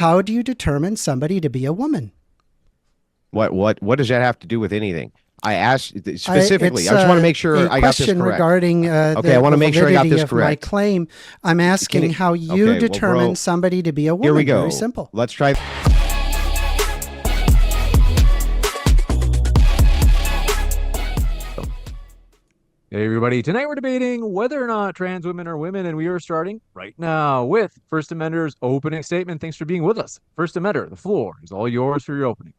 How do you determine somebody to be a woman? What does that have to do with anything? I asked specifically. It's I just want to make sure I got this question correct. regarding Okay, I want the to make sure I got validity this of my correct. claim. I'm asking how you Okay, well, determine bro, somebody to be a woman. here we go. Very simple. Let's try. Hey everybody, tonight we're debating whether or not trans women are women, and we are starting right now with First Amender's opening statement. Thanks for being with us. First Amender, the floor is all yours for your opening.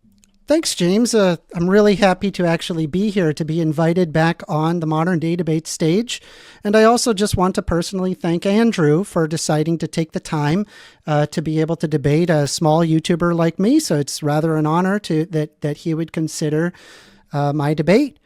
Thanks, James. I'm really happy to actually be here, to be invited back on the modern day debate stage. And I also just want to personally thank Andrew for deciding to take the time to be able to debate a small YouTuber like me. So it's rather an honor that he would consider my debate.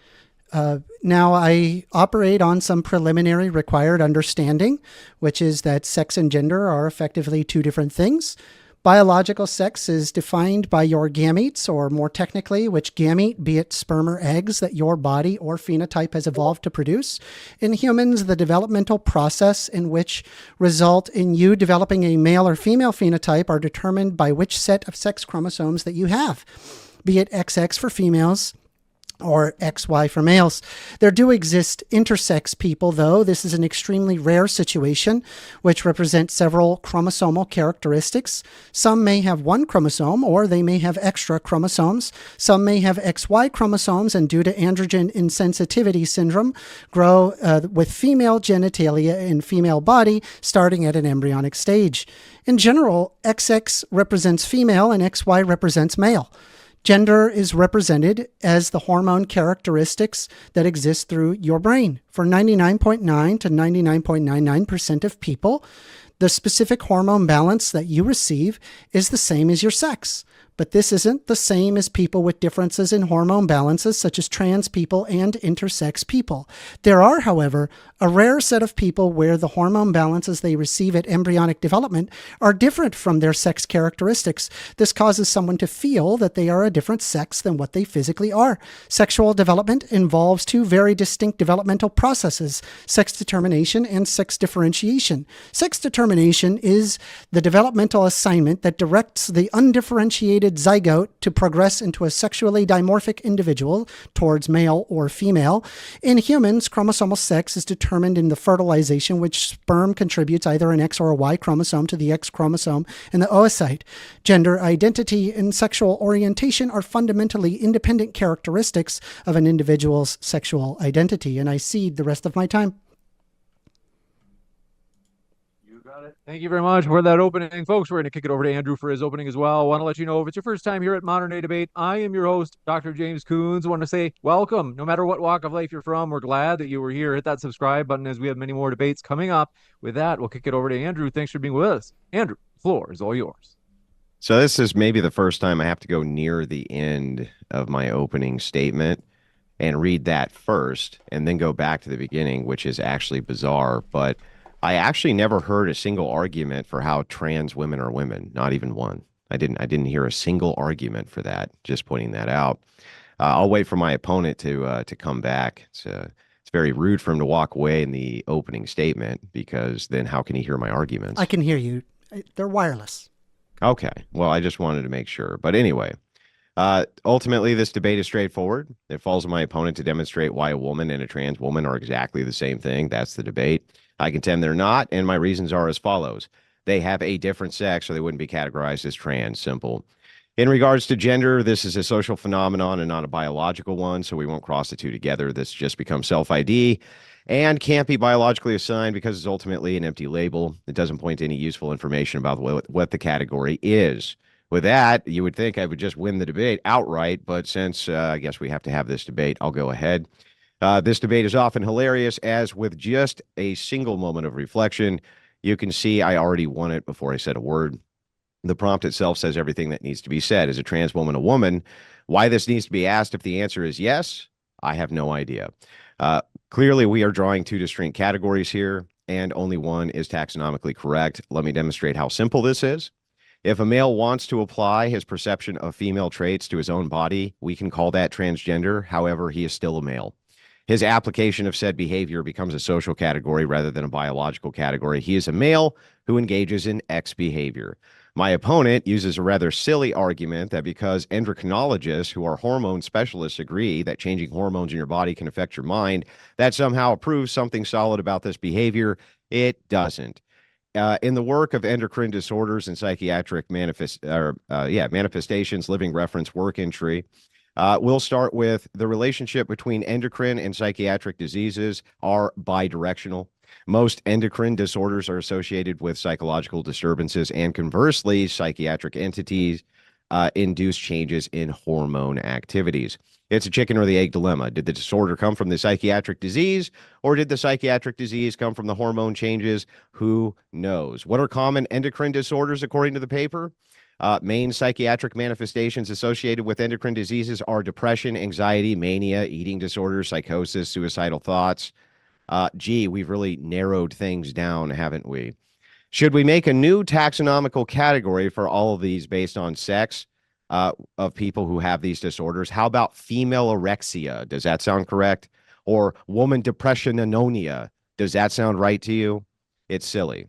Now, I operate on some preliminary required understanding, which is that sex and gender are effectively two different things. Biological sex is defined by your gametes, or more technically, which gamete, be it sperm or eggs, that your body or phenotype has evolved to produce. In humans, the developmental process in which result in you developing a male or female phenotype are determined by which set of sex chromosomes that you have, be it XX for females or XY for males. There do exist intersex people, though. This is an extremely rare situation, which represents several chromosomal characteristics. Some may have one chromosome, or they may have extra chromosomes. Some may have XY chromosomes, and due to androgen insensitivity syndrome, grow with female genitalia in female body, starting at an embryonic stage. In general, XX represents female and XY represents male. Gender is represented as the hormone characteristics that exist through your brain. For 99.9 to 99.99% of people, the specific hormone balance that you receive is the same as your sex. But this isn't the same as people with differences in hormone balances, such as trans people and intersex people. There are, however, a rare set of people where the hormone balances they receive at embryonic development are different from their sex characteristics. This causes someone to feel that they are a different sex than what they physically are. Sexual development involves two very distinct developmental processes: sex determination and sex differentiation. Sex determination is the developmental assignment that directs the undifferentiated zygote to progress into a sexually dimorphic individual towards male or female. In humans, chromosomal sex is determined in the fertilization, which sperm contributes either an X or a Y chromosome to the X chromosome in the oocyte. Gender identity and sexual orientation are fundamentally independent characteristics of an individual's sexual identity. And I cede the rest of my time. Thank you very much for that opening, folks. We're going to kick it over to Andrew for his opening as well. I want to let you know, if it's your first time here at Modern Day Debate, I am your host, Dr. James Coons. I want to say welcome. No matter what walk of life you're from, we're glad that you were here. Hit that subscribe button, as we have many more debates coming up. With that, we'll kick it over to Andrew. Thanks for being with us. Andrew, the floor is all yours. So this is maybe the first time I have to go near the end of my opening statement and read that first and then go back to the beginning, which is actually bizarre. But I actually never heard a single argument for how trans women are women, not even one. I didn't hear a single argument for that. Just pointing that out. I'll wait for my opponent to come back. It's very rude for him to walk away in the opening statement, because then how can he hear my arguments? I can hear you. They're wireless. Okay. Well, I just wanted to make sure. But anyway, ultimately, this debate is straightforward. It falls on my opponent to demonstrate why a woman and a trans woman are exactly the same thing. That's the debate. I contend they're not, and my reasons are as follows. They have a different sex, or they wouldn't be categorized as trans. Simple. In regards to gender, this is a social phenomenon and not a biological one, so we won't cross the two together. This just becomes self-ID and can't be biologically assigned because it's ultimately an empty label. It doesn't point to any useful information about what the category is. With that, you would think I would just win the debate outright, but since I guess we have to have this debate, I'll go ahead. This debate is often hilarious, as with just a single moment of reflection, you can see I already won it before I said a word. The prompt itself says everything that needs to be said. Is a trans woman a woman? Why this needs to be asked if the answer is yes, I have no idea. Clearly, we are drawing two distinct categories here, and only one is taxonomically correct. Let me demonstrate how simple this is. If a male wants to apply his perception of female traits to his own body, we can call that transgender. However, he is still a male. His application of said behavior becomes a social category rather than a biological category. He is a male who engages in X behavior. My opponent uses a rather silly argument that because endocrinologists, who are hormone specialists, agree that changing hormones in your body can affect your mind, that somehow proves something solid about this behavior. It doesn't. In the work of endocrine disorders and psychiatric manifestations, living reference work entry, we'll start with the relationship between endocrine and psychiatric diseases are bidirectional. Most endocrine disorders are associated with psychological disturbances, and conversely, psychiatric entities induce changes in hormone activities. It's a chicken or the egg dilemma. Did the disorder come from the psychiatric disease, or did the psychiatric disease come from the hormone changes? Who knows? What are common endocrine disorders according to the paper? Main psychiatric manifestations associated with endocrine diseases are depression, anxiety, mania, eating disorders, psychosis, suicidal thoughts. We've really narrowed things down, haven't we? Should we make a new taxonomical category for all of these based on sex of people who have these disorders? How about female anorexia? Does that sound correct? Or woman depression anonia? Does that sound right to you? It's silly.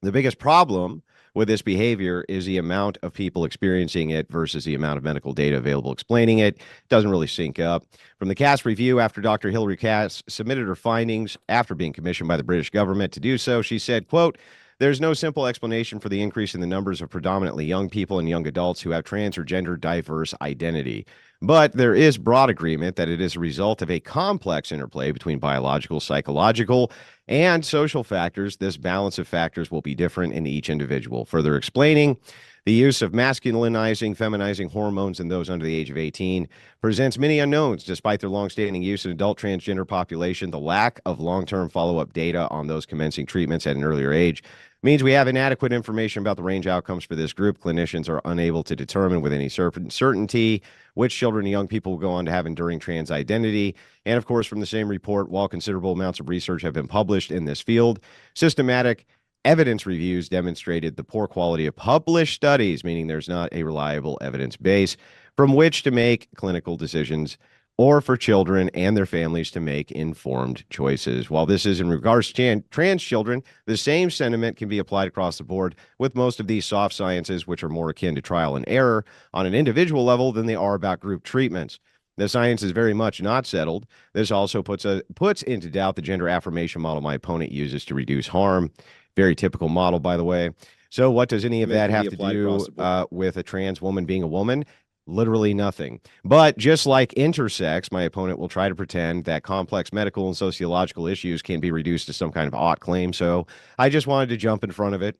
The biggest problem with this behavior is the amount of people experiencing it versus the amount of medical data available explaining it. Doesn't really sync up. From the Cass review, after Dr. Hilary Cass submitted her findings after being commissioned by the British government to do so, she said, quote, "There's no simple explanation for the increase in the numbers of predominantly young people and young adults who have trans or gender diverse identity. But there is broad agreement that it is a result of a complex interplay between biological, psychological, and social factors. This balance of factors will be different in each individual." Further explaining, the use of masculinizing, feminizing hormones in those under the age of 18 presents many unknowns. Despite their longstanding use in adult transgender population, the lack of long-term follow-up data on those commencing treatments at an earlier age means we have inadequate information about the range outcomes for this group. Clinicians are unable to determine with any certainty which children and young people will go on to have enduring trans identity. And of course, from the same report, while considerable amounts of research have been published in this field, systematic evidence reviews demonstrated the poor quality of published studies, meaning there's not a reliable evidence base from which to make clinical decisions or for children and their families to make informed choices. While this is in regards to trans children, the same sentiment can be applied across the board with most of these soft sciences, which are more akin to trial and error on an individual level than they are about group treatments. The science is very much not settled. This also puts into doubt the gender affirmation model my opponent uses to reduce harm. Very typical model, by the way. So what does any of that have to do with a trans woman being a woman? Literally nothing. But just like intersex, my opponent will try to pretend that complex medical and sociological issues can be reduced to some kind of ought claim. So I just wanted to jump in front of it.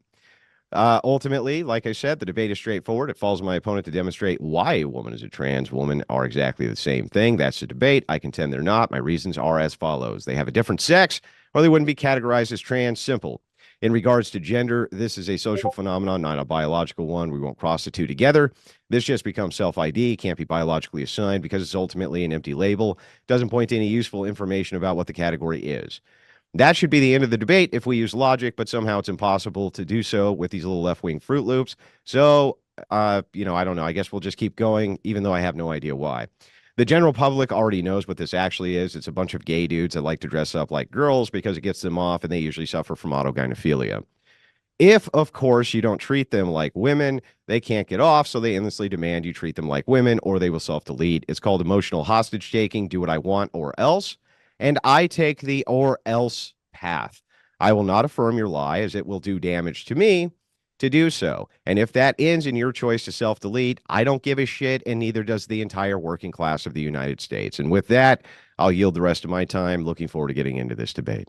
Ultimately, like I said, the debate is straightforward. It falls on my opponent to demonstrate why a woman is a trans woman are exactly the same thing. That's the debate. I contend they're not. My reasons are as follows. They have a different sex, or they wouldn't be categorized as trans. Simple. In regards to gender, this is a social phenomenon, not a biological one. We won't cross the two together. This just becomes self-ID, can't be biologically assigned because it's ultimately an empty label. Doesn't point to any useful information about what the category is. That should be the end of the debate if we use logic, but somehow it's impossible to do so with these little left-wing Fruit Loops. So, I don't know. I guess we'll just keep going, even though I have no idea why. The general public already knows what this actually is. It's a bunch of gay dudes that like to dress up like girls because it gets them off, and they usually suffer from autogynephilia. If, of course, you don't treat them like women, they can't get off, so they endlessly demand you treat them like women, or they will self-delete. It's called emotional hostage taking. Do what I want or else. And I take the or else path. I will not affirm your lie, as it will do damage to me to do so. And if that ends in your choice to self-delete, I don't give a shit, and neither does the entire working class of the United States. And with that, I'll yield the rest of my time. Looking forward to getting into this debate.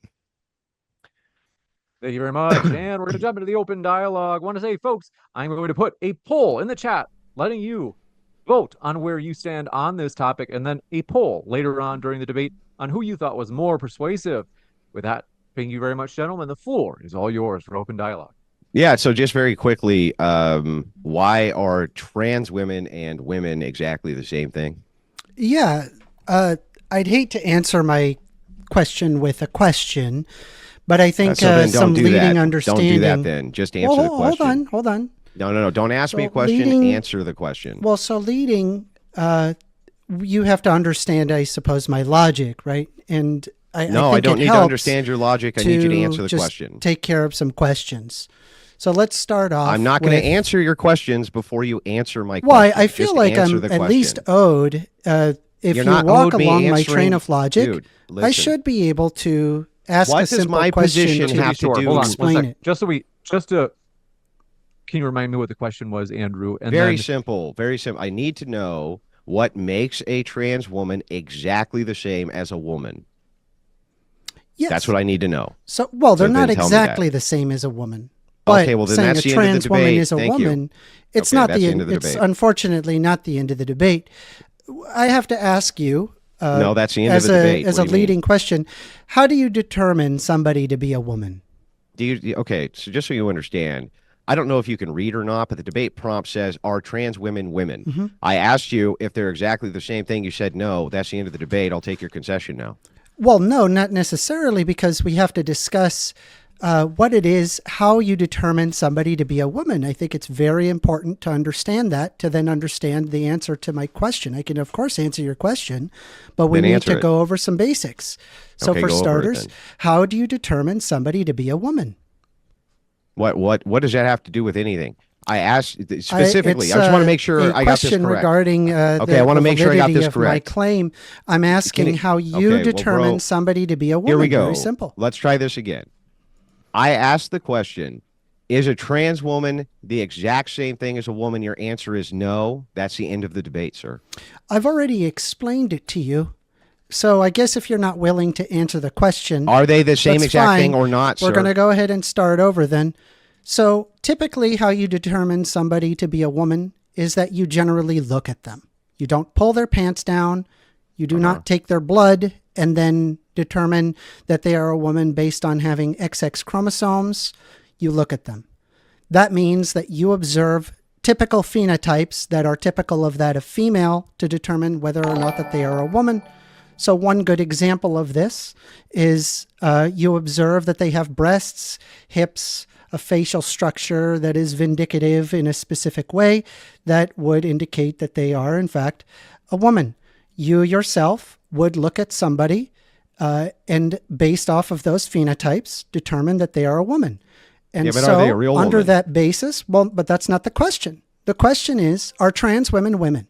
Thank you very much. And we're going to jump into the open dialogue. I want to say, folks, I'm going to put a poll in the chat, letting you vote on where you stand on this topic, and then a poll later on during the debate on who you thought was more persuasive. With that, thank you very much, gentlemen. The floor is all yours for open dialogue. Yeah, so just very quickly, why are trans women and women exactly the same thing? Yeah, I'd hate to answer my question with a question, but I think some leading understanding. Don't do that then. Just answer the question. Hold on. No. Don't ask me a question. Answer the question. Well, so leading, you have to understand, I suppose, my logic, right? And I don't need to understand your logic. I need you to answer the question. Take care of some questions. So let's start off. I'm not going to answer your questions before you answer my Well, question. I feel like I'm at least owed. If You're you not walk owed me along my answering- train of logic, Dude, I listen. should be able to ask What a does simple my question position to have to do- Hold on, explain one sec. it. Can you remind me what the question was, Andrew? And Very then, simple. Very simple. I need to know what makes a trans woman exactly the same as a woman. Yes. That's what I need to know. So, well, they're So not then tell me that. exactly the same as a woman. But Okay, well, then saying that's a the end of the trans woman debate. is a Thank you. woman, it's Okay, not that's the the end. end of the It's debate. unfortunately not the end of the debate. I have to ask you. No, that's the end of as the debate. As What a do you mean? leading question, how do you determine somebody to be a woman? Okay, so just so you understand, I don't know if you can read or not, but the debate prompt says, are trans women women? Mm-hmm. I asked you if they're exactly the same thing. You said no. That's the end of the debate. I'll take your concession now. Well, no, not necessarily, because we have to discuss what it is, how you determine somebody to be a woman. I think it's very important to understand that, to then understand the answer to my question. I can, of course, answer your question, but we Then need answer to it. go over some basics. So Okay, for go over it starters, then. how do you determine somebody to be a woman? What does that have to do with anything? I asked specifically. It's I just want to make sure a I got this question correct. regarding Okay, I want to make sure I got validity this of my correct. claim. I'm asking how you well, determine bro, somebody to be a woman. Here we go. Very simple. Let's try this again. I asked the question, is a trans woman the exact same thing as a woman? Your answer is no. That's the end of the debate, sir. I've already explained it to you. So I guess if you're not willing to answer the question, Are they the same that's exact fine. thing or not, We're sir? going to go ahead and start over then. So typically how you determine somebody to be a woman is that you generally look at them. You don't pull their pants down. You do not take their blood and then determine that they are a woman based on having XX chromosomes. You look at them. That means that you observe typical phenotypes that are typical of that of female to determine whether or not that they are a woman. So one good example of this is you observe that they have breasts, hips, a facial structure that is vindicative in a specific way that would indicate that they are, in fact, a woman. You yourself would look at somebody and based off of those phenotypes, determine that they are a woman. And but so are they a real under woman? that basis, well, but that's not the question. The question is, are trans women women?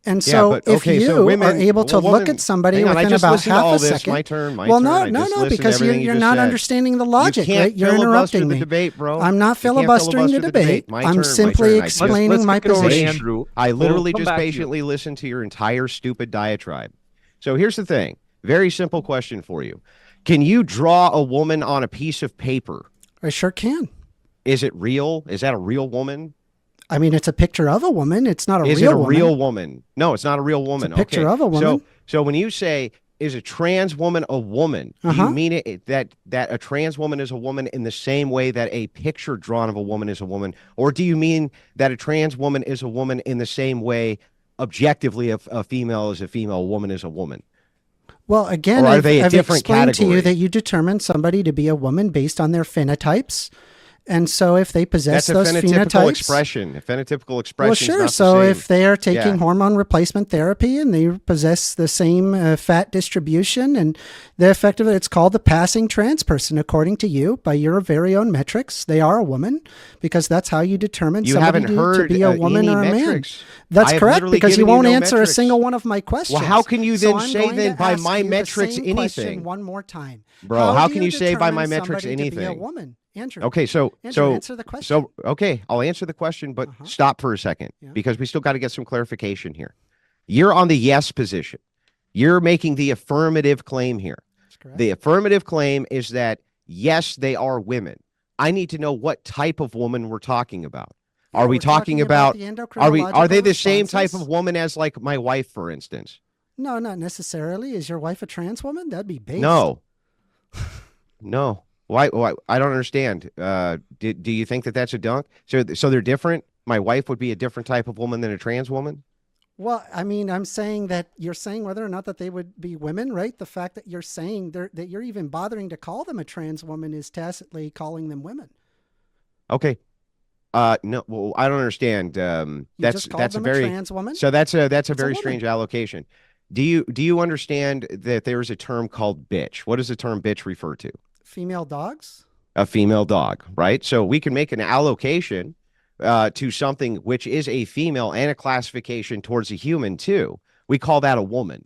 And so but, if okay, you so women, are able to well, look woman- at somebody hang on, I within just about listened to half all a this. second. My turn, my well, turn. no, I no, just no, listened to because everything you you're just not said. understanding the logic, You can't right? You're filibuster interrupting the me. debate, bro. I'm not You can't filibustering the filibuster the debate. debate. My I'm turn, my simply turn. I- explaining let's my kick it over to position. Andrew. I literally We'll come just back to you. patiently listened to your entire stupid diatribe. So here's the thing. Very simple question for you. Can you draw a woman on a piece of paper? I sure can. Is it real? Is that a real woman? I mean, it's a picture of a woman. It's not a Is real it a woman. real woman? No, it's not a real woman. It's a picture Okay. of a woman. So when you say, is a trans woman a woman, do you mean it that a trans woman is a woman in the same way that a picture drawn of a woman is a woman? Or do you mean that a trans woman is a woman in the same way objectively if a female is a female, a woman is a woman? Well, again, Or are I've they a different explained to you category? that you determine somebody to be a woman based on their phenotypes. And so if they possess That's a those phenotypical phenotypes, expression. A phenotypical expression. well, is sure. not the So same. if they are taking Yeah. hormone replacement therapy and they possess the same fat distribution and the effect of it, it's called the passing trans person, according to you, by your very own metrics. They are a woman because that's how you determine You somebody haven't to heard be a woman any or a man. metrics. That's I have correct, literally because you given you won't no answer metrics. a single one of my questions. Well, how can you So then I'm say going then to by ask my you the metrics same question anything? one more time. Bro, how do can you say by my determine metrics somebody to be a anything? woman? Andrew. Okay, so Andrew, answer the question. okay, I'll answer the question, but Uh-huh. stop for a second Yeah. because we still got to get some clarification here. You're on the yes position. You're making the affirmative claim here. That's correct. The affirmative claim is that yes, they are women. I need to know what type of woman we're talking about. Are we We're talking about the are they the same type responses? of woman as like my wife, for instance? No, not necessarily. Is your wife a trans woman? That'd be based. No. No. Why? I don't understand. Do you think that that's a dunk? So they're different? My wife would be a different type of woman than a trans woman? Well, I mean, I'm saying that you're saying whether or not that they would be women, right? The fact that you're saying that you're even bothering to call them a trans woman is tacitly calling them women. Okay. No, well, I don't understand. You That's just called a them very trans woman. so that's a a very woman. strange allocation. Do you understand that there's a term called bitch? What does the term bitch refer to? Female dogs. A female dog, right? So we can make an allocation to something which is a female and a classification towards a human too. We call that a woman.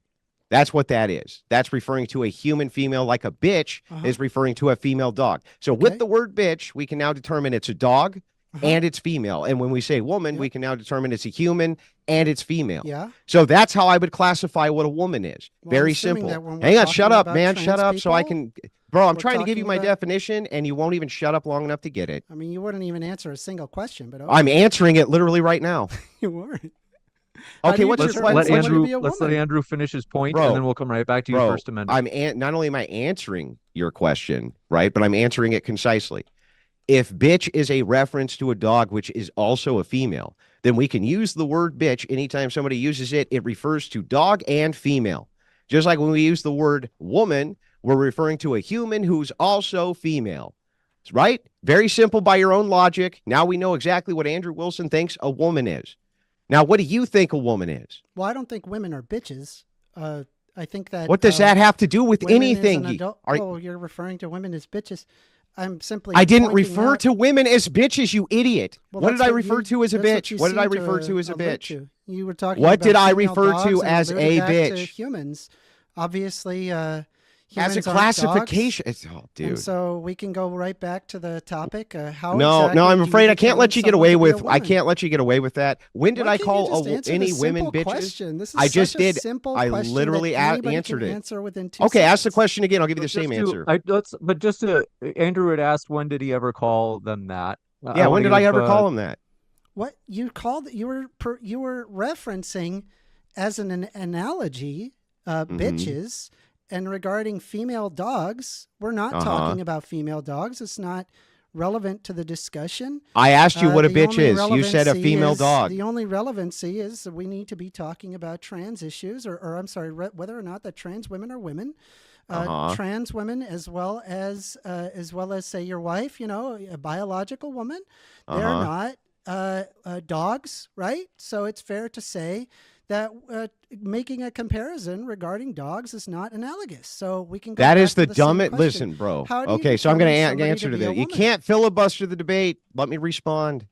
That's what that is. That's referring to a human female, like a bitch is referring to a female dog. So with the word bitch, we can now determine it's a dog and it's female. And when we say woman, we can now determine it's a human and it's female. Yeah. So that's how I would classify what a woman is. Well, Very simple. Hang on, shut up, man. Trans Shut up so I people, can. Bro, I'm we're trying to give you my talking about- definition and you won't even shut up long enough to get it. I mean, you wouldn't even answer a single question, but I'm answering it literally right now. you weren't. Okay, what's your Let's let question? Andrew let's let Andrew finish his point, Bro, and then we'll come right back to your First Amendment. Not only am I answering your question, right, but I'm answering it concisely. If bitch is a reference to a dog which is also a female, then we can use the word bitch anytime somebody uses it. It refers to dog and female. Just like when we use the word woman, we're referring to a human who's also female. Right? Very simple by your own logic. Now we know exactly what Andrew Wilson thinks a woman is. Now, what do you think a woman is? Well, I don't think women are bitches. I think that. What does that have to do with anything? You're referring to women as bitches. I'm simply. I didn't refer to women as bitches, you idiot. Well, what did I refer to as a bitch? What did I refer to as a bitch? You were talking. What about did I female refer dogs to and as alluded a back to bitch? Humans, obviously. As a Humans aren't classification. dogs. Oh, dude. And so we can go right back to the topic. How No, exactly I'm do you afraid I can't determine let you get someone away to be a with. I woman? can't let you get away with that. When did Why I can't call you just answer any the women simple bitches? question? This is I just such a did. simple I question literally that anybody answered can it. answer within 2 Okay, ask the seconds. question again. I'll give you the same answer. Andrew had asked, when did he ever call them that? Yeah, when did I ever call him that? What you called? You were referencing as an analogy, bitches. And regarding female dogs, we're not talking about female dogs. It's not relevant to the discussion. I asked you what a bitch is. You said a female dog. The only relevancy is that we need to be talking about trans issues, or I'm sorry, whether or not that trans women are women. Trans women, as well as say your wife, a biological woman, they're not dogs, right? So it's fair to say that making a comparison regarding dogs is not analogous. So we can go that back is the to the same dumbest. question. Listen, bro. How do you Okay, so I'm going to determine answer to somebody that. be a You woman? can't filibuster the debate. Let me respond.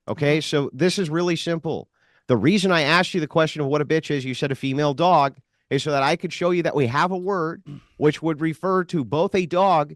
Okay, so this is really simple. The reason I asked you the question of what a bitch is, you said a female dog, is so that I could show you that we have a word which would refer to both a dog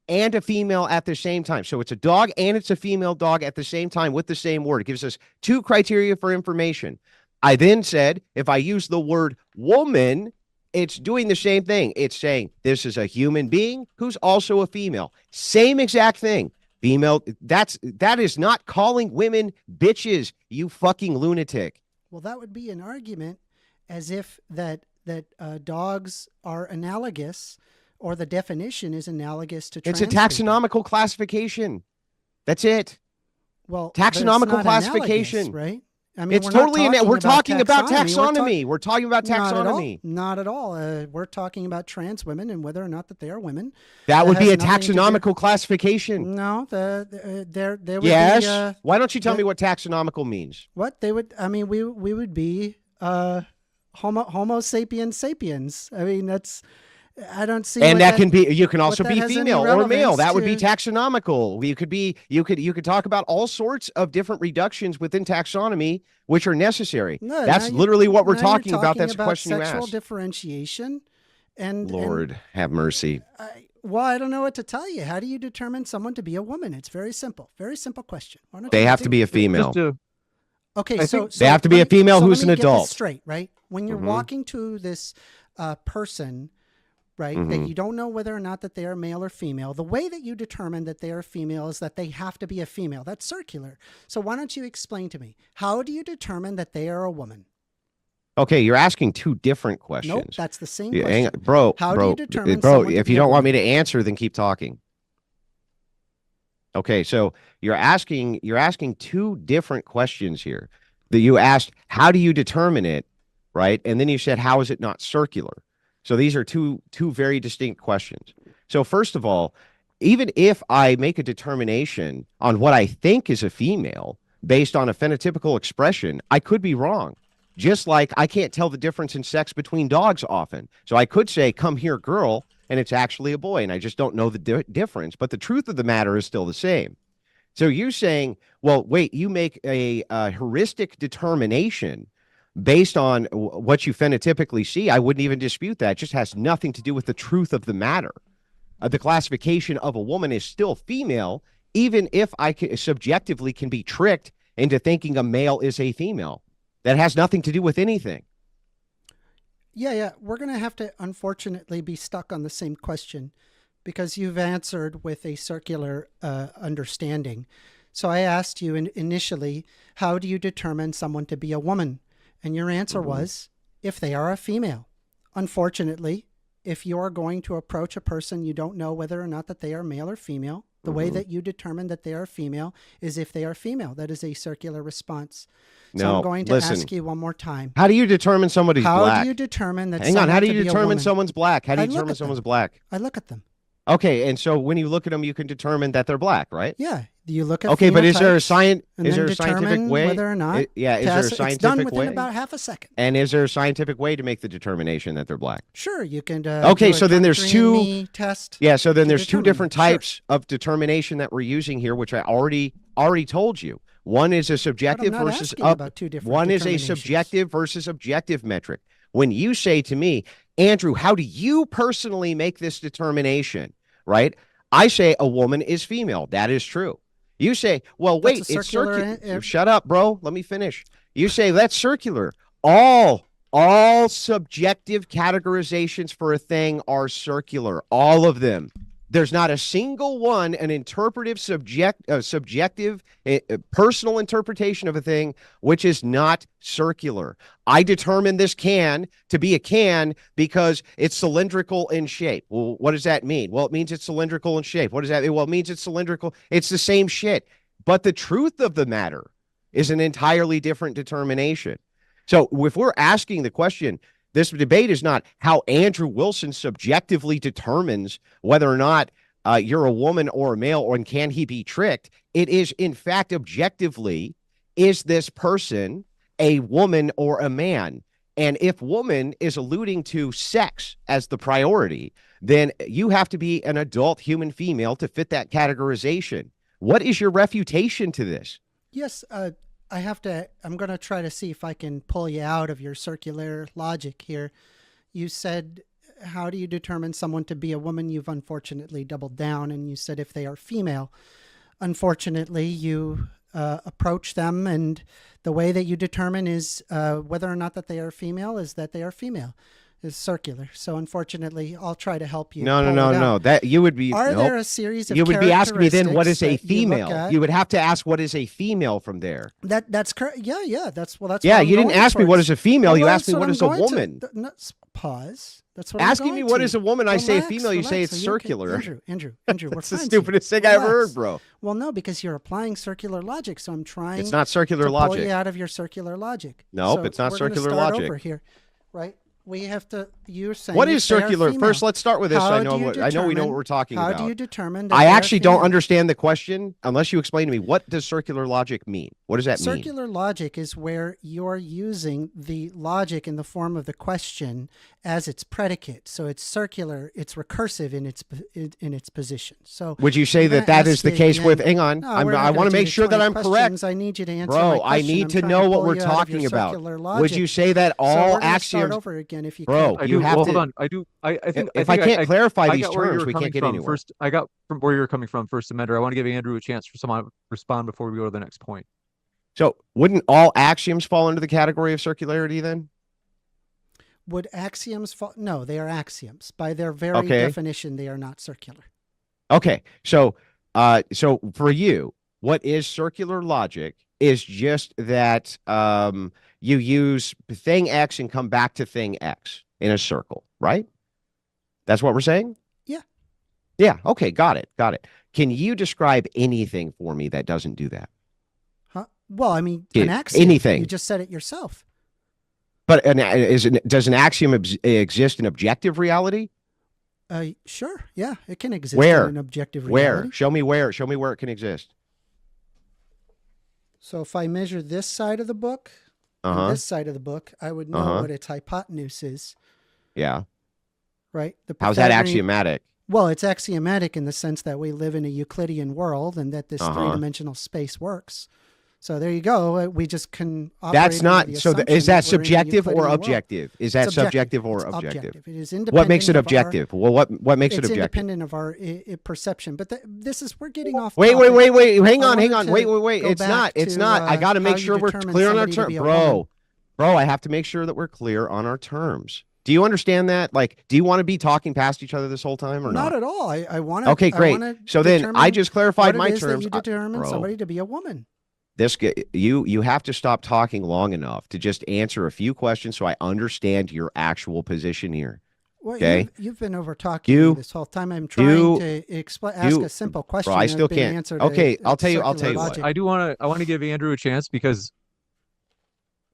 and a female at the same time. So it's a dog and it's a female dog at the same time with the same word. It gives us two criteria for information. I then said, if I use the word woman, it's doing the same thing. It's saying this is a human being who's also a female. Same exact thing. Female, that is not calling women bitches, you fucking lunatic. Well, that would be an argument as if that dogs are analogous, or the definition is analogous to trans It's a taxonomical classification. That's it. Well, taxonomical classification, right? I mean, it's totally we're talking about taxonomy. We're talking about taxonomy. Not at all. We're talking about trans women and whether or not that they are women. That would be a taxonomical classification. No, there would yes. be. Why don't you tell me what taxonomical means? What they would? I mean, we would be Homo sapiens sapiens. I mean, that's. I don't see. And that can be. You can also be has any female or male. That would be to- taxonomical. You could be. You could talk about all sorts of different reductions within taxonomy, which are necessary. No, that's now literally what we're now talking you're about. That's a question you sexual asked. differentiation, and Lord have mercy. Well, I don't know what to tell you. How do you determine someone to be a woman? It's very simple. Very simple question. Why don't They you have to be a female. Okay, so they have to be a female who's an let me get adult. this straight, right? When you're walking to this person, right, that you don't know whether or not that they are male or female, the way that you determine that they are female is that they have to be a female. That's circular. So why don't you explain to me, how do you determine that they are a woman? Okay, you're asking two different questions. Nope, that's the same question. Bro, How do you determine bro, someone to if be you a don't want woman? me to answer, then keep talking. Okay, so you're asking two different questions here. That you asked, how do you determine it, right? And then you said, how is it not circular? So these are two very distinct questions. So first of all, even if I make a determination on what I think is a female based on a phenotypical expression, I could be wrong. Just like I can't tell the difference in sex between dogs often. So I could say, come here, girl, and it's actually a boy. And I just don't know the difference. But the truth of the matter is still the same. So you're saying, well, wait, you make a heuristic determination based on what you phenotypically see. I wouldn't even dispute that. It just has nothing to do with the truth of the matter. The classification of a woman is still female, even if subjectively can be tricked into thinking a male is a female. That has nothing to do with anything. Yeah. We're going to have to, unfortunately, be stuck on the same question because you've answered with a circular understanding. So I asked you initially, how do you determine someone to be a woman? And your answer was, if they are a female. Unfortunately, if you are going to approach a person, you don't know whether or not that they are male or female. The way that you determine that they are female is if they are female. That is a circular response. So I'm going to ask you one more time. How do you determine somebody's black? How do you determine that? Hang on. How do you determine someone's black? How do you determine someone's black? I look at them. Okay, and so when you look at them, you can determine that they're black, right? Yeah. You look at okay, but is there a scientific way? Whether or not? Is there a scientific way? It's done within about half a second. And is there a scientific way to make the determination that they're black? Sure, you can. Okay, so then there's two test. Yeah, so then there's two different types of determination that we're using here, which I already told you. One is a subjective versus one is a subjective versus objective metric. When you say to me, Andrew, how do you personally make this determination? Right? I say a woman is female. That is true. You say, well, wait, it's circular. Shut up, bro. Let me finish. You say that's circular. All subjective categorizations for a thing are circular. All of them. There's not a single one, an interpretive subjective personal interpretation of a thing, which is not circular. I determined this can to be a can because it's cylindrical in shape. Well, what does that mean? Well, it means it's cylindrical in shape. What does that mean? Well, it means it's cylindrical. It's the same shit. But the truth of the matter is an entirely different determination. So if we're asking the question, this debate is not how Andrew Wilson subjectively determines whether or not you're a woman or a male, and can he be tricked? It is, in fact, objectively, is this person a woman or a man? And if woman is alluding to sex as the priority, then you have to be an adult human female to fit that categorization. What is your refutation to this? Yes, I'm going to try to see if I can pull you out of your circular logic here. You said, how do you determine someone to be a woman? You've unfortunately doubled down and you said if they are female. Unfortunately, you approach them, and the way that you determine is whether or not that they are female is that they are female. Is circular. So unfortunately, I'll try to help you. No. That you would be. Are there a series of? You would be asking me then, what is a female? You would have to ask what is a female from there. That's correct. Yeah. That's Yeah, you didn't ask me what is a female. You asked me what is a woman. Pause. That's what asking me what is a woman. I say a female. You say it's circular. Andrew. That's the stupidest thing I ever heard, bro. Well, no, because you're applying circular logic. So I'm trying. It's not circular logic. Pull you out of your circular logic. Nope, it's not circular logic. Over here, right? We have to. You're saying what is circular? First, let's start with this. I know we know what we're talking about. How do you determine? I actually don't understand the question unless you explain to me. What does circular logic mean? What does that mean? Circular logic is where you're using the logic in the form of the question as its predicate. So it's circular. It's recursive in its position. So would you say that is the case with? Hang on, I want to make sure that I'm correct. I need you to answer. Bro, I need to know what we're talking about. Would you say that all axioms? If you bro, can. you have to. Hold on. I think if I can't clarify these terms, we can't get anywhere. First, I got from where you're coming from, First Amender. I want to give Andrew a chance for someone to respond before we go to the next point. So, wouldn't all axioms fall into the category of circularity then? Would axioms fall? No, they are axioms. By their very definition, they are not circular. Okay, so for you, what is circular logic is just that you use thing X and come back to thing X in a circle, right? That's what we're saying? Yeah. Yeah, okay, got it. Can you describe anything for me that doesn't do that? Huh? Well, I mean, an axiom. Anything. You just said it yourself. But does an axiom exist in objective reality? Sure. Yeah, it can exist in an objective reality. Where? Show me where it can exist. So if I measure this side of the book, in this side of the book, I would know what its hypotenuse is. Yeah. Right? How's that axiomatic? Well, it's axiomatic in the sense that we live in a Euclidean world and that this three-dimensional space works. So there you go. We just can operate. That's not so. Is that subjective or world. objective? Is that subjective or objective? It is independent. What makes it objective? Well, what makes it objective? It's independent of our perception. But this is we're getting off. Wait. Hang on. Wait. It's not. I got to make sure we're clear on our terms, bro. I have to make sure that we're clear on our terms. Do you understand that? Like, do you want to be talking past each other this whole time or not? Not at all. I want to. Okay, great. So then I just clarified my terms. You determine somebody to be a woman. You have to stop talking long enough to just answer a few questions so I understand your actual position here. Well, okay, you've been over talking me this whole time. I'm trying to ask a simple question. Bro, I still can't. Okay, I'll tell you what. I want to give Andrew a chance because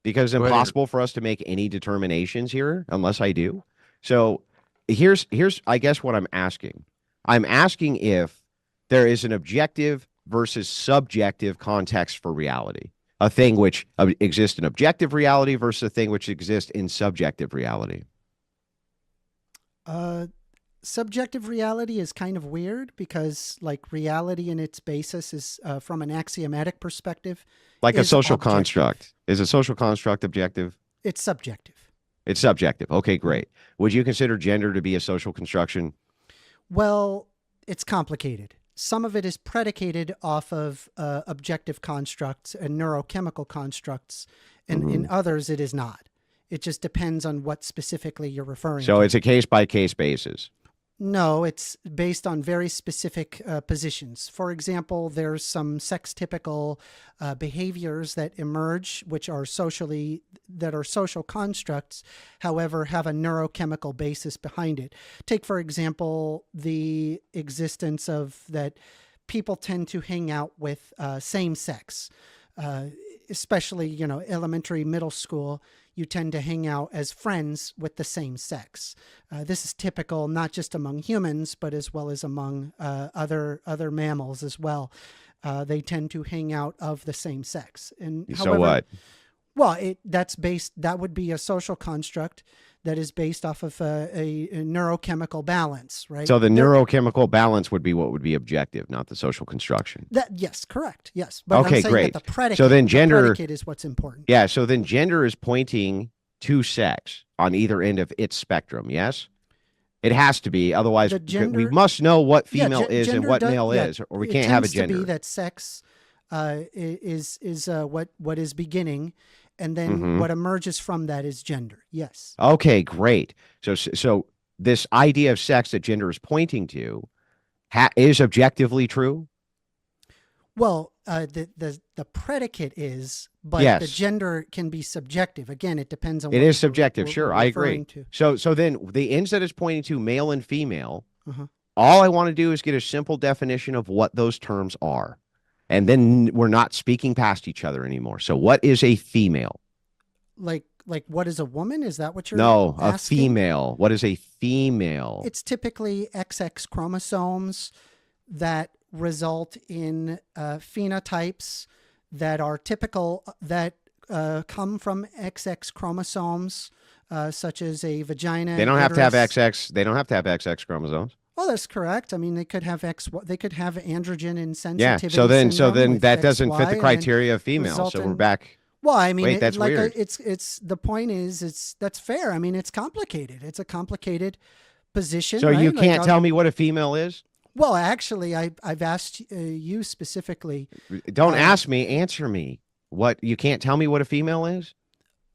it's impossible for us to make any determinations here unless I do. So here's I guess what I'm asking. I'm asking if there is an objective versus subjective context for reality, a thing which exists in objective reality versus a thing which exists in subjective reality. Subjective reality is kind of weird because, like, reality in its basis is from an axiomatic perspective. Like a social construct. Is a social construct objective? It's subjective. It's subjective. Okay, great. Would you consider gender to be a social construction? Well, it's complicated. Some of it is predicated off of objective constructs and neurochemical constructs, and in others it is not. It just depends on what specifically you're referring to. So it's a case-by-case basis. No, it's based on very specific positions. For example, there's some sex-typical behaviors that emerge, which are social constructs, however, have a neurochemical basis behind it. Take, for example, the existence of that people tend to hang out with same sex, especially, elementary, middle school. You tend to hang out as friends with the same sex. This is typical not just among humans, but as well as among other mammals as well. They tend to hang out of the same sex. And so what? Well, that would be a social construct that is based off of a neurochemical balance, right? So the neurochemical balance would be what would be objective, not the social construction. Yes, correct. Yes. But okay, I'm saying great. That the predicate, so then gender, the predicate is what's important. Yeah. So then gender is pointing to sex on either end of its spectrum. Yes. It has to be. Otherwise, we must know what female is and what male is, or we can't have a gender. It tends to be that sex is what is beginning. And then what emerges from that is gender. Yes. Okay, great. So this idea of sex that gender is pointing to is objectively true? Well, the predicate is, but the gender can be subjective. Again, it depends on. It is subjective. Sure, I agree. So then the ends that it's pointing to, male and female, all I want to do is get a simple definition of what those terms are. And then we're not speaking past each other anymore. So what is a female? Like what is a woman? Is that what you're asking? A female. What is a female? It's typically XX chromosomes that result in phenotypes that are typical, that come from XX chromosomes, such as a vagina. They don't have to have XX. They don't have to have XX chromosomes. Well, that's correct. I mean, they could have androgen insensitivity. Yeah. So then that doesn't fit the criteria of female. So we're back. Well, I mean, that's weird. It's the point is that's fair. I mean, it's complicated. It's a complicated position. So right? You can't tell me what a female is? Well, actually, I've asked you specifically. Don't ask me. Answer me. What? You can't tell me what a female is?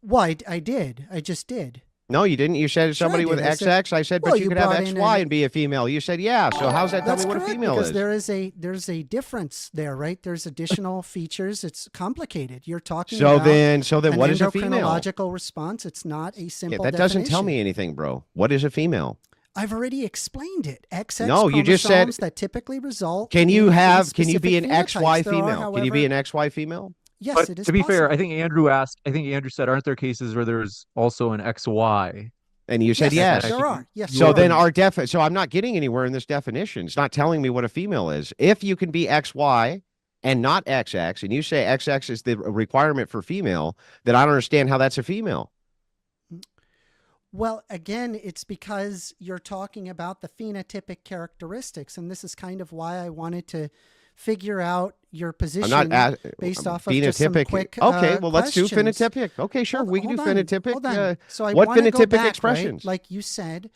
Well, I did. I just did. No, you didn't. You said somebody with XX. I said, but you could have XY and be a female. You said, yeah. So how's that tell me what a female is? Because there's a difference there, right? There's additional features. It's complicated. You're talking about so then what is a female? Endocrinological response. It's not a simple that doesn't tell me anything, bro. What is a female? I've already explained it. XX no, you just said that typically result. Can you be an XY female? Can you be an XY female? Yes, but it is. To be fair, I think Andrew said, aren't there cases where there's also an XY? And you said yes. There are. Yes. So then so I'm not getting anywhere in this definition. It's not telling me what a female is. If you can be XY and not XX, and you say XX is the requirement for female, then I don't understand how that's a female. Well, again, it's because you're talking about the phenotypic characteristics, and this is kind of why I wanted to figure out your position based off of just some quick okay, well, let's do questions. phenotypic. Okay, sure, we can do phenotypic. Hold on. So I what wanna go phenotypic back, expressions? right? Like you said,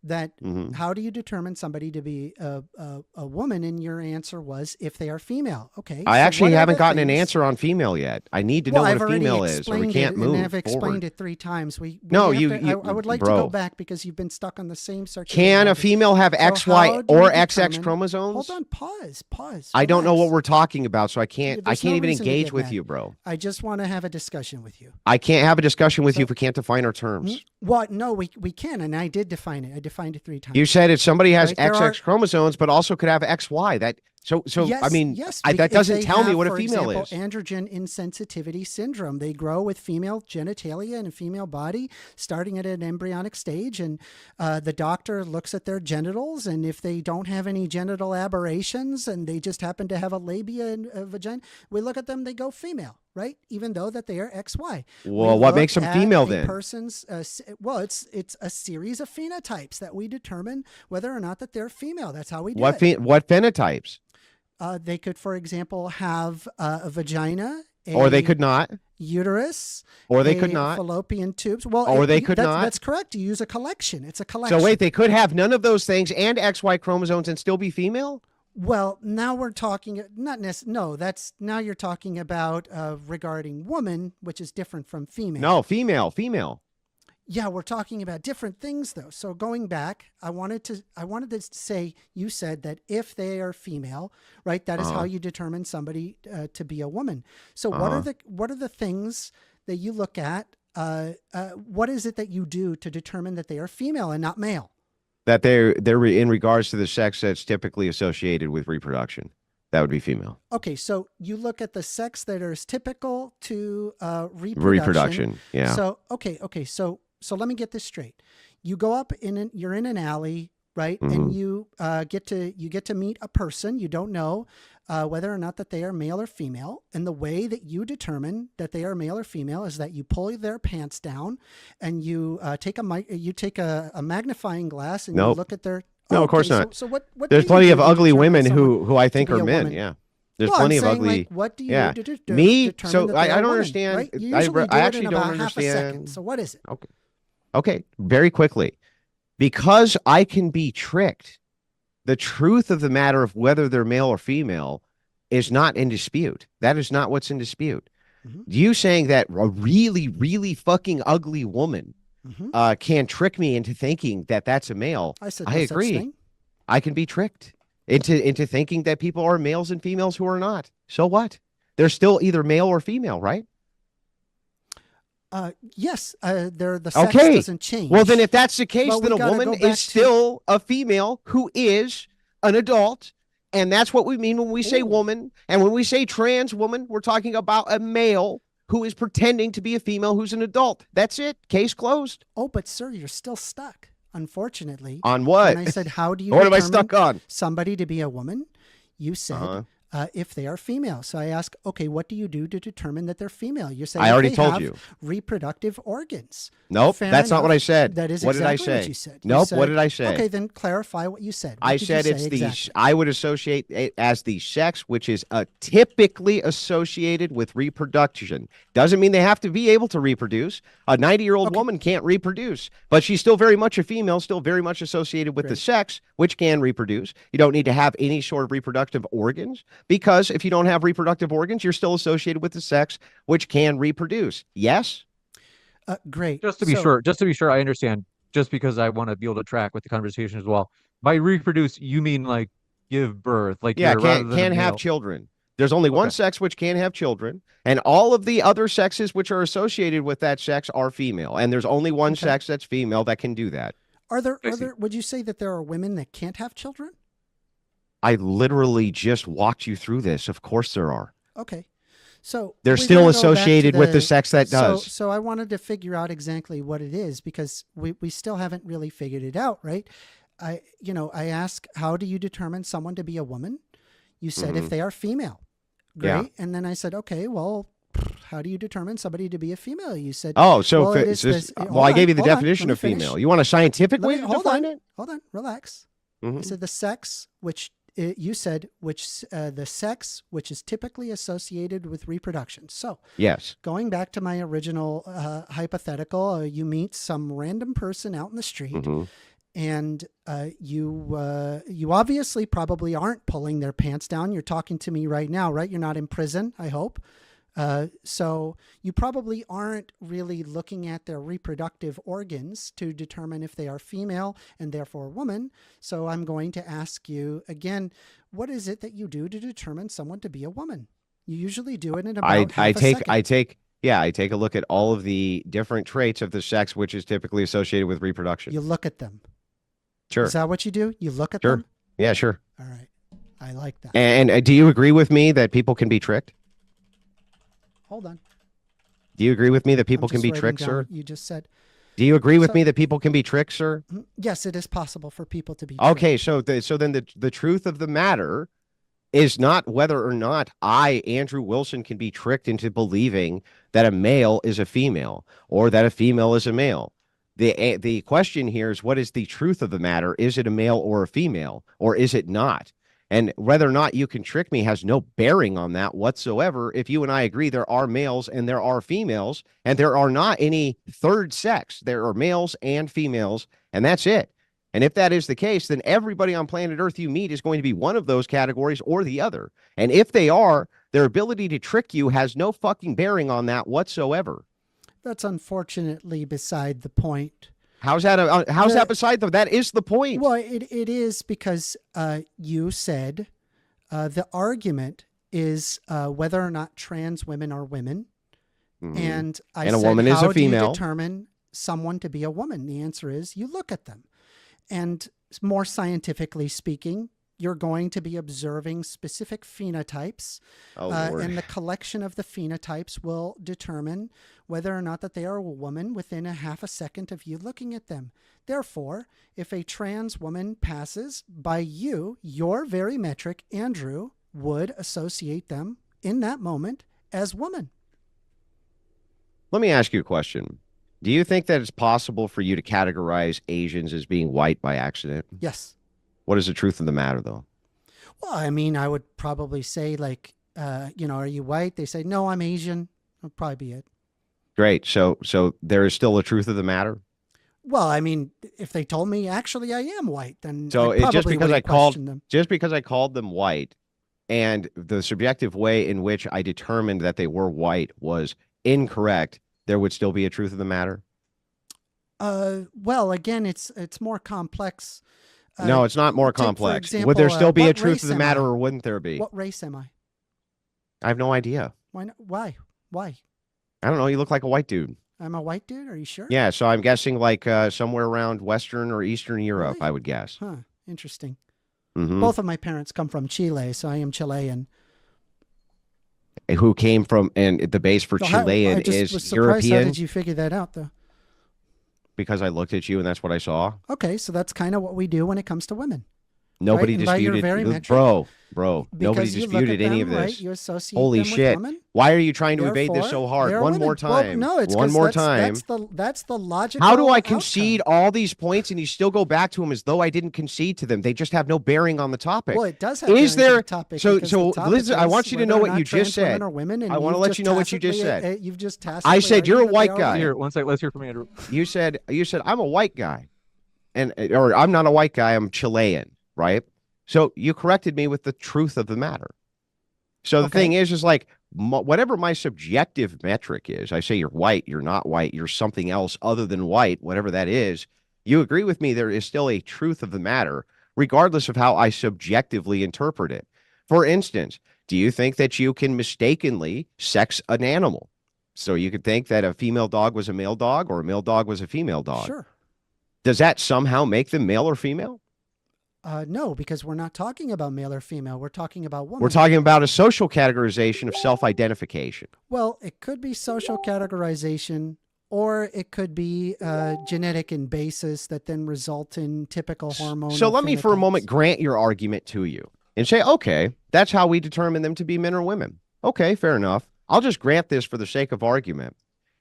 that how do you determine somebody to be a woman? And your answer was if they are female. Okay. I so actually what are haven't the gotten an things- answer on female yet. I need to know I've what a already female is, or we explained can't it, move and I've forward. explained it 3 times. No, I would like to bro. go back because you've been stuck on the same circuit. Can a female have XY or XX chromosomes? Hold on, pause. I don't know relax. what we're talking about, so I can't There's no even reason to engage get with mad. you, bro. I just want to have a discussion with you. I can't have a discussion with you if we can't define our terms. Well, no, we can, and I did define it. I defined it 3 times. You said if somebody has Right, there XX chromosomes, but also could have XY. That Yes, I mean, yes, that if doesn't they tell me have, what a for female example, is. Androgen insensitivity syndrome. They grow with female genitalia and a female body, starting at an embryonic stage, and the doctor looks at their genitals, and if they don't have any genital aberrations, and they just happen to have a labia and a vagina, we look at them, they go female, right? Even though that they are XY. Well, what makes them female then? Person's, well, it's a series of phenotypes that we determine whether or not that they're female. That's how we do it. What phenotypes? They could, for example, have a vagina, Or they could not. uterus, Or they could not. fallopian tubes. Well, Or they could not. That's correct. You use a collection. It's a collection. So wait, they could have none of those things and XY chromosomes and still be female? Well, now we're talking now you're talking about regarding woman, which is different from female. No, female. Yeah, we're talking about different things though. So going back, I wanted to say, you said that if they are female, right, that is how you determine somebody to be a woman. So what are the things that you look at? What is it that you do to determine that they are female and not male? That they're in regards to the sex that's typically associated with reproduction. That would be female. Okay, so you look at the sex that is typical to Reproduction, yeah. So so let me get this straight. You go up you're in an alley, right? And you get to meet a person. You don't know whether or not that they are male or female. And the way that you determine that they are male or female is that you pull their pants down, and you take a magnifying glass and you look at their. No, of course not. So what There's do plenty you of do to ugly determine women someone who I to think be are a men. woman? Yeah. There's Well, plenty I'm of saying, ugly. like, what do you yeah. do to Me, determine so that they're a I don't woman, understand. right? You usually I do it actually in don't about half a understand. second. So what is it? Okay. Very quickly. Because I can be tricked, the truth of the matter of whether they're male or female is not in dispute. That is not what's in dispute. You saying that a really, really fucking ugly woman can trick me into thinking that that's a male. I agree. I can be tricked into thinking that people are males and females who are not. So what? They're still either male or female, right? Yes, the sex doesn't change. Well, then if that's the case, Well, then a woman is still a female who is an adult. And that's what we mean when we say woman. And when we say trans woman, we're talking about a male who is pretending to be a female who's an adult. That's it. Case closed. Oh, but sir, you're still stuck, unfortunately. On what? And I said, how do you what am I determine stuck on? somebody to be a woman? You said if they are female. So I ask, okay, what do you do to determine that they're female? You say I already told you. Reproductive organs. Nope, Fair that's enough. not what I said. That is what exactly did I say? what you said. Nope, said, what did I say? Okay, then clarify what you said. What I did said you it's say exactly? I would associate it as the sex, which is typically associated with reproduction. Doesn't mean they have to be able to reproduce. A 90-year-old woman can't reproduce, but she's still very much a female, still very much associated with the sex, which can reproduce. You don't need to have any sort of reproductive organs, because if you don't have reproductive organs, you're still associated with the sex, which can reproduce. Yes? Great. Just to be sure, I understand, just because I want to be able to track with the conversation as well. By reproduce, you mean like give birth? Like can have children. There's only one sex which can have children, and all of the other sexes which are associated with that sex are female. And there's only one sex that's female that can do that. Would you say that there are women that can't have children? I literally just walked you through this. Of course there are. Okay. So they're still associated with the sex that does. So I wanted to figure out exactly what it is, because we still haven't really figured it out, right? I ask, how do you determine someone to be a woman? You said if they are female. Great. And then I said, okay, well, how do you determine somebody to be a female? You said, Oh, so well, it is this, this. well, I gave you the Hold on, definition let me of finish. female. You want a scientific way to Hold define on, it? hold on, relax. Mhm. I said the sex, which you said, which the sex which is typically associated with reproduction. So Yes. going back to my original hypothetical, you meet some random person out in the street, Mhm. and you obviously probably aren't pulling their pants down. You're talking to me right now, right? You're not in prison, I hope. So you probably aren't really looking at their reproductive organs to determine if they are female and therefore a woman. So I'm going to ask you again, what is it that you do to determine someone to be a woman? You usually do it in about half a second. I take a look at all of the different traits of the sex, which is typically associated with reproduction. You look at them. Sure. Is that what you do? You look at Sure. them? Yeah, sure. All right. I like that. And do you agree with me that people can be tricked? Hold on. Do you agree with me that I'm people can just be writing tricked, down sir? what you just said. Do you agree with So- me that people can be tricked, sir? Yes, it is possible for people to be tricked. Okay, so then the truth of the matter is not whether or not I, Andrew Wilson, can be tricked into believing that a male is a female or that a female is a male. The question here is, what is the truth of the matter? Is it a male or a female, or is it not? And whether or not you can trick me has no bearing on that whatsoever. If you and I agree there are males and there are females, and there are not any third sex, there are males and females, and that's it. And if that is the case, then everybody on planet Earth you meet is going to be one of those categories or the other. And if they are, their ability to trick you has no fucking bearing on that whatsoever. That's unfortunately beside the point. How's that beside them? That is the point. Well, it is because you said the argument is whether or not trans women are women. Mhm. And I And a said, woman is a how do you female. determine someone to be a woman? The answer is you look at them. And more scientifically speaking, you're going to be observing specific phenotypes, Oh, Lord. and the collection of the phenotypes will determine whether or not that they are a woman within a half a second of you looking at them. Therefore, if a trans woman passes by you, your very metric, Andrew, would associate them in that moment as woman. Let me ask you a question. Do you think that it's possible for you to categorize Asians as being white by accident? Yes. What is the truth of the matter, though? Well, I mean, I would probably say like, are you white? They say, no, I'm Asian. That'll probably be it. Great. So there is still a truth of the matter. Well, I mean, if they told me actually I am white, then So I just probably because I wouldn't question them. just because I called them white, and the subjective way in which I determined that they were white was incorrect, there would still be a truth of the matter. Well, again, it's more complex. No, it's not more take, for complex. example, Would there still be a what truth race of the am matter, I? or wouldn't there be? What race am I? I have no idea. Why not? Why? I don't know. You look like a white dude. I'm a white dude. Are you sure? Yeah, so I'm guessing like somewhere around Western or Eastern Europe, Really? I would guess. Huh. Interesting. Mhm. Both of my parents come from Chile, so I am Chilean. Who came from, and the base for So Chilean I just is was surprised. How European, did you figure that out, though? because I looked at you and that's what I saw. Okay, so that's kind of what we do when it comes to women. Nobody and by your disputed, very metric, bro. Nobody Because you look disputed at any them, of right? this. You associate Holy them shit! with women. Why are you trying to evade this Therefore, so hard? they're One women. more Well, time. no, it's one 'cause more that's time. That's the logical. How do I outcome. concede all these points and you still go back to them as though I didn't concede to them? They just have no bearing on the topic. Well, it does have. Is bearing to there- the topic so- because so the topic listen, I is want you to know whether or what not you just trans women said. are women, and I wanna you've let just you know what you just tacitly, said. You've just tacitly I said you're a argued that they white are guy. women. Here, one sec. Let's hear from Andrew. You said I'm a white guy, or I'm not a white guy. I'm Chilean, right? So you corrected me with the truth of the matter. So the Okay. thing is like whatever my subjective metric is, I say you're white, you're not white, you're something else other than white, whatever that is. You agree with me? There is still a truth of the matter, regardless of how I subjectively interpret it. For instance, do you think that you can mistakenly sex an animal? So you could think that a female dog was a male dog or a male dog was a female dog. Sure. Does that somehow make them male or female? No, because we're not talking about male or female. We're talking about woman. We're talking about a social categorization of self-identification. Well, it could be social categorization, or it could be genetic in basis that then result in typical hormonal. So let me for a phenotypes. moment grant your argument to you and say, okay, that's how we determine them to be men or women. Okay, fair enough. I'll just grant this for the sake of argument.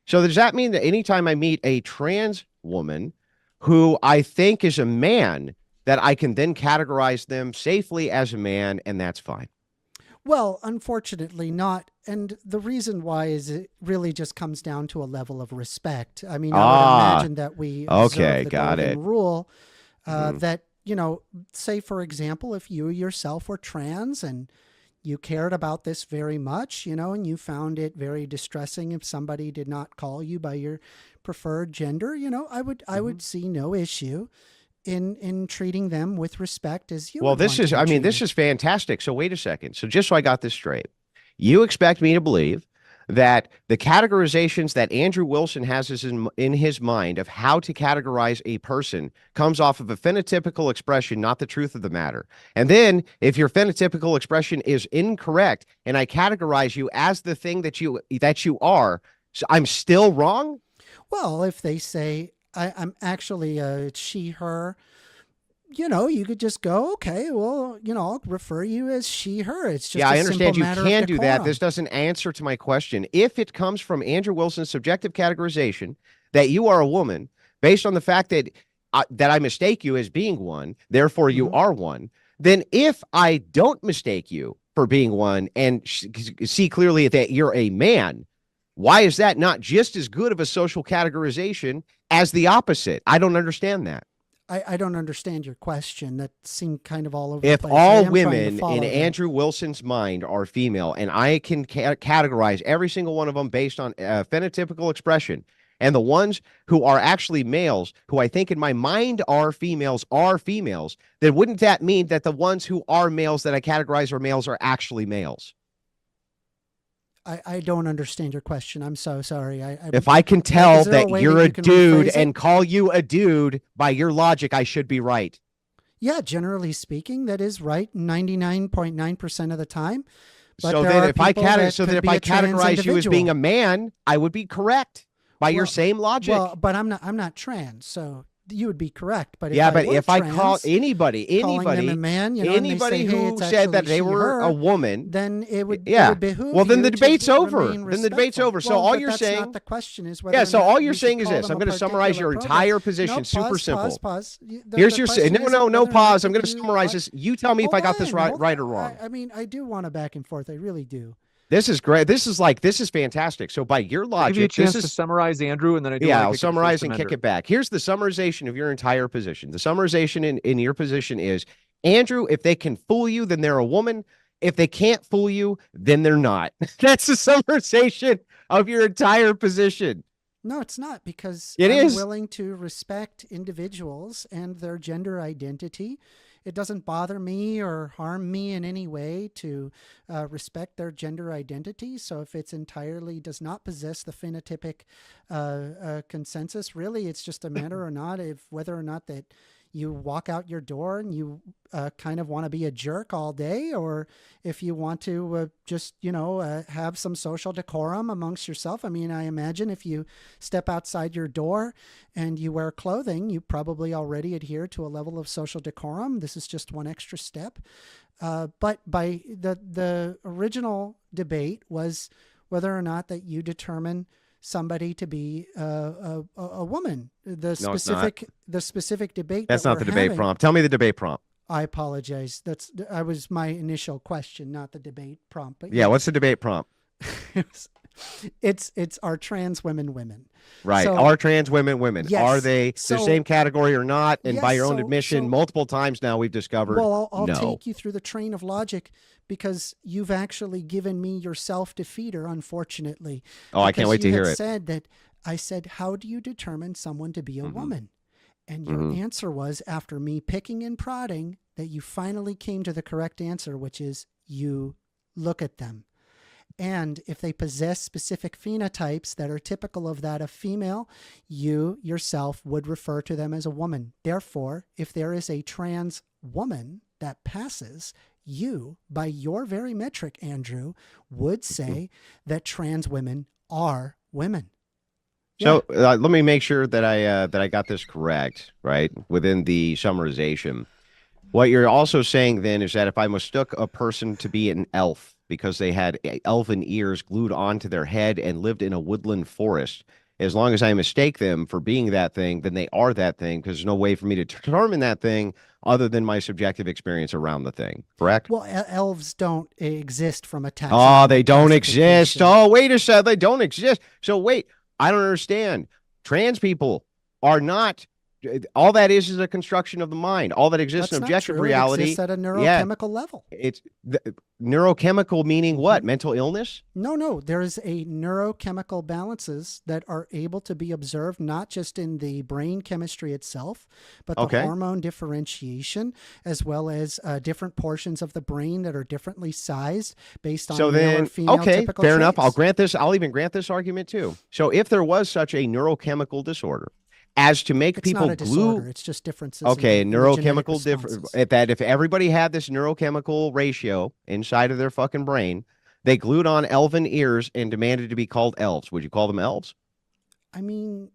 So does that mean that anytime I meet a trans woman who I think is a man, that I can then categorize them safely as a man, and that's fine? Well, unfortunately not. And the reason why is it really just comes down to a level of respect. I mean, I would Ah, imagine that we okay, observe the got golden it. rule Mhm. that, say, for example, if you yourself were trans and you cared about this very much, and you found it very distressing if somebody did not call you by your preferred gender, I Mhm. would see no issue in treating them with respect as you Well, would this want to is, be I mean, this treated. is fantastic. So wait a second. So just so I got this straight, you expect me to believe that the categorizations that Andrew Wilson has in his mind of how to categorize a person comes off of a phenotypical expression, not the truth of the matter. And then if your phenotypical expression is incorrect and I categorize you as the thing that you are, so I'm still wrong? Well, if they say I'm actually it's she, her, you could just go, okay, well, I'll refer you as she, her. It's Yeah, just a I simple understand you matter of can do that. This decorum. doesn't answer to my question. If it comes from Andrew Wilson's subjective categorization that you are a woman, based on the fact that I mistake you as being one, therefore you Hmm. are one, then if I don't mistake you for being one and see clearly that you're a man, why is that not just as good of a social categorization as the opposite? I don't understand that. I don't understand your question. That seemed kind of all over the If place. I all am trying to women in follow, though. Andrew Wilson's mind are female, and I can categorize every single one of them based on phenotypical expression, and the ones who are actually males, who I think in my mind are females, then wouldn't that mean that the ones who are males that I categorize are males are actually males? I don't understand your question. I'm so sorry. If I can Is tell there a that way that you're a you can dude rephrase it? and call you a dude by your logic, I should be right. Yeah, generally speaking, that is right 99.9% of the time. But So there then are if I people that so that could if be I a trans categorize you as being a individual. man, I would be correct by your Well, same logic. but I'm not trans, so you would be correct. But if Yeah, I but were if I call trans, calling them a anybody, man, and they say, anybody hey, it's who said actually that they she, were a her, woman, then yeah, it would well behoove then you the debate's to over. remain Then the debate's respectful. over. So Well, all but you're that's not saying, the question. Is yeah, whether or so not all you're you should saying is call this. them I'm a going to summarize particular your program. entire No, position super pause. simple. The Here's your question isn't no whether or not pause. I'm that going to you summarize are. this. You tell me if Hold I got this on, right, hold. right or wrong. I mean, I do want a back and forth. I really do. This is great. This is fantastic. So by your I'll give you a logic, this chance to is summarize, Andrew, and then I do yeah, want to I'll kick it to First summarize and kick Amender. it back. Here's the summarization of your entire position. The summarization in your position is Andrew, if they can fool you, then they're a woman. If they can't fool you, then they're not. That's the summarization of your entire position. No, it's not, because It I'm is. willing to respect individuals and their gender identity. It doesn't bother me or harm me in any way to respect their gender identity. So if it's entirely does not possess the phenotypic consensus, really, it's just a matter or not of whether or not that you walk out your door and you kind of want to be a jerk all day, or if you want to just have some social decorum amongst yourself. I mean, I imagine if you step outside your door and you wear clothing, you probably already adhere to a level of social decorum. This is just one extra step. But by the original debate was whether or not that you determine somebody to be a woman. No, it's not. The specific debate That's that not we're the debate having. prompt. Tell me the debate prompt. I apologize. I was my initial question, not the debate prompt. But Yeah, what's yes, the debate prompt? it's are trans women women. Right. So Are trans women women? Are yes. they the So same category or not? And by yes. your own admission, multiple times now we've discovered Well, I'll no. take you through the train of logic, because you've actually given me your self-defeater, unfortunately. Oh, I can't Because wait you to hear had it. said that I said, how do you determine someone to be a Hmm. woman? And your Hmm. answer was, after me picking and prodding, that you finally came to the correct answer, which is you look at them. And if they possess specific phenotypes that are typical of that of female, you yourself would refer to them as a woman. Therefore, if there is a trans woman that passes, you, by your very metric, Andrew, would say that trans women are women. Yeah. So let me make sure that I got this correct, right? Within the summarization. What you're also saying then is that if I mistook a person to be an elf because they had elven ears glued onto their head and lived in a woodland forest. As long as I mistake them for being that thing, then they are that thing, because there's no way for me to determine that thing other than my subjective experience around the thing. Correct? Well, elves don't exist from a Oh, they taxonomic don't exist. classification. Oh, wait a second. They don't exist. So wait, I don't understand. Trans people are not. All that is a construction of the mind. All that exists That's in not objective true. It reality. exists at a Yeah, neurochemical level. it's neurochemical, meaning what? Mental illness? No. There is a neurochemical balances that are able to be observed not just in the brain chemistry itself, but the hormone differentiation, as well as different portions of the brain that are differently sized based on male or female typical fair enough. traits. I'll grant this. I'll even grant this argument too. So if there was such a neurochemical disorder as to make It's people not a glue. disorder. It's just differences. Okay, in the genetic neurochemical difference. responses. If everybody had this neurochemical ratio inside of their fucking brain, they glued on elven ears and demanded to be called elves. Would you call them elves? I mean,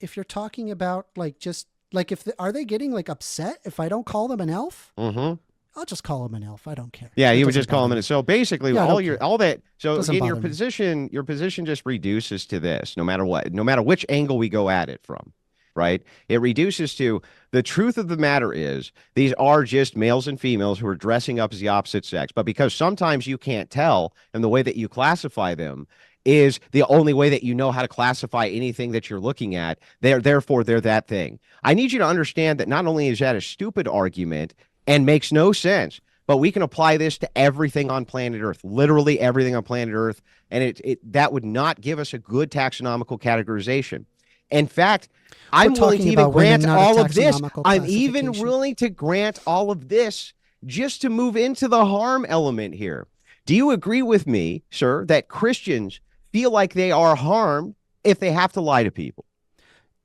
if you're talking about are they getting like upset if I don't call them an elf? Mm-hmm. I'll just call them an elf. I don't care. Yeah, That you would doesn't just call them bother in. So basically, Yeah, I all don't your care. all that. So Doesn't again, your bother me. position just reduces to this. No matter what, no matter which angle we go at it from, right? It reduces to the truth of the matter is these are just males and females who are dressing up as the opposite sex. But because sometimes you can't tell, and the way that you classify them is the only way that you know how to classify anything that you're looking at. Therefore they're that thing. I need you to understand that not only is that a stupid argument and makes no sense, but we can apply this to everything on planet Earth, literally everything on planet Earth, and that would not give us a good taxonomical categorization. In fact, I'm willing to even grant all of this. I'm even willing to grant all of this just to move into the harm element here. Do you agree with me, sir, that Christians feel like they are harmed if they have to lie to people?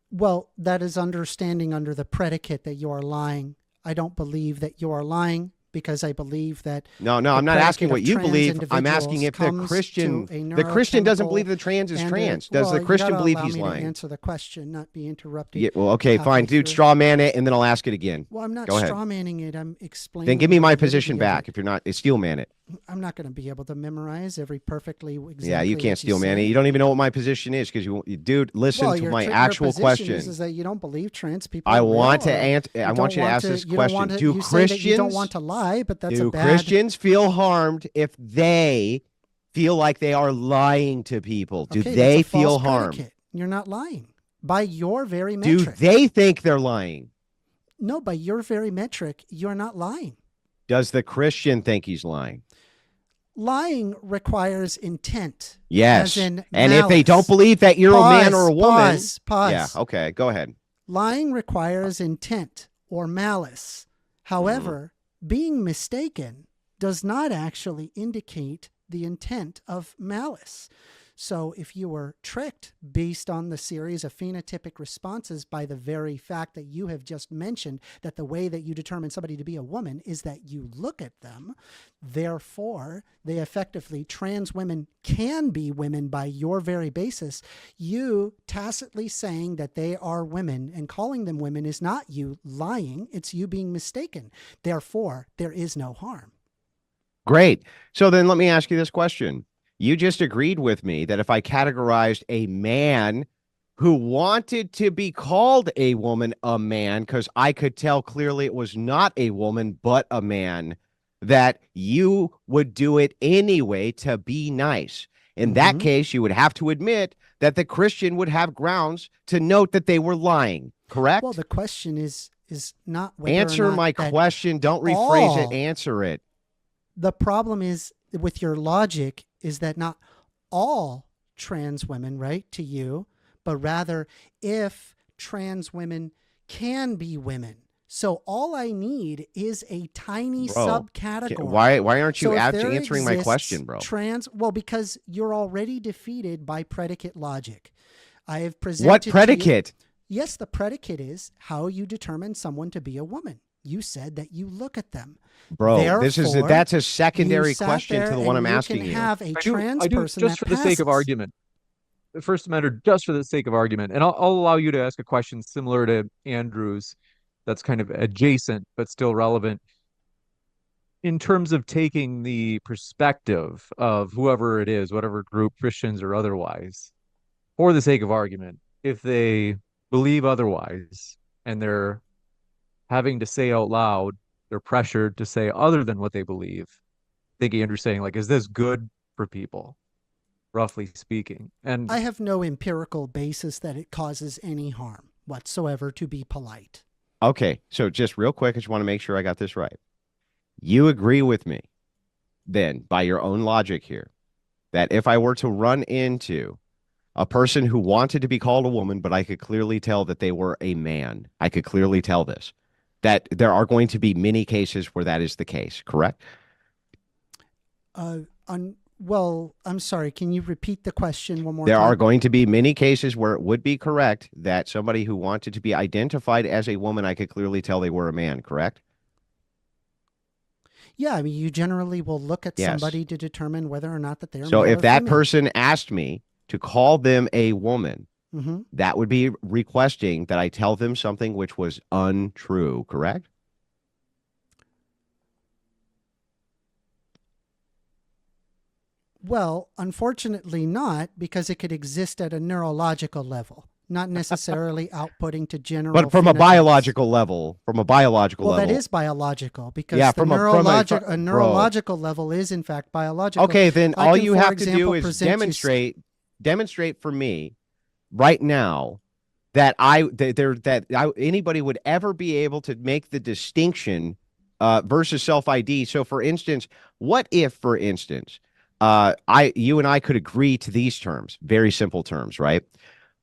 Well, that is understanding under the predicate that you are lying. I don't believe that you are lying, because I believe that no, I'm not asking what you believe. I'm asking if the Christian doesn't believe the trans is trans. Does the Christian believe he's lying? To answer the question, not be interrupted. Yeah, well, okay, fine, dude. Straw man it, and then I'll ask it again. Well, I'm not straw manning it. I'm explaining. Then give me my position back. If you're not, steel man it. I'm not going to be able to memorize every perfectly. Exactly. Yeah, you can't steel man it. You don't even know what my position is because dude, listen to my actual question. Is that you don't believe trans people? I want to answer. I want you to ask this question. Do Christians? You don't want to lie, but that's do Christians feel harmed if they feel like they are lying to people? Do they feel harmed? You're not lying by your very metric. Do they think they're lying? No, by your very metric, you're not lying. Does the Christian think he's lying? Lying requires intent. Yes. As in and malice. If they don't believe that you're a man or a woman. Pause. Yeah. Okay. Go ahead. Lying requires intent or malice. However, being mistaken does not actually indicate the intent of malice. So if you were tricked based on the series of phenotypic responses by the very fact that you have just mentioned, that the way that you determine somebody to be a woman is that you look at them, therefore they effectively, trans women can be women by your very basis, you tacitly saying that they are women and calling them women is not you lying, it's you being mistaken. Therefore, there is no harm. Great. So then let me ask you this question. You just agreed with me that if I categorized a man who wanted to be called a woman a man, because I could tell clearly it was not a woman but a man, that you would do it anyway to be nice. In that case, you would have to admit that the Christian would have grounds to note that they were lying, correct? Well, the question is not whether answer or not my question. Don't rephrase it. Answer it. The problem is with your logic is that not all trans women, right, to you, but rather if trans women can be women. So all I need is a tiny subcategory. Why aren't you answering my question, bro? Well, because you're already defeated by predicate logic. I have presented. What predicate? Yes, the predicate is how you determine someone to be a woman. You said that you look at them. Bro, that's a secondary question to the one I'm asking you. Have a trans person just for the sake of argument. The First Amendment, just for the sake of argument, and I'll allow you to ask a question similar to Andrew's, that's kind of adjacent but still relevant. in terms of taking the perspective of whoever it is, whatever group, Christians or otherwise, for the sake of argument, if they believe otherwise and they're having to say out loud, they're pressured to say other than what they believe. I think Andrew's saying, like, is this good for people, roughly speaking? And I have no empirical basis that it causes any harm whatsoever to be polite. Okay, so just real quick, I just want to make sure I got this right. You agree with me then, by your own logic here, that if I were to run into a person who wanted to be called a woman, but I could clearly tell that they were a man, I could clearly tell this, that there are going to be many cases where that is the case, correct? Well, I'm sorry. Can you repeat the question one more There time? are going to be many cases where it would be correct that somebody who wanted to be identified as a woman, I could clearly tell they were a man, correct? Yeah, I mean, you generally will look at Yes. somebody to determine whether or not that they're So male if or that female. person asked me to call them a woman, Mm-hmm. that would be requesting that I tell them something which was untrue, correct? Well, unfortunately not, because it could exist at a neurological level, not necessarily outputting to general. But from a phenotypes. biological level, Well, that is biological, because the neurological level is in fact biological. Okay, then I all can, you for have to example, do is present you demonstrate for me right now that anybody would ever be able to make the distinction versus self-ID. So, for instance, what if, for instance, you and I could agree to these terms, very simple terms, right?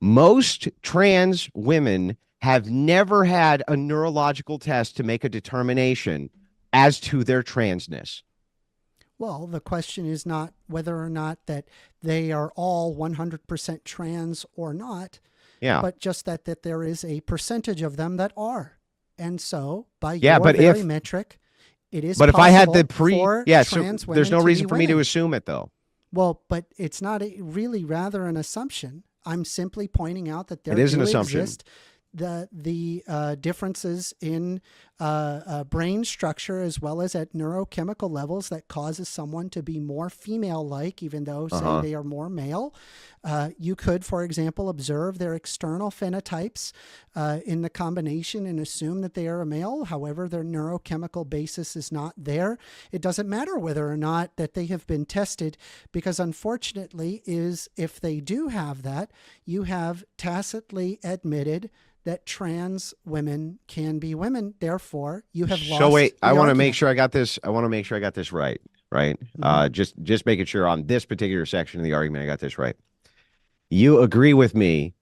Most trans women have never had a neurological test to make a determination as to their transness. Well, the question is not whether or not that they are all 100% trans or not, Yeah. but just that there is a percentage of them that are. And so, by Yeah, your but very if- metric, it is But if I had the for so trans women there's no to reason be for me to women. assume it, though. Well, but it's not really rather an assumption. I'm simply pointing out that there It is an do assumption. exist the differences in brain structure as well as at neurochemical levels that causes someone to be more female-like, even though, say, they are more male. You could, for example, observe their external phenotypes in the combination and assume that they are a male. However, their neurochemical basis is not there. It doesn't matter whether or not that they have been tested, because unfortunately if they do have that, you have tacitly admitted that trans women can be women. Therefore, you have lost. So wait, I want to make argument. sure I got this. I want to make sure I got this right. Right. Just making sure on this particular section of the argument I got this right. You agree with me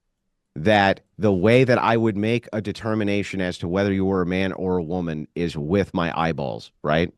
that the way that I would make a determination as to whether you were a man or a woman is with my eyeballs, right?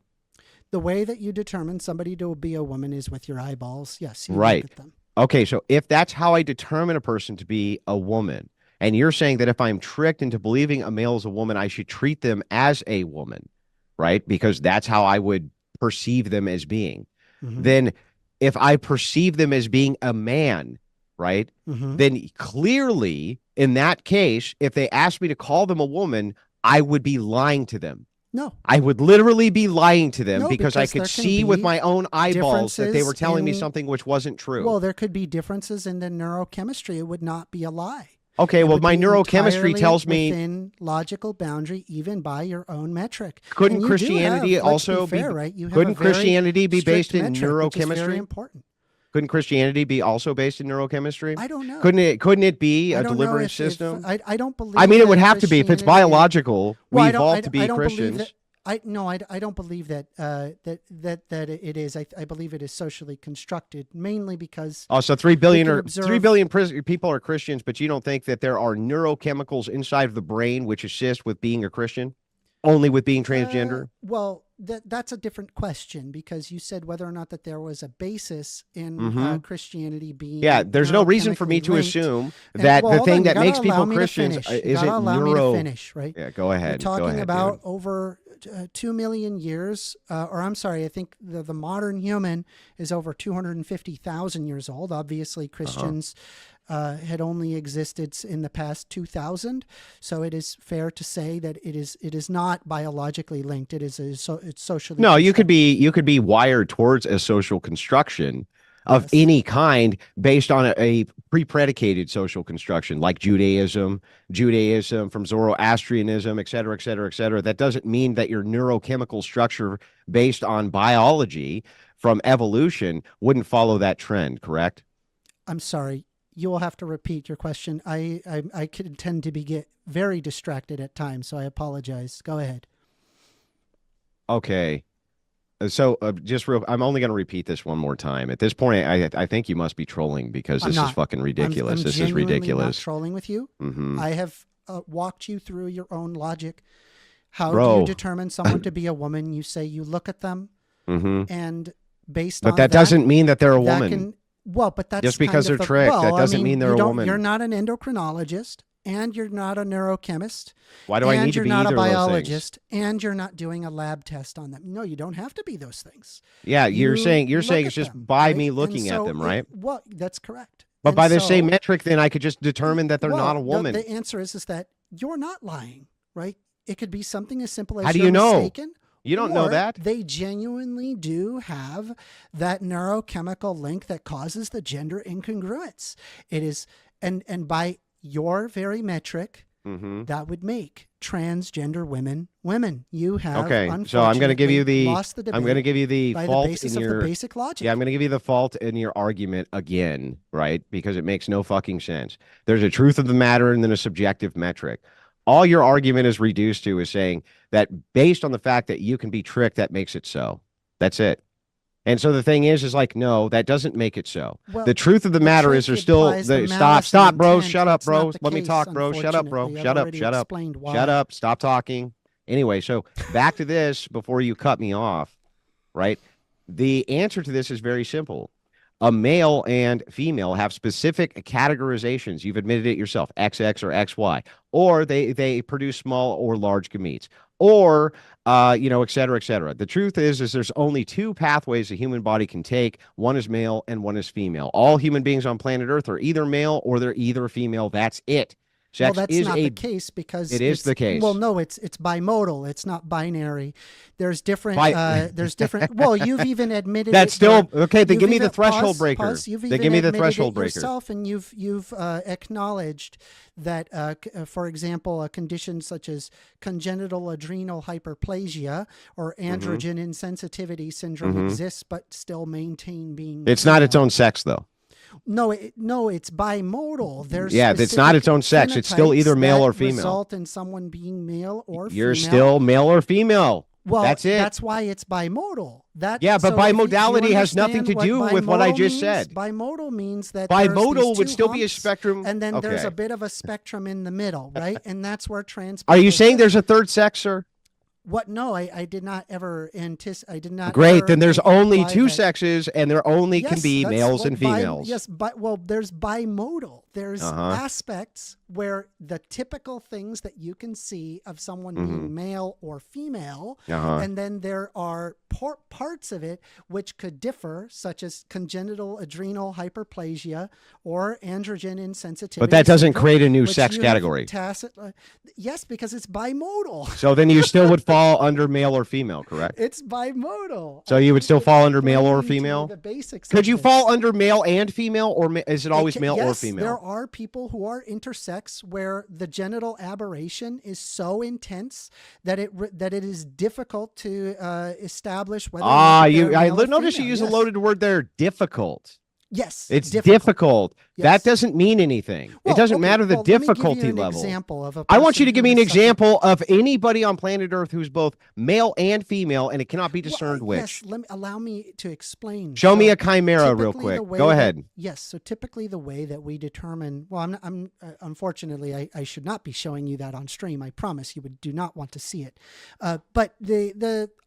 The way that you determine somebody to be a woman is with your eyeballs. Yes. You Right. Look at them. Okay. So if that's how I determine a person to be a woman, and you're saying that if I'm tricked into believing a male is a woman, I should treat them as a woman, right? Because that's how I would perceive them as being. Mm-hmm. Then if I perceive them as being a man, right, then clearly in that case, if they asked me to call them a woman, I would be lying to them. No. I would literally be lying to them No, because I because could there can see with be my own eyeballs that they were differences telling me in- something which wasn't true. Well, there could be differences in the neurochemistry. It would not be a lie. Okay, It well, would my be neurochemistry entirely tells me within logical boundary, even by your own metric. couldn't And you do Christianity have, let's also be fair, be right? You have couldn't a very Christianity be strict based in metric, which is very neurochemistry? important. Couldn't Christianity be also based in neurochemistry? I don't know. Couldn't it be I a don't know deliberate if system? I don't believe. I mean, it would that have to be if it's Christianity- biological. Well, we I don't- evolved I to be don't believe Christians. that- I don't believe that that it is. I believe it is socially constructed, mainly because Oh, so 3 billion can or observe- 3 billion people are Christians, but you don't think that there are neurochemicals inside of the brain which assist with being a Christian, only with being transgender? Well, that's a different question, because you said whether or not that there was a basis in Christianity being. Yeah, there's no reason for me to neurochemically linked. assume And- that well, the hold thing on, you that gotta makes allow people me to Christians finish. You isn't gotta allow me neuro. to finish, right? Yeah, go ahead. You're talking about David. over 2 million years, or I'm sorry, I think the modern human is over 250,000 years old. Obviously, Christians had only existed in the past 2000. So it is fair to say that it is not biologically linked. It's socially. No, you could be wired towards a social construction of Yes. any kind based on a pre-predicated social construction like Judaism from Zoroastrianism, et cetera, et cetera, et cetera. That doesn't mean that your neurochemical structure based on biology from evolution wouldn't follow that trend, correct? I'm sorry. You will have to repeat your question. I could tend to get very distracted at times, so I apologize. Go ahead. Okay. So I'm only going to repeat this one more time. At this point, I think you must be trolling because this is fucking ridiculous. This is ridiculous. Not trolling with you. Mm-hmm. I have walked you through your own logic. How Bro. do you determine someone to be a woman? You say you look at them, and based on but that doesn't mean that they're a woman. But that's just because they're tricked. That doesn't mean they're a woman. You're not an endocrinologist. And you're not a neurochemist. Why do I need to be either of those things? And you're not a biologist. And you're not doing a lab test on them. No, you don't have to be those things. Yeah, you're saying it's just by me looking at them, right? Well, that's correct. But by the same metric, then I could just determine that they're not a woman. The answer is that you're not lying, right? It could be something as simple as how do you know? Mistaken, you don't know that. They genuinely do have that neurochemical link that causes the gender incongruence. It is, and by your very metric, that would make transgender women women. You have okay. So I'm going to give you the I'm going to give you the fault the basis in your of the basic logic. Yeah, I'm going to give you the fault in your argument again, right? Because it makes no fucking sense. There's a truth of the matter and then a subjective metric. All your argument is reduced to is saying that based on the fact that you can be tricked, that makes it so. That's it. And so the thing is like, no, that doesn't make it so. Well, the truth of the matter is there's still stop, bro. Shut up, bro. Let me talk, bro. Shut up, bro. Shut up. Stop talking. Anyway, so back to this before you cut me off, right? The answer to this is very simple. A male and female have specific categorizations. You've admitted it yourself, XX or XY, or they produce small or large gametes, or et cetera, et cetera. The truth is there's only two pathways the human body can take. One is male and one is female. All human beings on planet Earth are either male or they're either female. That's it. Well, that's not the case because it is the case. Well, no, it's bimodal. It's not binary. There's different. There's different. Well, you've even admitted that's still okay. Then give me the threshold breaker. Then give me the threshold breaker yourself, and you've acknowledged that, for example, a condition such as congenital adrenal hyperplasia or androgen insensitivity syndrome exists, but still maintain being. It's not its own sex, though. No, it's bimodal. There's it's not its own sex. It's still either male or female. Result in someone being male or female. You're still male or female. Well, that's it. That's why it's bimodal. But bimodality has nothing to do with what I just said. Bimodal means that bimodal would still be a spectrum, and then there's a bit of a spectrum in the middle, right? And that's where trans. Are you saying there's a third sex, sir? What? No, I did not ever anticipate. I did not. Great. Then there's only two sexes, and there only can be males and females. There's bimodal. There's aspects where the typical things that you can see of someone being male or female, and then there are parts of it which could differ, such as congenital adrenal hyperplasia or androgen insensitivity. But that doesn't create a new sex category. Yes, because it's bimodal. So then you still would fall under male or female, correct? It's bimodal. So you would still fall under male or female? The basics. Could you fall under male and female, or is it always male or female? There are people who are intersex where the genital aberration is so intense that it is difficult to establish whether. I noticed you use a loaded word there. Difficult. Yes, it's difficult. Yes. That doesn't mean anything. Well, it doesn't matter the difficulty level. I want you to give me an example of anybody on planet Earth who's both male and female, and it cannot be discerned which. Yes, allow me to explain. Show me a chimera real quick. Go ahead. Yes. So typically the way that we determine, well, I'm unfortunately I should not be showing you that on stream. I promise you do not want to see it. But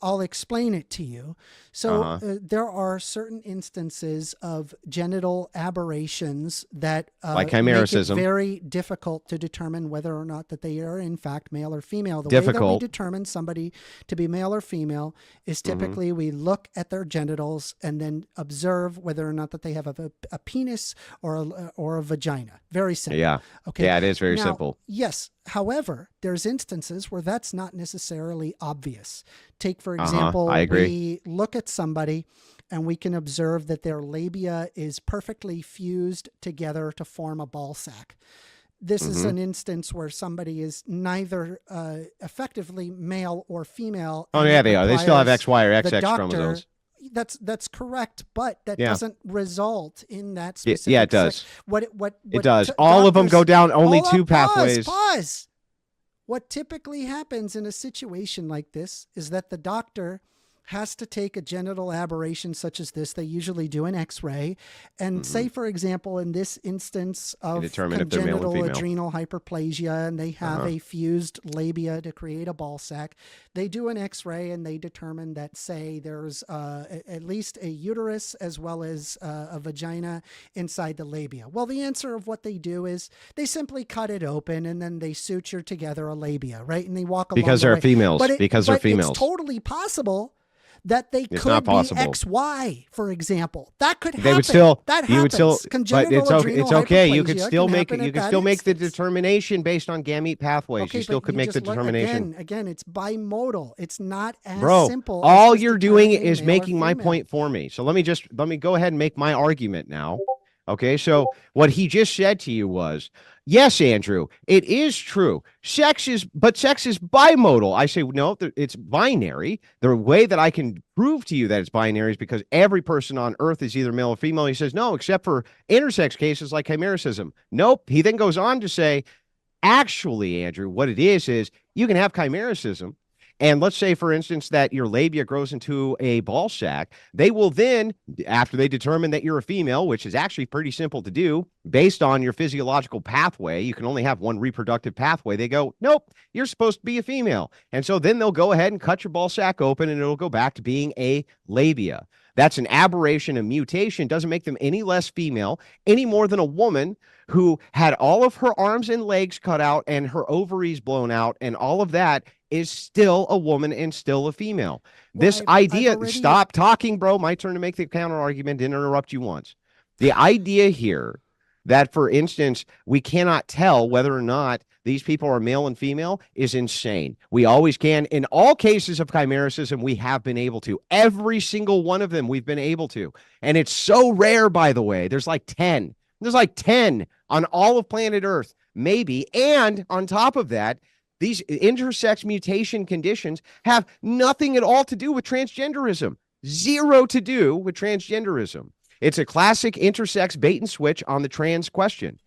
I'll explain it to you. So there are certain instances of genital aberrations that like make it chimericism. very difficult to determine whether or not that they are in fact male or female. The way Difficult. that we determine somebody to be male or female is typically we look at their genitals and then observe whether or not that they have a penis or a vagina. Very simple. Yeah. Okay. Yeah, it is very Now, simple. Yes. However, there's instances where that's not necessarily obvious. Take, for example, I agree. we look at somebody and we can observe that their labia is perfectly fused together to form a ball sack. This is an instance where somebody is neither effectively male or female. Oh, and yeah, it they are. They still have requires XY or the XX doctor- chromosomes. That's correct, but that Yeah. doesn't result in that specific. Yeah, it does. What It does. All of them go down only Hold two on, pause, pathways. Pause. What typically happens in a situation like this is that the doctor has to take a genital aberration such as this. They usually do an X-ray and say, for example, in this instance of determine if they're male and congenital female. adrenal hyperplasia, and they have a fused labia to create a ball sack, they do an X-ray and they determine that, say, there's at least a uterus as well as a vagina inside the labia. Well, the answer of what they do is they simply cut it open and then they suture together a labia, right? And they walk along Because the they're way. females. Because they're but females. It's totally possible that they It's could not be possible. XY, for example. That could happen. They would still. That happens. You would still. But Congenital adrenal it's okay. You hyperplasia could still can make. happen You at could that still make the instance. determination based on gamete pathways. Okay, you still but could make the just look- determination. Again, it's bimodal. It's not as Bro, simple. all as just you're doing determining is male or making my female. point for me. So let me go ahead and make my argument now. Okay, so what he just said to you was, yes, Andrew, it is true. Sex is bimodal. I say, no, it's binary. The way that I can prove to you that it's binary is because every person on earth is either male or female. He says, no, except for intersex cases like chimericism. Nope. He then goes on to say, actually, Andrew, what it is you can have chimericism. And let's say, for instance, that your labia grows into a ball sack. They will then, after they determine that you're a female, which is actually pretty simple to do, based on your physiological pathway, you can only have one reproductive pathway. They go, nope, you're supposed to be a female. And so then they'll go ahead and cut your ball sack open and it'll go back to being a labia. That's an aberration, a mutation. Doesn't make them any less female, any more than a woman who had all of her arms and legs cut out and her ovaries blown out and all of that is still a woman and still a female. Well, This I've idea, already- stop talking, bro. My turn to make the counter argument. Didn't interrupt you once. The idea here that, for instance, we cannot tell whether or not these people are male and female is insane. We always can. In all cases of chimericism, we have been able to. Every single one of them we've been able to. And it's so rare, by the way. There's like 10. There's like 10 on all of planet Earth, maybe. And on top of that, these intersex mutation conditions have nothing at all to do with transgenderism. Zero to do with transgenderism. It's a classic intersex bait and switch on the trans question.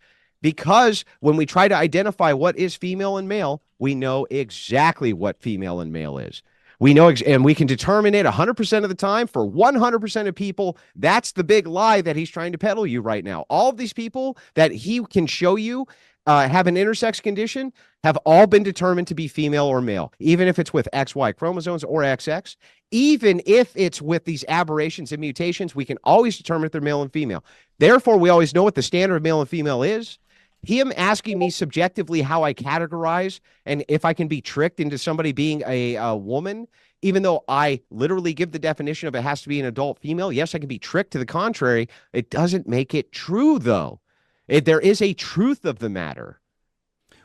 Because when we try to identify what is female and male, we know exactly what female and male is. We know, and we can determine it 100% of the time for 100% of people. That's the big lie that he's trying to peddle you right now. All of these people that he can show you have an intersex condition have all been determined to be female or male, even if it's with XY chromosomes or XX. Even if it's with these aberrations and mutations, we can always determine if they're male and female. Therefore, we always know what the standard of male and female is. Him asking me subjectively how I categorize and if I can be tricked into somebody being a woman, even though I literally give the definition of it has to be an adult female. Yes, I can be tricked to the contrary. It doesn't make it true, though. There is a truth of the matter.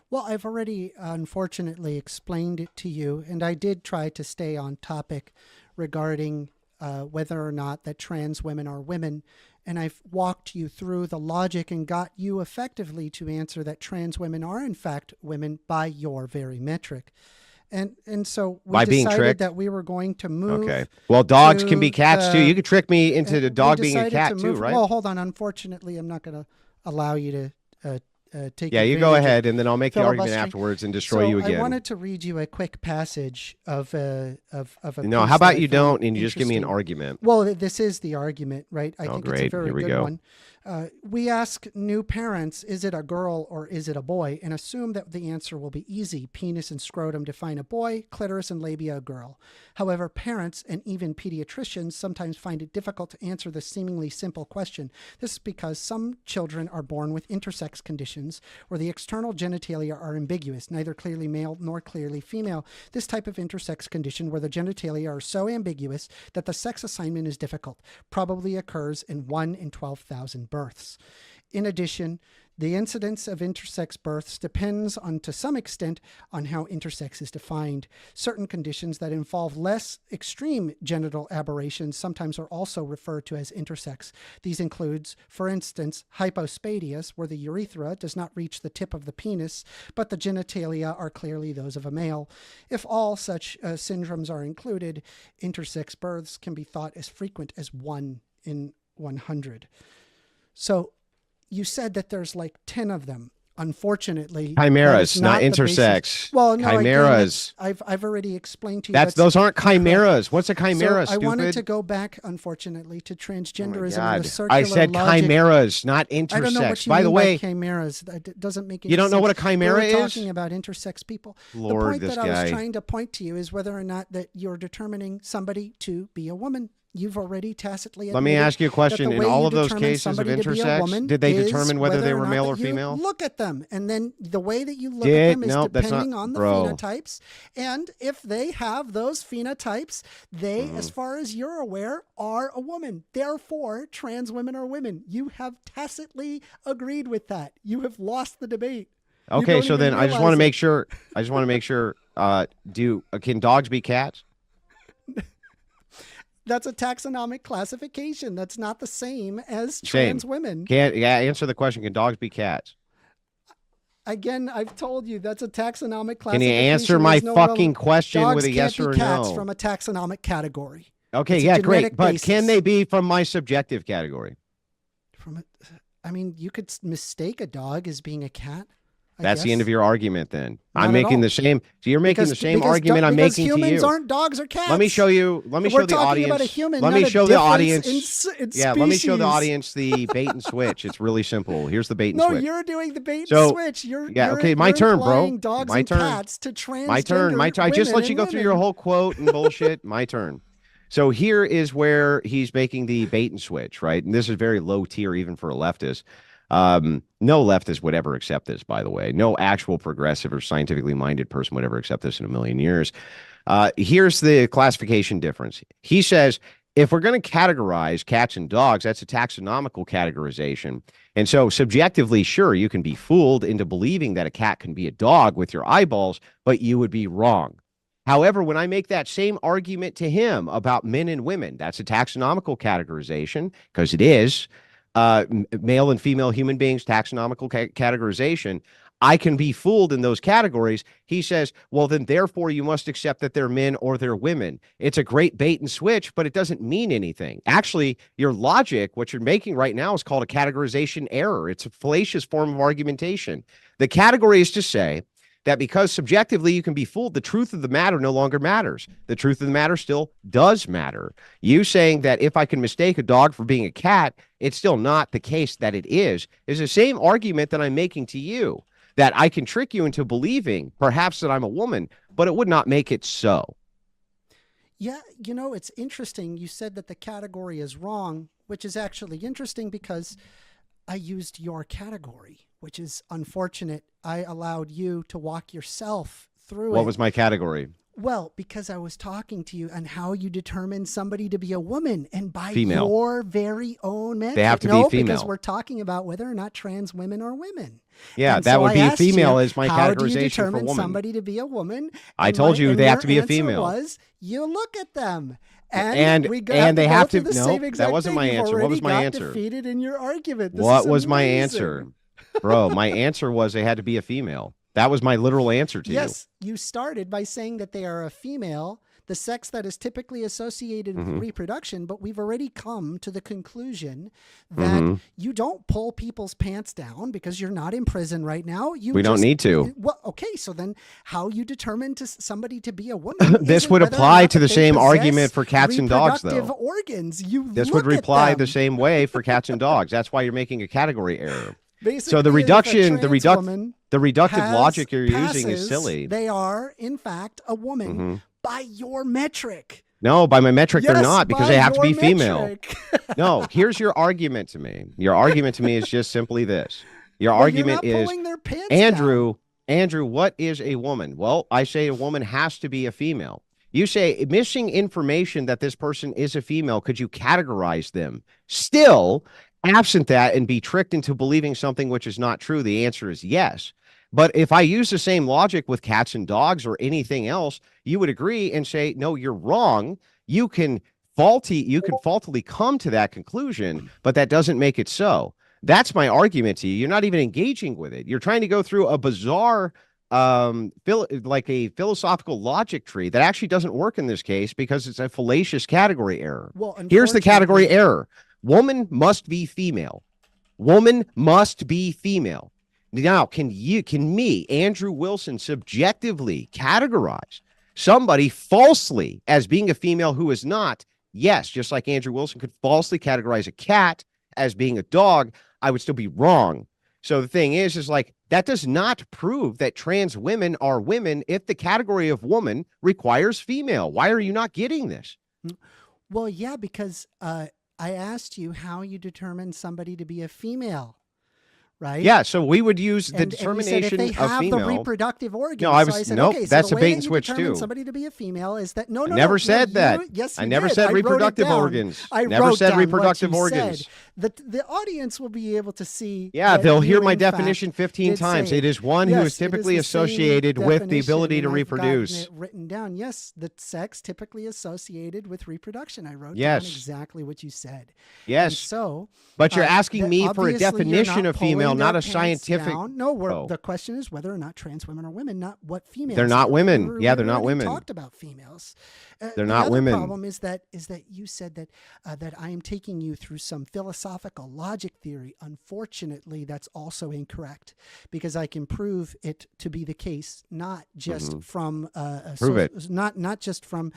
Well, I've already unfortunately explained it to you, and I did try to stay on topic regarding whether or not that trans women are women. And I've walked you through the logic and got you effectively to answer that trans women are in fact women by your very metric. And so we By being decided tricked? that we were going to move. Okay. Well, dogs to can be cats too. the- You could trick me into the we dog being a decided cat to too, move- right? Well, hold on. Unfortunately, I'm not going to allow you to take Yeah, you go advantage of ahead, and then I'll make the argument filibustering. afterwards and destroy you again. I wanted to read you a quick passage of a No, piece how that I about you found don't, and you just give me an interesting. argument? This is the argument, right? I think it's a great. very Here we good go. one. We ask new parents, is it a girl or is it a boy? And assume that the answer will be easy. Penis and scrotum define a boy, clitoris and labia a girl. However, parents and even pediatricians sometimes find it difficult to answer this seemingly simple question. This is because some children are born with intersex conditions where the external genitalia are ambiguous, neither clearly male nor clearly female. This type of intersex condition where the genitalia are so ambiguous that the sex assignment is difficult probably occurs in 1 in 12,000 births. In addition, the incidence of intersex births depends to some extent on how intersex is defined. Certain conditions that involve less extreme genital aberrations sometimes are also referred to as intersex. These include, for instance, hypospadias, where the urethra does not reach the tip of the penis, but the genitalia are clearly those of a male. If all such syndromes are included, intersex births can be thought as frequent as 1 in 100. So you said that there's like 10 of them. Unfortunately, chimeras, not intersex. Well, no, chimeras. Again, I've already explained to you. Those aren't chimeras. What's a chimera? So I wanted to go back, unfortunately, to transgenderism and the circular I said logic. chimeras, not intersex. I don't know what you by mean the way, by chimeras. It doesn't make any sense. You don't know what a chimera We're is? talking about intersex people. Lord, the point this that I guy. was trying to point to you is whether or not that you're determining somebody to be a woman. You've already tacitly admitted. Let me ask you a question. that the In way all you of those determine cases of somebody to be a intersex, woman did they is determine whether they or were not male that or you female? Look at them, and then the way that you look at them is Nope, that's depending not- on the bro. phenotypes. And if they have those phenotypes, they, as far as you're aware, are a woman. Therefore, trans women are women. You have tacitly agreed with that. You have lost the debate. You Okay, don't so even then I just realize want to it. make sure. I just want to make sure. Can dogs be cats? That's a taxonomic classification. That's not the same as trans women. Answer the question. Can dogs be cats? Again, I've told you that's a taxonomic classification. Can you answer my There's no fucking question dogs with a yes can't or be cats no? from a taxonomic category. Okay, It's a yeah, great. genetic But basis. can they be from my subjective category? I mean, you could mistake a dog as being a cat. I That's the guess. end of your argument then. Not I'm at making all. the same. So you're making the same argument I'm because making to humans you. aren't dogs or cats. Let me show you. Let me We're show the talking audience. about a human, let not me a show the difference audience. in Yeah, let me show the species. audience the bait and switch. It's really simple. Here's the bait and No, switch. you're doing the bait So, and switch. You're okay, my you're turn, bro. implying Dogs My and turn. cats to transgender My turn. I just women let you and go through your women. whole quote and bullshit. My turn. So here is where he's making the bait and switch, right? And this is very low tier even for a leftist. No leftist would ever accept this, by the way. No actual progressive or scientifically minded person would ever accept this in a million years. Here's the classification difference. He says, if we're going to categorize cats and dogs, that's a taxonomical categorization. And so subjectively, sure, you can be fooled into believing that a cat can be a dog with your eyeballs, but you would be wrong. However, when I make that same argument to him about men and women, that's a taxonomical categorization because it is. Male and female human beings, taxonomical categorization. I can be fooled in those categories. He says, well, then therefore you must accept that they're men or they're women. It's a great bait and switch, but it doesn't mean anything. Actually, your logic, what you're making right now is called a categorization error. It's a fallacious form of argumentation. The category is to say that because subjectively you can be fooled, the truth of the matter no longer matters. The truth of the matter still does matter. You saying that if I can mistake a dog for being a cat, it's still not the case that it is the same argument that I'm making to you, that I can trick you into believing perhaps that I'm a woman, but it would not make it so. Yeah, it's interesting. You said that the category is wrong, which is actually interesting because I used your category, which is unfortunate. I allowed you to walk yourself through it. What was my category? Well, because I was talking to you on how you determine somebody to be a woman, and by Female. your very own metric. They have to be No, female. because we're talking about whether or not trans women are women. Yeah, And that so would I be a asked you, female as my how do you categorization for determine woman. somebody to be a woman? I And told you and they have your to be a answer female. Was you look at them. And we they go have through to. the No, same that exact wasn't thing. my You've answer. What already was my got answer? Defeated in your argument. This What is was my amazing. answer? Bro, my answer was they had to be a female. That was my literal answer to you. Yes, you started by saying that they are a female, the sex that is typically associated with reproduction, but we've already come to the conclusion that you don't pull people's pants down because you're not in prison right now. We don't need to. Well, okay, so then how you determine somebody to be a woman? This would apply to the same argument for cats and dogs, though. Organs. This would apply the same way for cats and dogs. That's why you're making a category error. Basically, so the reductive logic you're using is silly. They are, in fact, a woman by your metric. No, by my metric, they're not, because they have to be metric. female. No, here's your argument to me. Your argument to me is just simply this. Your argument is, Andrew, what is a woman? Well, I say a woman has to be a female. You say missing information that this person is a female. Could you categorize them? Still, absent that and be tricked into believing something which is not true, the answer is yes. But if I use the same logic with cats and dogs or anything else, you would agree and say, no, you're wrong. You can faultily come to that conclusion, but that doesn't make it so. That's my argument to you. You're not even engaging with it. You're trying to go through a bizarre, like a philosophical logic tree that actually doesn't work in this case because it's a fallacious category error. Well, here's the category error. Woman must be female. Woman must be female. Now, can me, Andrew Wilson, subjectively categorize somebody falsely as being a female who is not? Yes, just like Andrew Wilson could falsely categorize a cat as being a dog, I would still be wrong. So the thing is like, that does not prove that trans women are women if the category of woman requires female. Why are you not getting this? Well, yeah, because I asked you how you determine somebody to be a female. Right. Yeah. So we would use the determination and if they have of female. The reproductive organs. No, I was so I said, nope. Okay, so that's the a way bait that and you switch determine too. Somebody to be a female is that no. I never said that. Yes, you I never did. said I reproductive wrote it down. organs. I never said down reproductive what you organs. Said. The audience will be able to see. Yeah, they'll hear my in definition 15 times. It is one who is typically associated with the ability to reproduce. It written down. Yes, the sex typically associated with reproduction. I wrote down exactly what you said. Yes. And so, but you're asking me for a definition of female, not a scientific. No, the question is whether or not trans women are women, not what females. They're not women. We yeah, they're not women. Talked about females. They're not women. The problem is that you said that I am taking you through some philosophical logic theory. Unfortunately, that's also incorrect because I can prove it to be the case, not just from not just from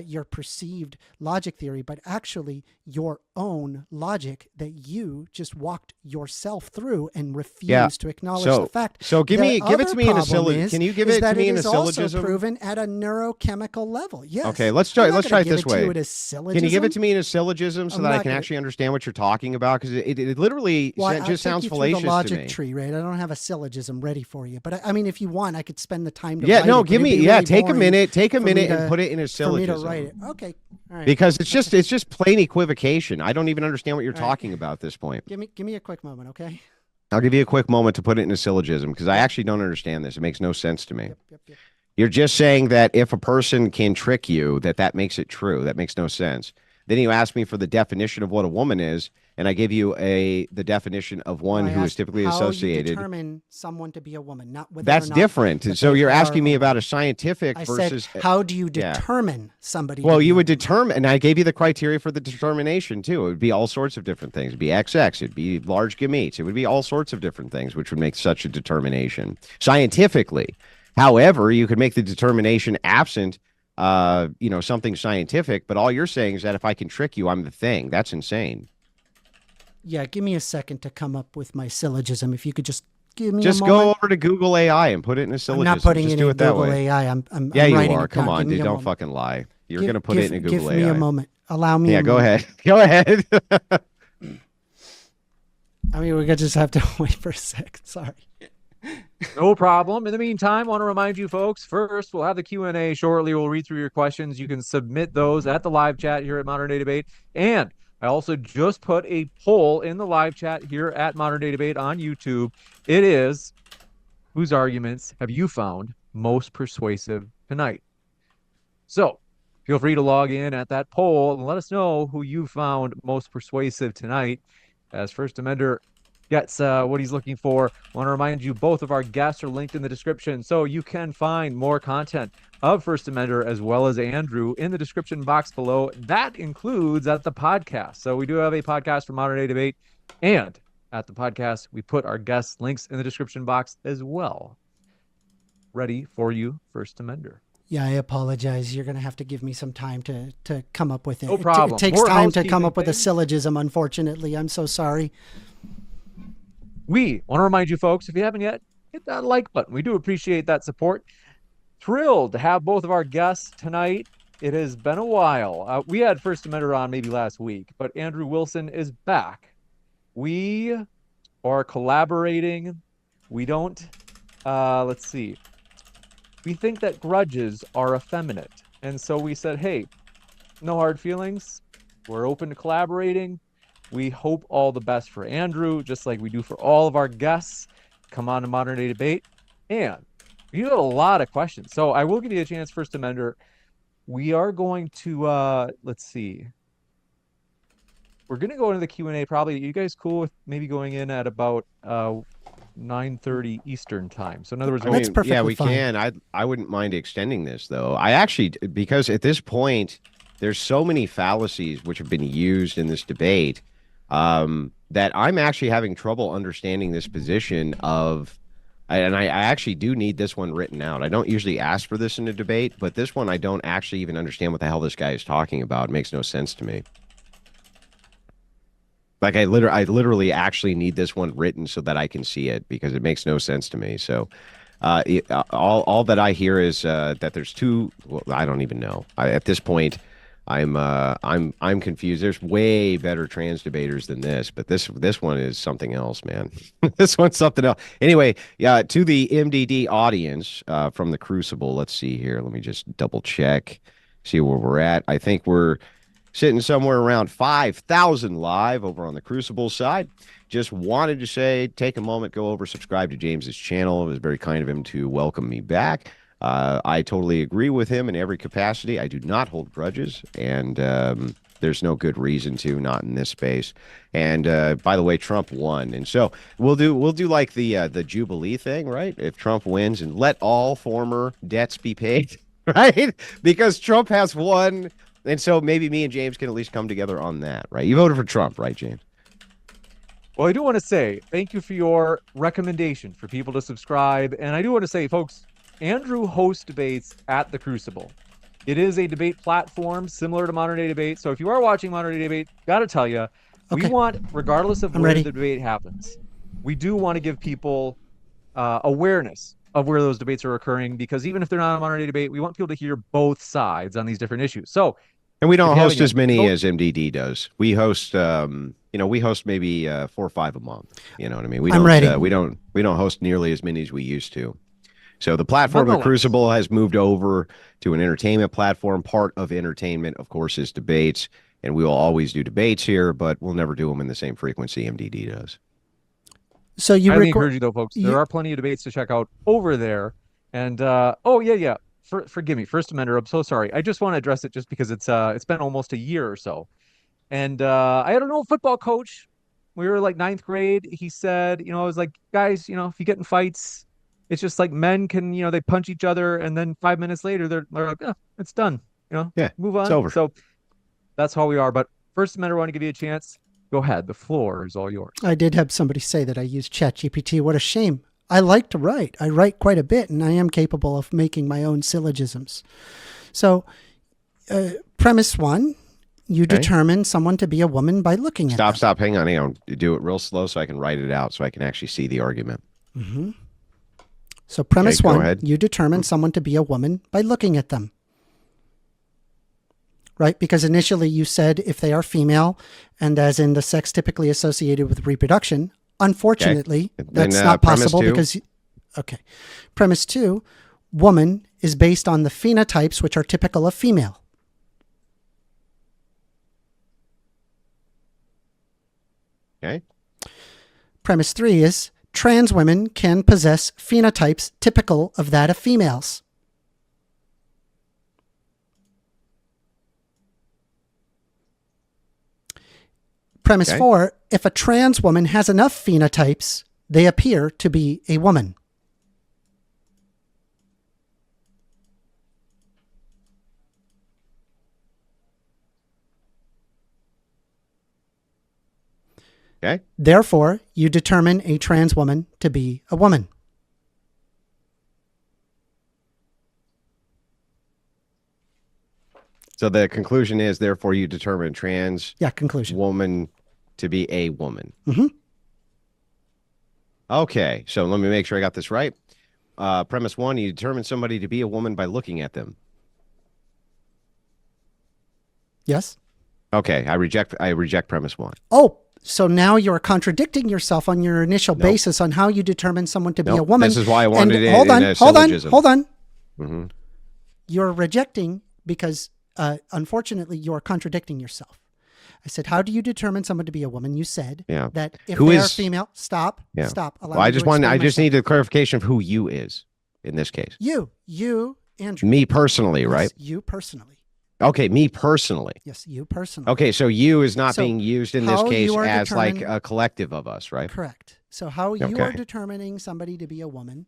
your perceived logic theory, but actually your own logic that you just walked yourself through and refused to acknowledge the fact. So give it to me in a syllogism. Can you give it to me in a syllogism? Also proven at a neurochemical level. Yes. Okay, let's try it this way. Can you give it to me in a syllogism so that I can actually understand what you're talking about? Because it literally just sounds fallacious the logic to me. Tree, right? I don't have a syllogism ready for you, but I mean, if you want, I could spend the time to write it. Give me really take a minute and put it in a syllogism. For me to write it. Okay. All right. Because it's just plain equivocation. I don't even understand what you're talking about at this point. Give me a quick moment, okay? I'll give you a quick moment to put it in a syllogism because I actually don't understand this. It makes no sense to me. Yep. You're just saying that if a person can trick you, that makes it true. That makes no sense. Then you asked me for the definition of what a woman is, and I gave you the definition of one who is typically associated. How you determine someone to be a woman, not whether that's or not different. So you're asking me about a scientific versus. Said, how do you determine somebody? Well, you would determine, and I gave you the criteria for the determination too. It would be all sorts of different things. It'd be XX. It'd be large gametes. It would be all sorts of different things, which would make such a determination scientifically. However, you could make the determination absent, something scientific. But all you're saying is that if I can trick you, I'm the thing. That's insane. Yeah, give me a second to come up with my syllogism. If you could just give me just a moment. Go over to Google AI and put it in a syllogism. I'm not putting just it do in it that Google way. AI. I'm you writing are. it Come down. on, dude. Don't fucking lie. You're going to put it in a Google AI. Give me a moment. Allow me. Yeah, go ahead. Go ahead. I mean, we're going to just have to wait for a second. Sorry. No problem. In the meantime, I want to remind you folks, first, we'll have the Q&A shortly. We'll read through your questions. You can submit those at the live chat here at Modern Day Debate. And I also just put a poll in the live chat here at Modern Day Debate on YouTube. It is, whose arguments have you found most persuasive tonight? So feel free to log in at that poll and let us know who you found most persuasive tonight. As First Amender gets what he's looking for, I want to remind you both of our guests are linked in the description, so you can find more content of First Amender as well as Andrew in the description box below. That includes at the podcast. So we do have a podcast for Modern Day Debate, and at the podcast we put our guest links in the description box as well. ready for you, First Amender. Yeah, I apologize. You're going to have to give me some time to come up with it. No problem. It takes More time to come housekeeping up with a things. syllogism, unfortunately. I'm so sorry. We want to remind you folks, if you haven't yet, hit that like button. We do appreciate that support. Thrilled to have both of our guests tonight. It has been a while. We had First Amender on maybe last week, but Andrew Wilson is back. We are collaborating. We don't, let's see. We think that grudges are effeminate. And so we said, hey, no hard feelings. We're open to collaborating. We hope all the best for Andrew, just like we do for all of our guests. Come on to Modern Day Debate. And you have a lot of questions. So I will give you a chance, First Amender. We are going to, let's see. We're going to go into the Q&A probably. Are you guys cool with maybe going in at about 9:30 Eastern time? So in other words, That's perfectly yeah, we fine. can. I wouldn't mind extending this though. I actually, because at this point, there's so many fallacies which have been used in this debate that I'm actually having trouble understanding this position of, and I actually do need this one written out. I don't usually ask for this in a debate, but this one I don't actually even understand what the hell this guy is talking about. It makes no sense to me. Like I literally actually need this one written so that I can see it because it makes no sense to me. So all that I hear is that there's two. Well, I don't even know. At this point, I'm confused. There's way better trans debaters than this, but this one is something else, man. This one's something else. Anyway, yeah. To the MDD audience from the Crucible, let's see here. Let me just double check, see where we're at. I think we're sitting somewhere around 5,000 live over on the Crucible side. Just wanted to say, take a moment, go over, subscribe to James's channel. It was very kind of him to welcome me back. I totally agree with him in every capacity. I do not hold grudges, and there's no good reason to, not in this space. And by the way, Trump won, and so we'll do like the Jubilee thing, right? If Trump wins, and let all former debts be paid, right? Because Trump has won. And so maybe me and James can at least come together on that, right? You voted for Trump, right, James? Well, I do want to say thank you for your recommendation for people to subscribe. And I do want to say, folks, Andrew hosts debates at the Crucible. It is a debate platform similar to Modern Day Debate. So if you are watching Modern Day Debate, got to tell you, we want, regardless of where the debate happens, we do want to give people awareness of where those debates are occurring, because even if they're not a Modern Day Debate, we want people to hear both sides on these different issues. So, and we don't host as many as MDD does. We host, we host maybe 4 or 5 a month. You know what I mean? We don't host nearly as many as we used to. So the platform of the Crucible has moved over to an entertainment platform. Part of entertainment, of course, is debates, and we will always do debates here, but we'll never do them in the same frequency MDD does. So you highly encourage you though, folks. There are plenty of debates to check out over there. And forgive me, First Amender, I'm so sorry. I just want to address it just because it's been almost a year or so. And I had an old football coach. We were like 9th grade. He said, I was like, guys, if you get in fights, it's just like men can, they punch each other, and then 5 minutes later they're like, oh, it's done. Move on. It's over. So that's how we are. But First Amender, I want to give you a chance. Go ahead. The floor is all yours. I did have somebody say that I use ChatGPT. What a shame. I like to write. I write quite a bit, and I am capable of making my own syllogisms. So, premise 1, you determine someone to be a woman by looking at them. Stop. Hang on. Do it real slow so I can write it out so I can actually see the argument. Mm-hmm. So, premise 1, you determine someone to be a woman by looking at them. Right? Because initially you said if they are female, and as in the sex typically associated with reproduction, unfortunately, that's not possible because, Premise 2, woman is based on the phenotypes which are typical of female. Okay. Premise 3 is trans women can possess phenotypes typical of that of females. Premise 4, if a trans woman has enough phenotypes, they appear to be a woman. Okay. Therefore, you determine a trans woman to be a woman. So the conclusion is, therefore, you determine trans conclusion. woman to be a woman. Mm-hmm. Okay, so let me make sure I got this right. Premise 1, you determine somebody to be a woman by looking at them. Yes. Okay, I reject premise 1. Oh, so now you're contradicting yourself on your initial basis on how you determine someone to be a woman. This is why I wanted it hold in on, a hold on, syllogism. hold on. Mm-hmm. You're rejecting because, unfortunately, you're contradicting yourself. I said, how do you determine someone to be a woman? You said that if they are female, stop. Well, I just need a clarification of who you is in this case. You, Andrew. Me personally, yes, right? You personally. Okay, me personally. Yes, you personally. Okay, so you is not being used in this case as like a collective of us, right? Correct. So how you are determining somebody to be a woman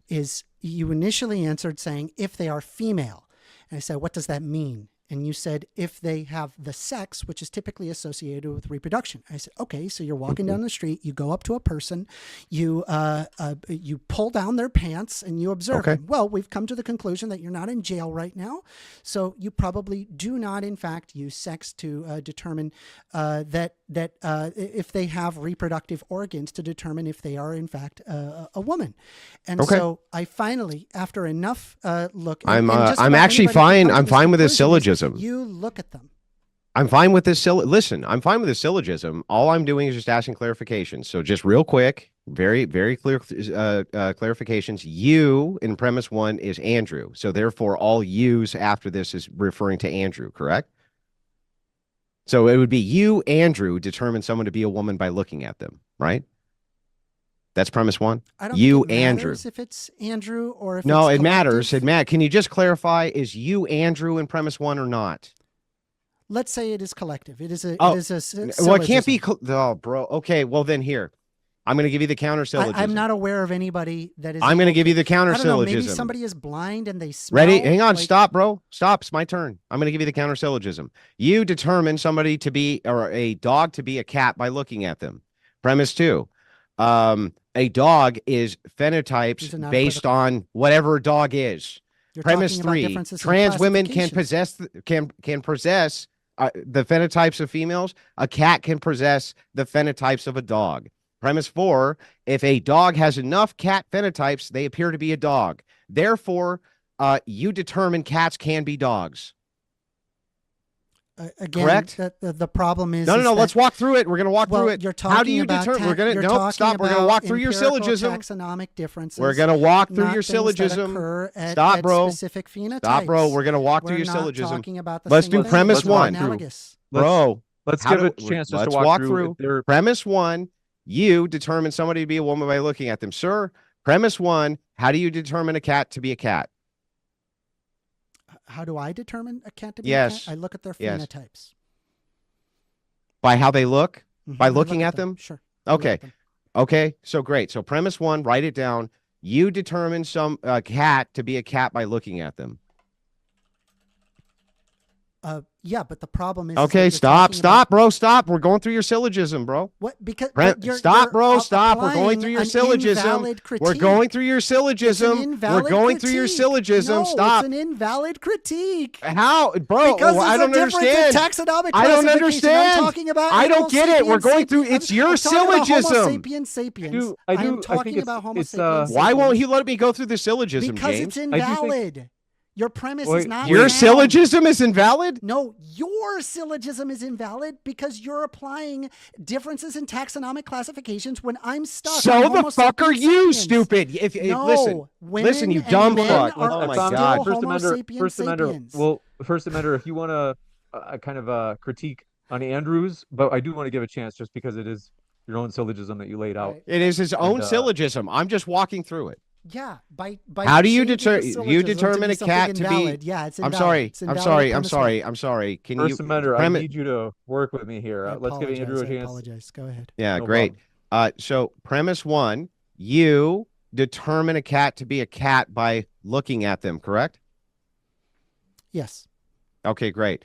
is you initially answered saying if they are female. And I said, what does that mean? And you said, if they have the sex, which is typically associated with reproduction. I said, okay, so you're walking down the street, you go up to a person, you pull down their pants and you observe them. Well, we've come to the conclusion that you're not in jail right now. So you probably do not, in fact, use sex to determine that if they have reproductive organs to determine if they are, in fact, a woman. And so I finally, after enough look. I'm actually fine. I'm fine with this syllogism. You look at them. I'm fine with this. Listen, I'm fine with this syllogism. All I'm doing is just asking clarifications. So just real quick, very, very clear clarifications. You in premise 1 is Andrew. So therefore, all yous after this is referring to Andrew, correct? So it would be you, Andrew, determine someone to be a woman by looking at them, right? That's premise 1. I don't you, think it Andrew. If it's Andrew or if no, it's it matters. It matters. Can you just clarify? Is you, Andrew, in premise 1 or not? Let's say it is collective. It is a. Oh, it is a syllogism. well, it can't be. Oh, bro. Okay. Well, then here, I'm going to give you the counter syllogism. I'm not aware of anybody that is. I'm going to give you the counter syllogism. Maybe somebody is blind and they smell. Ready? Hang on. Stop, bro. Stop. It's my turn. I'm going to give you the counter syllogism. You determine somebody to be, or a dog to be a cat by looking at them. Premise 2. A dog is phenotypes based on whatever a dog is. Premise 3. Trans women can possess the phenotypes of females. A cat can possess the phenotypes of a dog. Premise 4, if a dog has enough cat phenotypes, they appear to be a dog. Therefore, you determine cats can be dogs. Again, correct? The problem is... No. Let's walk through it. We're going to walk through it. You're talking How do you about determine? We're going to... No, stop. We're going to walk through your syllogism. Taxonomic differences. We're going to walk through your syllogism. Stop, bro. Specific phenotypes. Stop, bro. We're going to walk through your We're syllogism. not talking about the Let's do thing. premise 1. Analogous. Bro, let's give it a chance just to walk through. Premise 1, you determine somebody to be a woman by looking at them. Sir, premise 1, how do you determine a cat to be a cat? How do I determine a cat to be a cat? I look at their phenotypes. By how they look? By looking at them? Sure. Okay. Okay. So great. So premise 1, write it down. You determine some cat to be a cat by looking at them. Yeah, but the problem is... Okay, stop, bro, stop. We're going through your syllogism, bro. What? Because... Stop, bro, stop. We're going through your syllogism. We're going through your syllogism. We're going through your syllogism. Stop. It's an invalid critique. How? Bro, because I don't understand. Taxonomic I don't understand. I'm talking about I don't get it. We're going through... It's your syllogism. Homo sapiens sapiens. I'm talking about Homo sapiens. Why won't he let me go through the syllogism, because James? It's invalid. Your premise is not your syllogism is invalid? No, your syllogism is invalid because you're applying differences in taxonomic classifications when I'm stuck. So the fuck are you, stupid? Listen, you dumb fuck. Oh my god. First Amender, if you want a kind of a critique on Andrews, but I do want to give a chance just because it is your own syllogism that you laid out. It is his own syllogism. I'm just walking through it. Yeah, by how do you determine a cat to be? Yeah, it's invalid. I'm sorry. Can First Amender, I need you to work with me here. Let's give Andrew a chance. I apologize. Go ahead. Yeah, no great. So premise 1, you determine a cat to be a cat by looking at them, correct? Yes. Okay, great.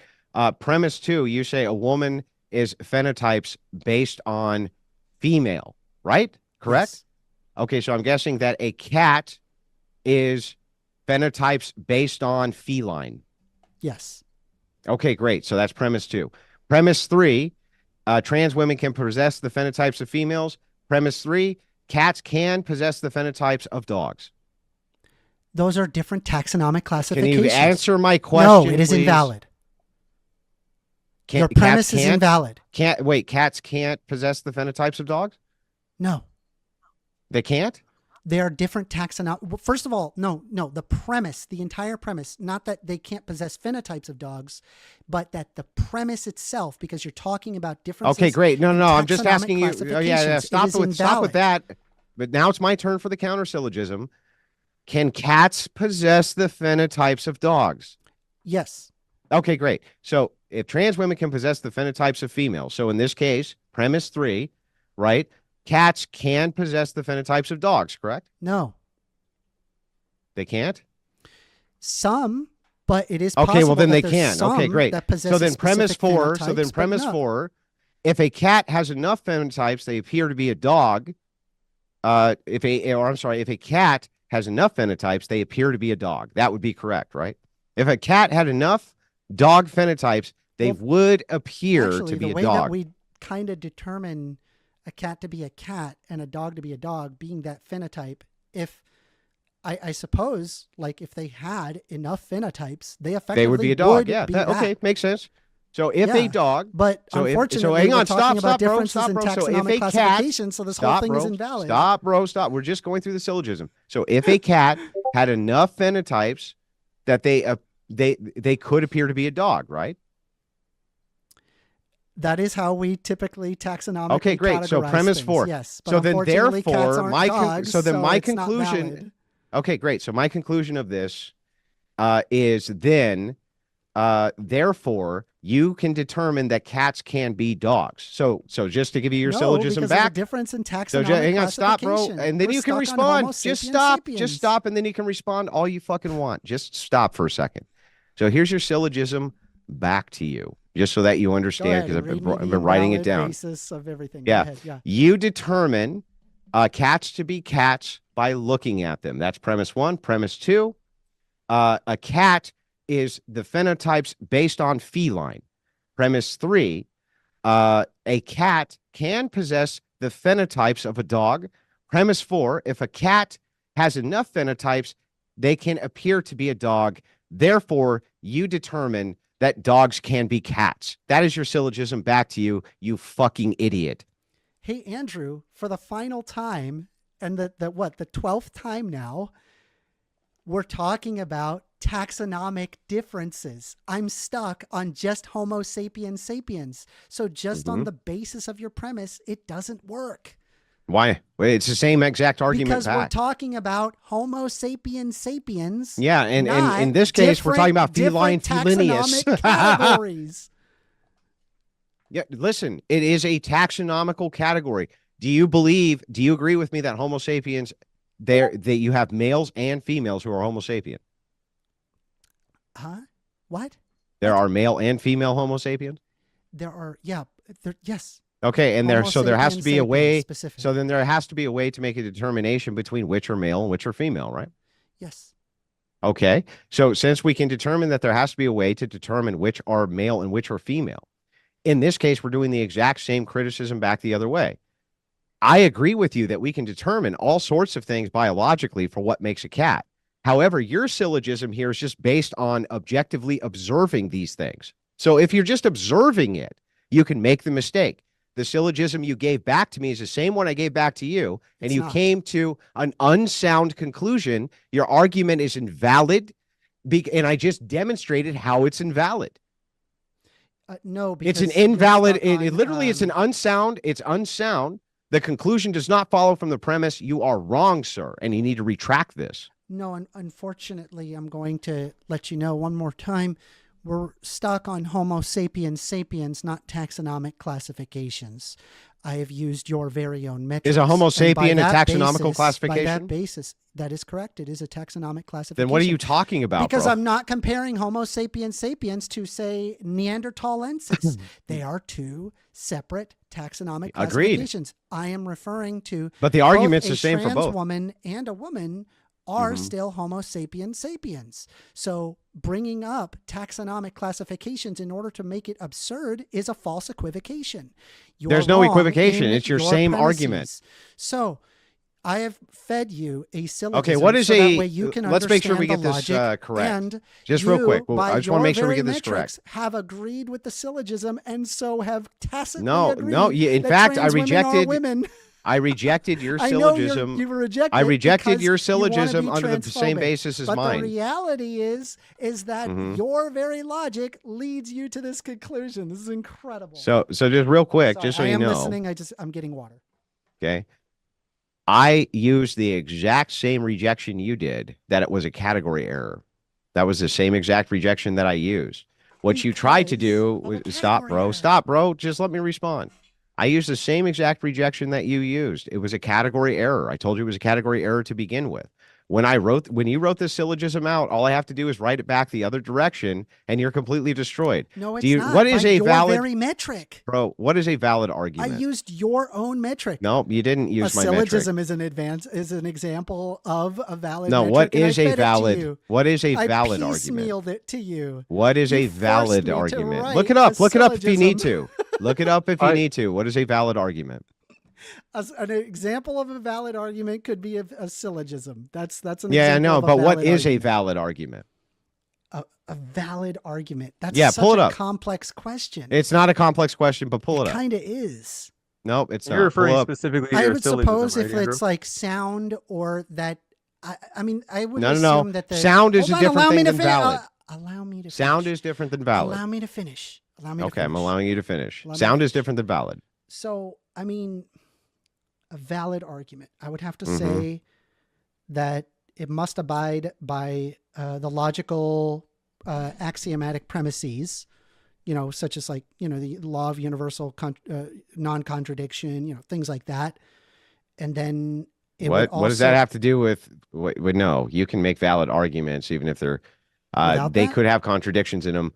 Premise 2, you say a woman is phenotypes based on female, right? Correct? Yes. Okay, so I'm guessing that a cat is phenotypes based on feline. Yes. Okay, great. So that's premise 2. Premise 3, trans women can possess the phenotypes of females. Premise 3, cats can possess the phenotypes of dogs. Those are different taxonomic Can classifications. you answer my question, No, it is please? invalid. Your Cats premise is can't? invalid. Cats can't possess the phenotypes of dogs? No. They can't? They are different taxonomic. First of all, no. The premise, the entire premise, not that they can't possess phenotypes of dogs, but that the premise itself, because you're talking about differences. Okay, great. No. I'm just taxonomic asking you. Oh, yeah. Stop with invalid. that. But now it's my turn for the counter syllogism. Can cats possess the phenotypes of dogs? Yes. Okay, great. So if trans women can possess the phenotypes of females, so in this case, premise 3, right? Cats can possess the phenotypes of dogs, correct? No. They can't? Some, but it is possible. Okay, well then that they there's can. Okay, some great. that possess So then premise specific 4, phenotypes, but no. 4, if a cat has enough phenotypes, they appear to be a dog. If a cat has enough phenotypes, they appear to be a dog. That would be correct, right? If a cat had enough dog phenotypes, they would appear actually, to be a the way dog. that we kind of determine a cat to be a cat and a dog to be a dog, being that phenotype, if I suppose, like if they had enough phenotypes, they effectively would be a dog. Okay, makes sense. So if a dog, but unfortunately, hang on, we're talking about bro, differences in bro. So taxonomic if a classification, so this whole thing is invalid. Stop, bro. We're just going through the syllogism. So if a cat had enough phenotypes that they could appear to be a dog, right? That is how we typically taxonomically Okay, great. So premise things. 4. Yes, but so then unfortunately, therefore cats aren't dogs, so then so my it's not conclusion. valid. Okay, great. So my conclusion of this is then therefore you can determine that cats can be dogs. So just to give you your syllogism because back. Of the difference in taxonomic So hang on, stop, bro, and then We're you can stuck on respond. Homo Just sapiens. stop, and then you can respond all you fucking want. Just stop for a second. So here's your syllogism back to you, just so that you understand, because I've been writing it down. Basis of everything. Yeah. You determine cats to be cats by looking at them. That's premise 1. Premise 2, a cat is the phenotypes based on feline. Premise 3, a cat can possess the phenotypes of a dog. Premise 4, if a cat has enough phenotypes, they can appear to be a dog. Therefore, you determine that dogs can be cats. That is your syllogism back to you, you fucking idiot. Hey, Andrew, for the final time, and the 12th time now, we're talking about taxonomic differences. I'm stuck on just Homo sapiens sapiens. So just on the basis of your premise, it doesn't work. Why? Wait, it's the same exact argument. Because we're talking about Homo sapiens sapiens. Yeah, and in this case, we're talking about feline felinius. Categories. Yeah, listen, it is a taxonomical category. Do you agree with me that Homo sapiens, that you have males and females who are Homo sapien? Huh? What? There are male and female Homo sapiens? There are, yes. Okay, and there has to be a way. Specific. So then there has to be a way to make a determination between which are male and which are female, right? Yes. Okay, so since we can determine that there has to be a way to determine which are male and which are female, in this case, we're doing the exact same criticism back the other way. I agree with you that we can determine all sorts of things biologically for what makes a cat. However, your syllogism here is just based on objectively observing these things. So if you're just observing it, you can make the mistake. The syllogism you gave back to me is the same one I gave back to you, and you came to an unsound conclusion. Your argument is invalid, and I just demonstrated how it's invalid. No, because it's an invalid. It's an unsound. It's unsound. The conclusion does not follow from the premise. You are wrong, sir, and you need to retract this. No, unfortunately, I'm going to let you know one more time. We're stuck on Homo sapiens sapiens, not taxonomic classifications. I have used your very own metrics. Is a Homo sapien a taxonomical classification? By that basis, that is correct. It is a taxonomic classification. Then what are you talking about, Because bro? I'm not comparing Homo sapiens sapiens to, say, Neanderthalensis. They are two separate taxonomic classifications. I am referring to but the argument's both the same for both. a trans woman and a woman are still Homo sapiens sapiens. So bringing up taxonomic classifications in order to make it absurd is a false equivocation. There's no equivocation. It's your same premises. argument. So I have fed you a syllogism. Okay, what is so a? that way you can let's make sure we understand get the this logic, correct. And just real quick. Well, I just want to make sure we get this metrics, correct. Have agreed with the syllogism, and so have tacitly agreed. No. In that fact, trans I rejected. women. I rejected your I know syllogism. you rejected. I rejected your you wanna syllogism be under the same transphobic. basis as but mine. The reality is that your very logic leads you to this conclusion. This is incredible. So just real quick, Sorry, just so I you am know. listening. I'm getting water. Okay. I used the exact same rejection you did, that it was a category error. That was the same exact rejection that I used. What you tried to do was stop, bro. Just let me respond. I used the same exact rejection that you used. It was a category error. I told you it was a category error to begin with. When you wrote this syllogism out, all I have to do is write it back the other direction, and you're completely destroyed. No, it's not. What is By a your valid very metric? Bro, what is a valid argument? I used your own metric. No, you didn't use my metric. A syllogism is an example of a valid No, metric. what is a valid argument? I piecemealed it to you. What is a valid argument? Look it up. Look it up if you need to. Look it up if you need to. What is a valid argument? An example of a valid argument could be a syllogism. That's an yeah, I know. But what is argument. A valid argument? A valid argument. That's pull it up. A complex question. It's not a complex question, but pull it up. Kind of is. Nope, it's not. You're referring specifically to I your would syllogism, suppose right, if Andrew? it's like sound or that. I mean, I would No. assume that the sound is a different thing than valid. Allow me to. Sound finish. is different than valid. Allow me to finish. Okay, I'm allowing you to finish. Sound is different than valid. So, I mean, a valid argument. I would have to say that it must abide by the logical axiomatic premises, such as the law of universal non-contradiction, things like that. And then what does that have to do with? No, you can make valid arguments even if they're they could have contradictions in them,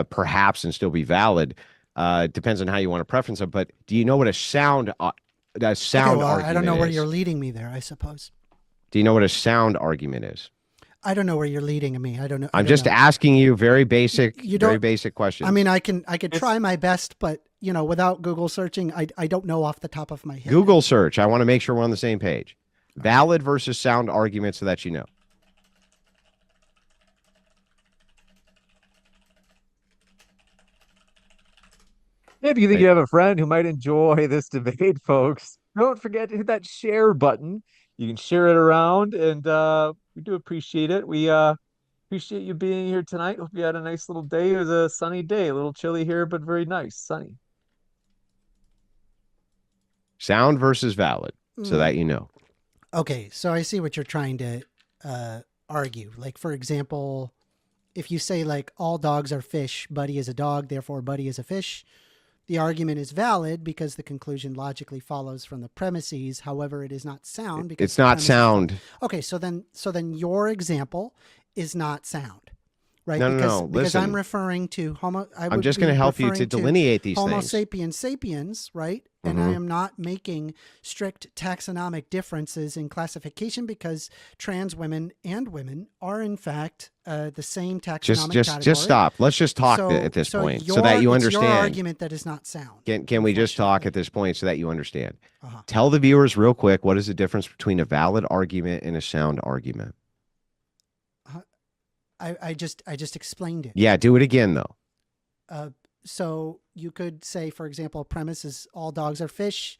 perhaps, and still be valid. Depends on how you want to preference them. But do you know what a sound argument I don't know where is? you're leading me there, I suppose. Do you know what a sound argument is? I don't know where you're leading me. I don't know. I'm just asking you very basic questions. I mean, I could try my best, but without Google searching, I don't know off the top of my head. Google search. I want to make sure we're on the same page. Valid versus sound argument, so that you know. If you think you have a friend who might enjoy this debate, folks, don't forget to hit that share button. You can share it around, and we do appreciate it. We appreciate you being here tonight. Hope you had a nice little day. It was a sunny day, a little chilly here, but very nice, sunny. Sound versus valid, so that you know. Okay, so I see what you're trying to argue. Like, for example, if you say all dogs are fish, Buddy is a dog, therefore Buddy is a fish, the argument is valid because the conclusion logically follows from the premises. However, it is not sound because it's not sound. Okay, so then your example is not sound, right? No. Because listen, I'm referring to I'm just going to help you to delineate these Homo things. sapiens sapiens, right? And I am not making strict taxonomic differences in classification because trans women and women are in fact the same taxonomic category. Just stop. Let's just talk at this point so that you understand. Your argument that is not sound. Can we just talk at this point so that you understand? Tell the viewers real quick, what is the difference between a valid argument and a sound argument? I just explained it. Yeah, do it again though. So you could say, for example, a premise is all dogs are fish,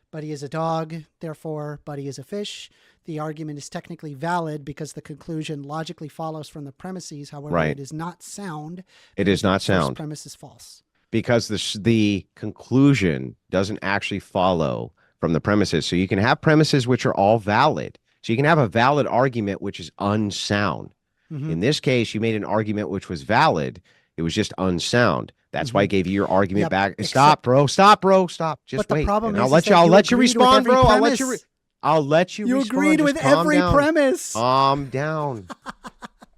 Buddy is a dog, therefore Buddy is a fish. The argument is technically valid because the conclusion logically follows from the premises. However, it is not sound. It is not sound. The premise is false. Because the conclusion doesn't actually follow from the premises. So you can have premises which are all valid. So you can have a valid argument which is unsound. In this case, you made an argument which was valid. It was just unsound. That's why I gave you your argument back. Stop, bro. Stop. Just wait. I'll let you respond, bro. I'll let you respond. You agreed with every premise. Calm down.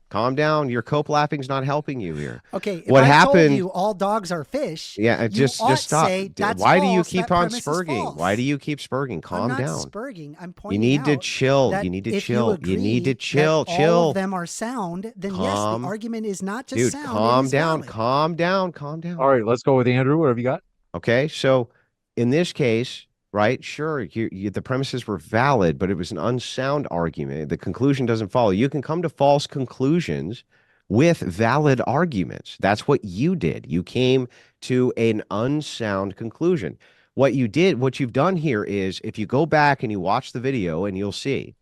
Calm down. Your cope laughing's not helping you here. Okay, if What I happened? told you all dogs are fish, Yeah, you just ought stop. say that's Why do you false, keep that on premise is spurging? false. Why do you keep spurging? I'm Calm not down. spurging. I'm You pointing need to out chill. that You need to if you chill. agree You need to that chill. all of them are sound, then yes, the Calm. argument is not just Dude, sound. calm it is down. valid. Calm down. Calm down. All right, let's go with Andrew. What have you got? Okay, so in this case, right? Sure, the premises were valid, but it was an unsound argument. The conclusion doesn't follow. You can come to false conclusions with valid arguments. That's what you did. You came to an unsound conclusion. What you've done here is, if you go back and you watch the video, and you'll see,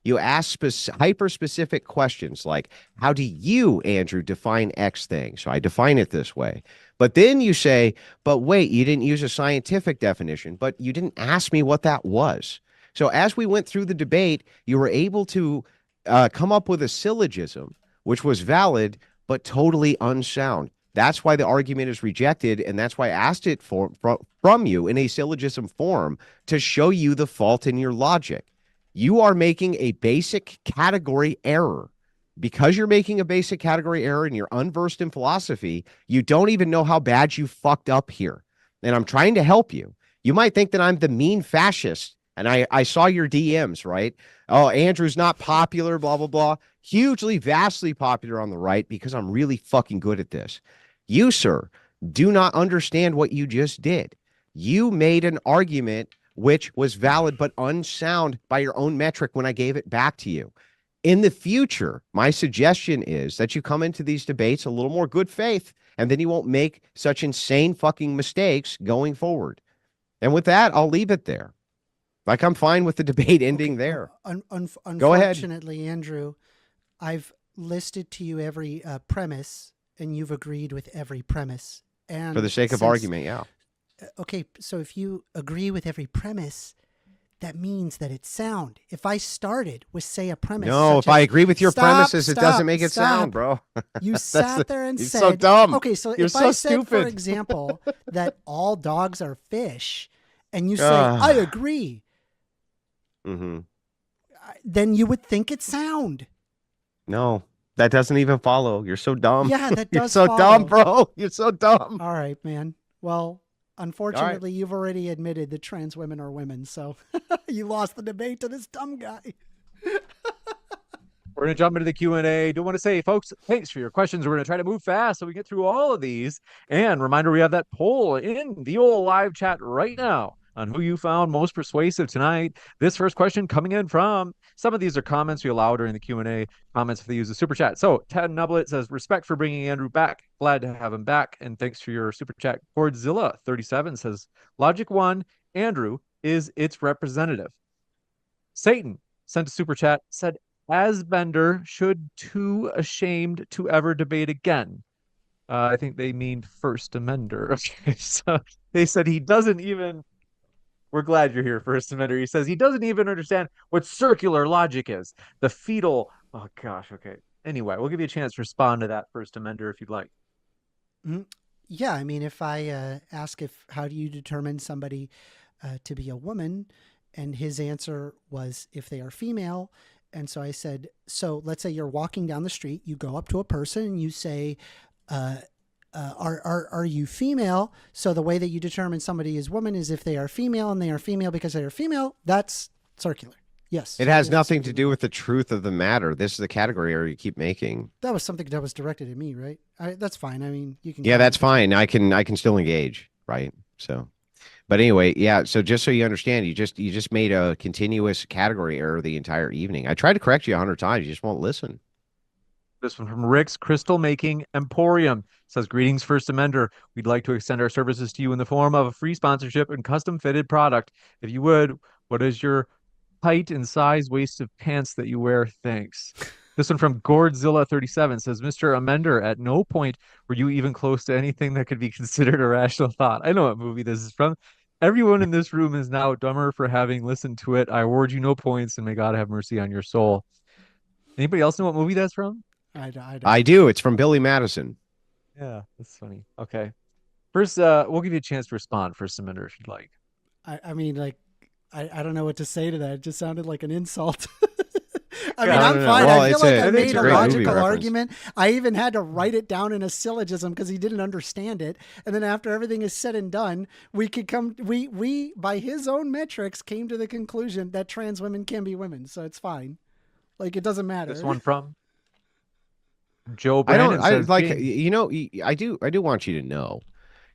you ask hyper-specific questions like, how do you, Andrew, define X thing? So I define it this way. But then you say, but wait, you didn't use a scientific definition, but you didn't ask me what that was. So as we went through the debate, you were able to come up with a syllogism, which was valid, but totally unsound. That's why the argument is rejected, and that's why I asked it from you in a syllogism form to show you the fault in your logic. You are making a basic category error. Because you're making a basic category error and you're unversed in philosophy, you don't even know how bad you fucked up here. And I'm trying to help you. You might think that I'm the mean fascist. And I saw your DMs, right? Oh, Andrew's not popular, blah, blah, blah. Hugely, vastly popular on the right because I'm really fucking good at this. You, sir, do not understand what you just did. You made an argument which was valid but unsound by your own metric when I gave it back to you. In the future, my suggestion is that you come into these debates a little more good faith, and then you won't make such insane fucking mistakes going forward. And with that, I'll leave it there. Like, I'm fine with the debate ending there. Go ahead. Unfortunately, Andrew, I've listed to you every premise, and you've agreed with every premise. And for the sake of argument, yeah. Okay, so if you agree with every premise, that means that it's sound. If I started with, say, a premise. No, if I agree with your premises, it doesn't make it sound, bro. You sat there and said, so dumb. Okay, so You're if so I said, stupid. for example, that all dogs are fish, and you say, I agree, then you would think it's sound. No, that doesn't even follow. You're so dumb. Yeah, that does You're so follow. dumb, bro. You're so dumb. All right, man. Well, unfortunately, you've already admitted that trans women are women, so you lost the debate to this dumb guy. We're going to jump into the Q&A. Do want to say, folks, thanks for your questions. We're going to try to move fast so we get through all of these. And reminder, we have that poll in the old live chat right now on who you found most persuasive tonight. This first question coming in from, some of these are comments we allow during the Q&A, comments if they use the super chat. So Ted Nublet says, respect for bringing Andrew back. Glad to have him back. And thanks for your super chat. Cordzilla 37 says, Logic 1, Andrew is its representative. Satan sent a super chat, said, as Bender should too ashamed to ever debate again. I think they mean First Amender. Okay, so they said he doesn't even, we're glad you're here, First Amender. He says he doesn't even understand what circular logic is. The fetal, oh gosh, okay. Anyway, we'll give you a chance to respond to that, First Amender, if you'd like. Yeah, I mean, if I ask how do you determine somebody to be a woman, and his answer was if they are female. And so I said, so let's say you're walking down the street, you go up to a person and you say, are you female? So the way that you determine somebody is woman is if they are female, and they are female because they are female. That's circular. Yes. It has nothing to do with the truth of the matter. This is the category error you keep making. That was something that was directed at me, right? That's fine. I mean, you can. Yeah, that's fine. I can still engage, right? So. But anyway, yeah, so just so you understand, you just made a continuous category error the entire evening. I tried to correct you 100 times. You just won't listen. This one from Rick's Crystal Making Emporium says, greetings, First Amender. We'd like to extend our services to you in the form of a free sponsorship and custom fitted product. If you would, what is your height and size waist of pants that you wear? Thanks. This one from Gordzilla 37 says, Mr. Amender, at no point were you even close to anything that could be considered a rational thought. I know what movie this is from. Everyone in this room is now dumber for having listened to it. I award you no points, and may God have mercy on your soul. Anybody else know what movie that's from? I do. It's from Billy Madison. Yeah, that's funny. Okay. First, we'll give you a chance to respond, First Amender, if you'd like. I mean, like, I don't know what to say to that. It just sounded like an insult. I mean, Yeah, I'm no. fine. Well, I feel it's like a- I it's made a a great movie logical reference. argument. I even had to write it down in a syllogism because he didn't understand it. And then after everything is said and done, we by his own metrics came to the conclusion that trans women can be women. So it's fine. Like, it doesn't matter. This one from Joe I don't. Brandon I says, like. James, You know. I do. I do want you to know.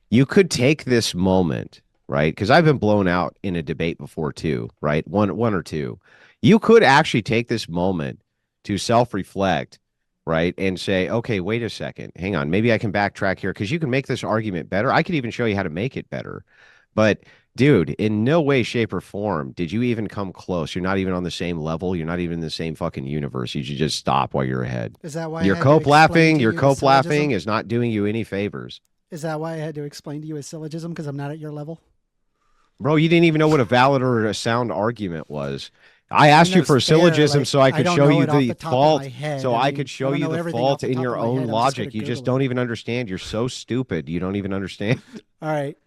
You could take this moment, right? Because I've been blown out in a debate before too, right? One or two. You could actually take this moment to self-reflect, right? And say, okay, wait a second. Hang on. Maybe I can backtrack here because you can make this argument better. I could even show you how to make it better. But dude, in no way, shape, or form did you even come close. You're not even on the same level. You're not even in the same fucking universe. You should just stop while you're ahead. Is that why Your I had to cope explain laughing, to your you the cope laughing syllogism? is not doing you any favors. Is that why I had to explain to you a syllogism because I'm not at your level? Bro, you didn't even know what a valid or a sound argument was. I asked you for a syllogism so I could show you the fault, so I could show you the fault in your own logic. You just don't even understand. You're so stupid. You don't even understand. All right.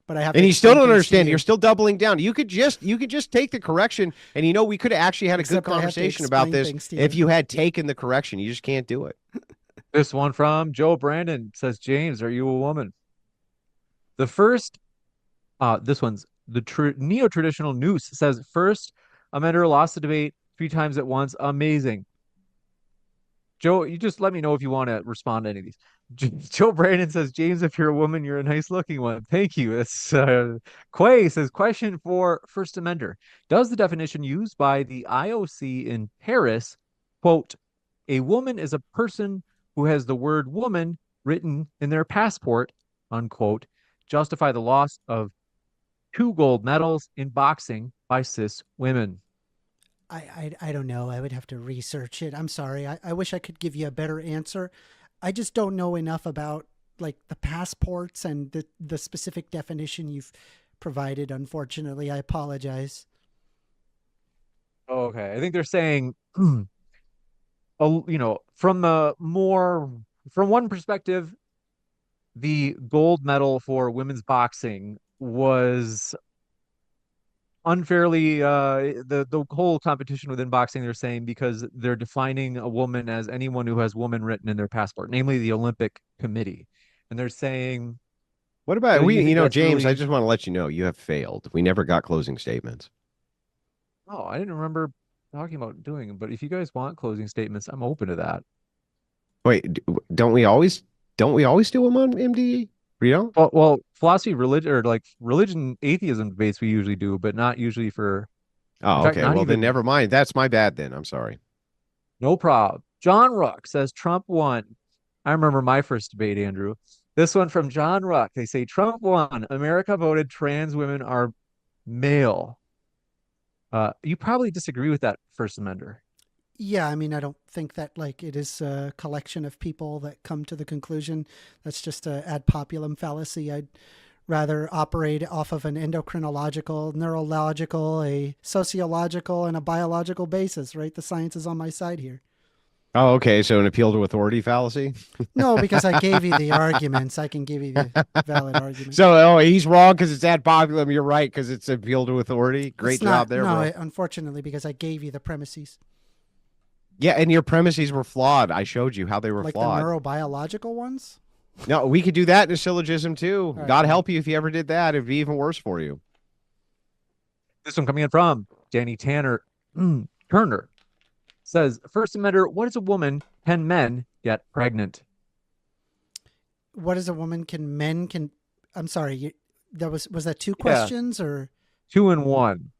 But I have And to you still explain don't things to understand. you. You're still doubling down. You could just take the correction, and you know we could have actually had a good Except I have to conversation about explain this things to if you. you had taken the correction. You just can't do it. this one from Joe Brandon says, James, are you a woman? The first, this one's the neo-traditional noose says, first amender lost the debate 3 times at once. Amazing. Joe, you just let me know if you want to respond to any of these. Joe Brandon says, James, if you're a woman, you're a nice looking one. Thank you. It's Quay says, question for first amender. Does the definition used by the IOC in Paris, quote, a woman is a person who has the word woman written in their passport, unquote, justify the loss of 2 gold medals in boxing by cis women? I don't know. I would have to research it. I'm sorry. I wish I could give you a better answer. I just don't know enough about like the passports and the specific definition you've provided. Unfortunately, I apologize. Oh, okay. I think they're saying, from one perspective, the gold medal for women's boxing was unfairly the whole competition within boxing, they're saying, because they're defining a woman as anyone who has woman written in their passport, namely the Olympic Committee. And they're saying, What about do you think that's James, I really... just want to let you know you have failed. We never got closing statements. Oh, I didn't remember talking about doing them, but if you guys want closing statements, I'm open to that. Wait, don't we always do them on MDE? You know? Well, philosophy, religion, or like religion, atheism debates we usually do, but not usually for, in Oh, fact, okay. not Well, then even... never mind. That's my bad then. I'm sorry. No problem. John Ruck says Trump won. I remember my first debate, Andrew. This one from John Ruck. They say Trump won. America voted trans women are male. You probably disagree with that, First Amender. Yeah, I mean, I don't think that like it is a collection of people that come to the conclusion. That's just a ad populum fallacy. I'd rather operate off of an endocrinological, neurological, a sociological, and a biological basis, right? The science is on my side here. Oh, okay. So an appeal to authority fallacy. No, because I gave you the arguments. I can give you the valid argument. So, he's wrong because it's ad populum. You're right because it's appeal to authority. Great It's not, job there, no, bro. unfortunately, because I gave you the premises. Yeah, and your premises were flawed. I showed you how they were Like flawed. the neurobiological ones? No, we could do that in a syllogism too. Right. God help you if you ever did that. It'd be even worse for you. This one coming in from Danny Tanner Turner says, First Amender, what is a woman? Can men get pregnant? What is a woman? I'm sorry, was that 2 questions or 2 in 1.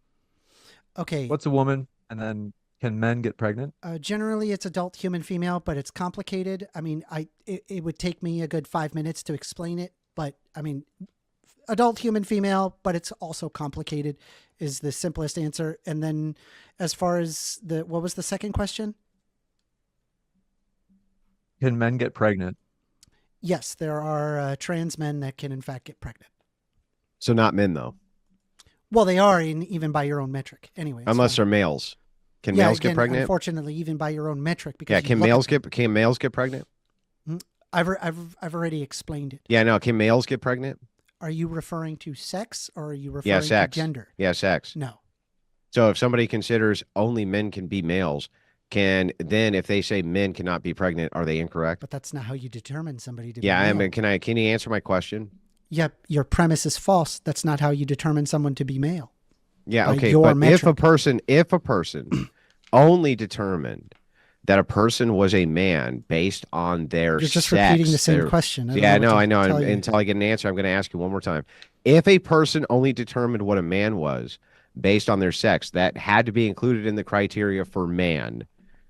okay? What's a woman? And then, can men get pregnant? Generally, it's adult, human, female, but it's complicated. I mean, it would take me a good 5 minutes to explain it, but I mean, adult, human, female, but it's also complicated is the simplest answer. And then, as far as what was the second question? Can men get pregnant? Yes, there are trans men that can in fact get pregnant. So not men though. Well, they are even by your own metric. Anyway, Unless they're males. Can males get pregnant? Unfortunately, even by your own metric, because Yeah, can males get pregnant? I've already explained it. Yeah, no. Can males get pregnant? Are you referring to sex or are you referring sex. to gender? Yeah, sex. No. So if somebody considers only men can be males, then if they say men cannot be pregnant, are they incorrect? But that's not how you determine somebody to be Yeah, I male. mean, can you answer my question? Yep, your premise is false. That's not how you determine someone to be male. Yeah, By okay, your but metric. if a person only determined that a person was a man based on their You're just sex, repeating the same question. yeah, I know. Tell you. Until I get an answer, I'm going to ask you one more time. If a person only determined what a man was based on their sex, that had to be included in the criteria for man,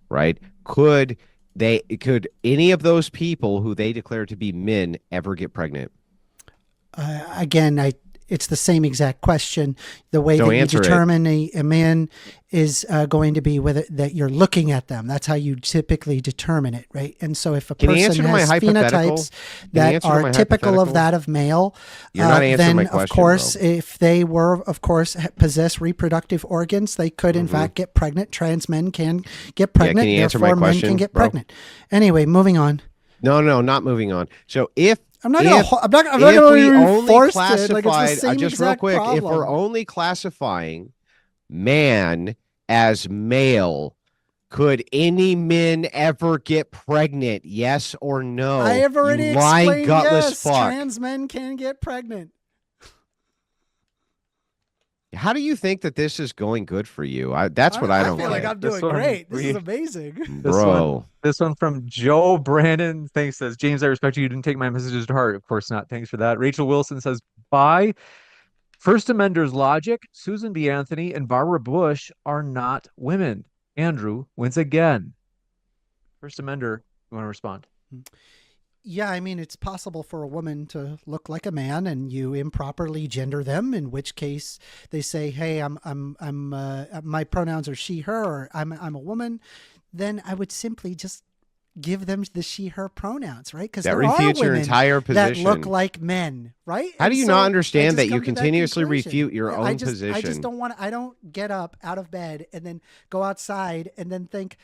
right? Could any of those people who they declare to be men ever get pregnant? Again, it's the same exact question. The way So that you answer it. determine a man is going to be whether that you're looking at them. That's how you typically determine it, right? And so if a Can you person answer to my has hypothetical? phenotypes Can you that answer to are my typical of hypothetical? that of male, You're not answering then my of question, course, bro. if they were, of course, possess reproductive organs, they could in fact get pregnant. Trans men can get pregnant. can you answer my Therefore, men question, can get bro? pregnant. Anyway, moving on. No, not moving on. So if I'm not going if to we be only forced to. classified, Like, it's the same just real exact quick, if we're problem. only classifying man as male, could any men ever get pregnant? Yes or no? I have already You lying, explained gutless yes. fuck. Trans men can get pregnant. How do you think that this is going good for you? That's what I don't feel get. like I'm doing great. This is amazing. Bro. This one from Joe Brandon. Thanks, says James, I respect you. You didn't take my messages to heart. Of course not. Thanks for that. Rachel Wilson says, by First Amenders logic, Susan B. Anthony and Barbara Bush are not women. Andrew wins again. First Amender, you want to respond? Yeah, I mean, it's possible for a woman to look like a man, and you improperly gender them. In which case, they say, "Hey, my pronouns are she, her, or I'm a woman." Then I would simply just give them the she, her pronouns, right? Because that there are refutes your women entire position. that look like men, right? How And do you so not I understand just that you come to continuously conclusion. refute your own position? I just don't want. I don't get up out of bed and then go outside and then think,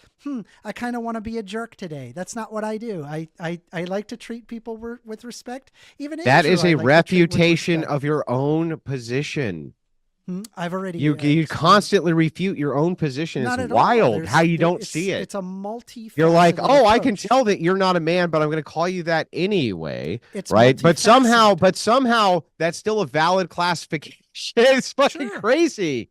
I kind of want to be a jerk today. That's not what I do. I like to treat people with respect. Even that Andrew, is I a like to treat with refutation respect. of your own position. I've already You constantly refute your own position. Not It's at all. wild how you don't see it. It's a multi. You're like, oh, I can approach. tell that you're not a man, but I'm going to call you that anyway, It's right? But multifaceted. somehow that's still a valid classification. It's fucking Sure. crazy.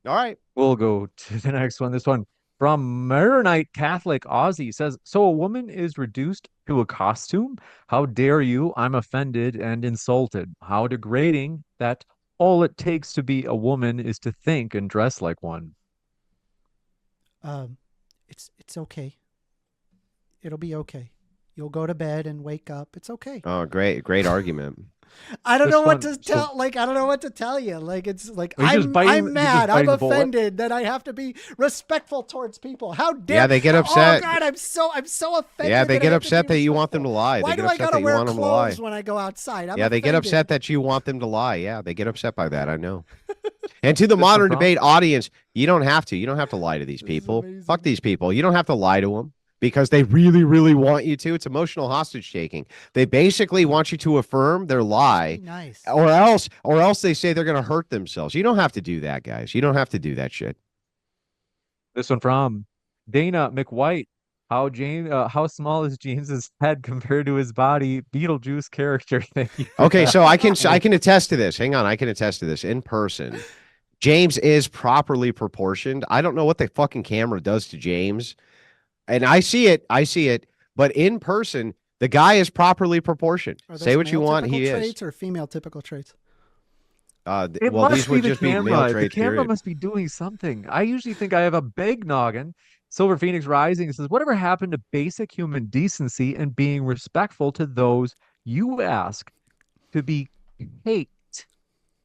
All right. We'll go to the next one. This one from Maronite Catholic Aussie says, so a woman is reduced to a costume? How dare you? I'm offended and insulted. How degrading that all it takes to be a woman is to think and dress like one. It's okay. It'll be okay. You'll go to bed and wake up. It's okay. Oh, great argument. I don't know what to tell. I don't know what to tell you. Like, it's like I'm mad. I'm offended that I have to be respectful towards people. How dare? Yeah, they get upset. Oh God, I'm so offended. Yeah, they get upset that you want them to lie. Why do I gotta wear clothes when I go outside? Yeah, they get upset that you want them to lie. Yeah, they get upset by that. I know. And to the modern debate audience, you don't have to. You don't have to lie to these people. Fuck these people. You don't have to lie to them because they really, really want you to. It's emotional hostage taking. They basically want you to affirm their lie. Nice. Or else they say they're going to hurt themselves. You don't have to do that, guys. You don't have to do that shit. This one from Dana McWhite. How small is James's head compared to his body? Beetlejuice character. Thank you. Okay, so I can attest to this. Hang on, I can attest to this in person. James is properly proportioned. I don't know what the fucking camera does to James. And I see it, but in person, the guy is properly proportioned. Say what you want, he is. Traits or female typical traits? Well, these would just be male traits. The camera period. must be doing something. I usually think I have a big noggin. Silver Phoenix Rising says, whatever happened to basic human decency and being respectful to those you ask to be caked?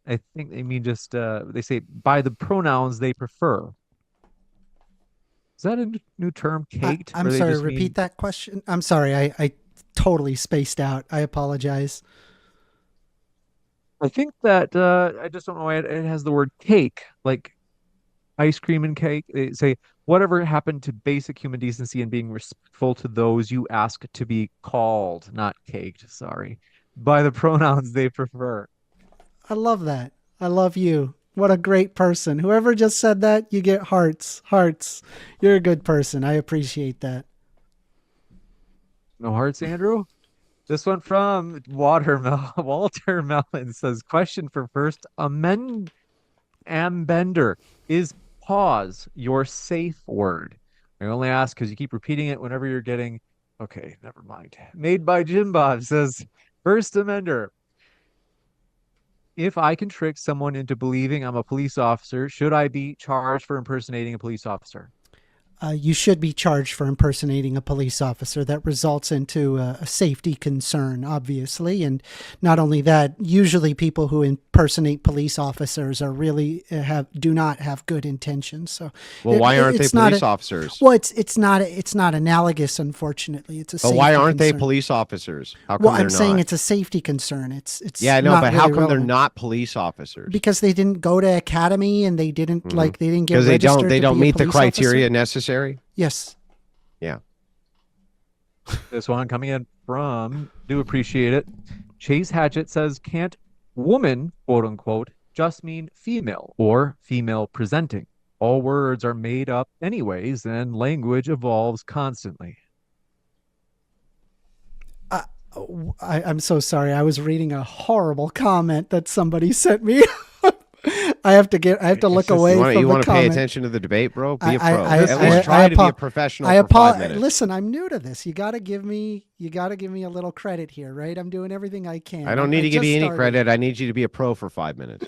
I think they mean just, they say by the pronouns they prefer. Is that a new term, caked? I'm sorry, repeat that question. I'm sorry, I totally spaced out. I apologize. I think that, I just don't know why it has the word cake, like ice cream and cake. They say, whatever happened to basic human decency and being respectful to those you ask to be called, not caked, sorry, by the pronouns they prefer. I love that. I love you. What a great person. Whoever just said that, you get hearts. Hearts. You're a good person. I appreciate that. No hearts, Andrew? This one from Walter Mellon says, question for first Ambender. Is pause your safe word? I only ask because you keep repeating it whenever you're getting. Okay, never mind. Made by Jim Bob says, first amender. If I can trick someone into believing I'm a police officer, should I be charged for impersonating a police officer? You should be charged for impersonating a police officer. That results into a safety concern, obviously. And not only that, usually people who impersonate police officers are really do not have good intentions. So, well, why aren't they police officers? Well, it's not analogous, unfortunately. It's a. But why aren't they police officers? How come well, they're I'm saying not? it's a safety concern. It's yeah, I know, but really how come relevant. they're not police officers? Because they didn't go to academy and they didn't they didn't get because registered. They don't meet the criteria officer. necessary. Yes. Yeah. This one coming in from, do appreciate it. Chase Hatchett says, can't woman, quote unquote, just mean female or female presenting? All words are made up anyways, and language evolves constantly. I'm so sorry. I was reading a horrible comment that somebody sent me. I have to look away from the comment. You want to pay attention to the debate, bro? Be a pro. At least try to be a professional for 5 minutes. Listen, I'm new to this. You got to give me a little credit here, right? I'm doing everything I can. I don't need to give you any credit. I need you to be a pro for 5 minutes.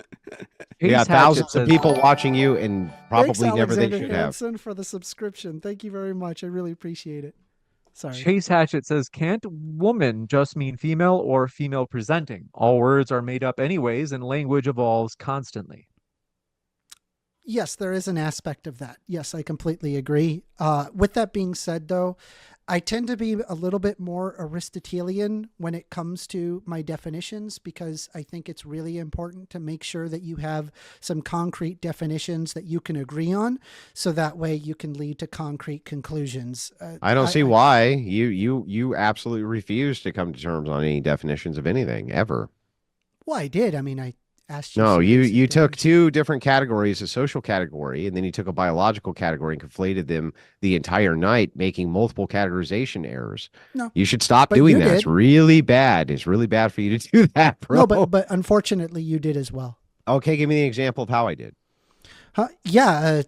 You got thousands of people watching you, and probably never they should have. Thanks, for the subscription. Thank you very much. I really appreciate it. Sorry. Chase Hatchett says, can't woman just mean female or female presenting? All words are made up anyways, and language evolves constantly. Yes, there is an aspect of that. Yes, I completely agree. With that being said, though, I tend to be a little bit more Aristotelian when it comes to my definitions, because I think it's really important to make sure that you have some concrete definitions that you can agree on, so that way you can lead to concrete conclusions. I don't see why you absolutely refuse to come to terms on any definitions of anything ever. Well, I did. I mean, I asked you. No, you took two different categories, a social category, and then you took a biological category and conflated them the entire night, making multiple categorization errors. No, you should stop doing that. It's really bad. It's really bad for you to do that, bro. No, but unfortunately you did as well. Okay, give me the example of how I did.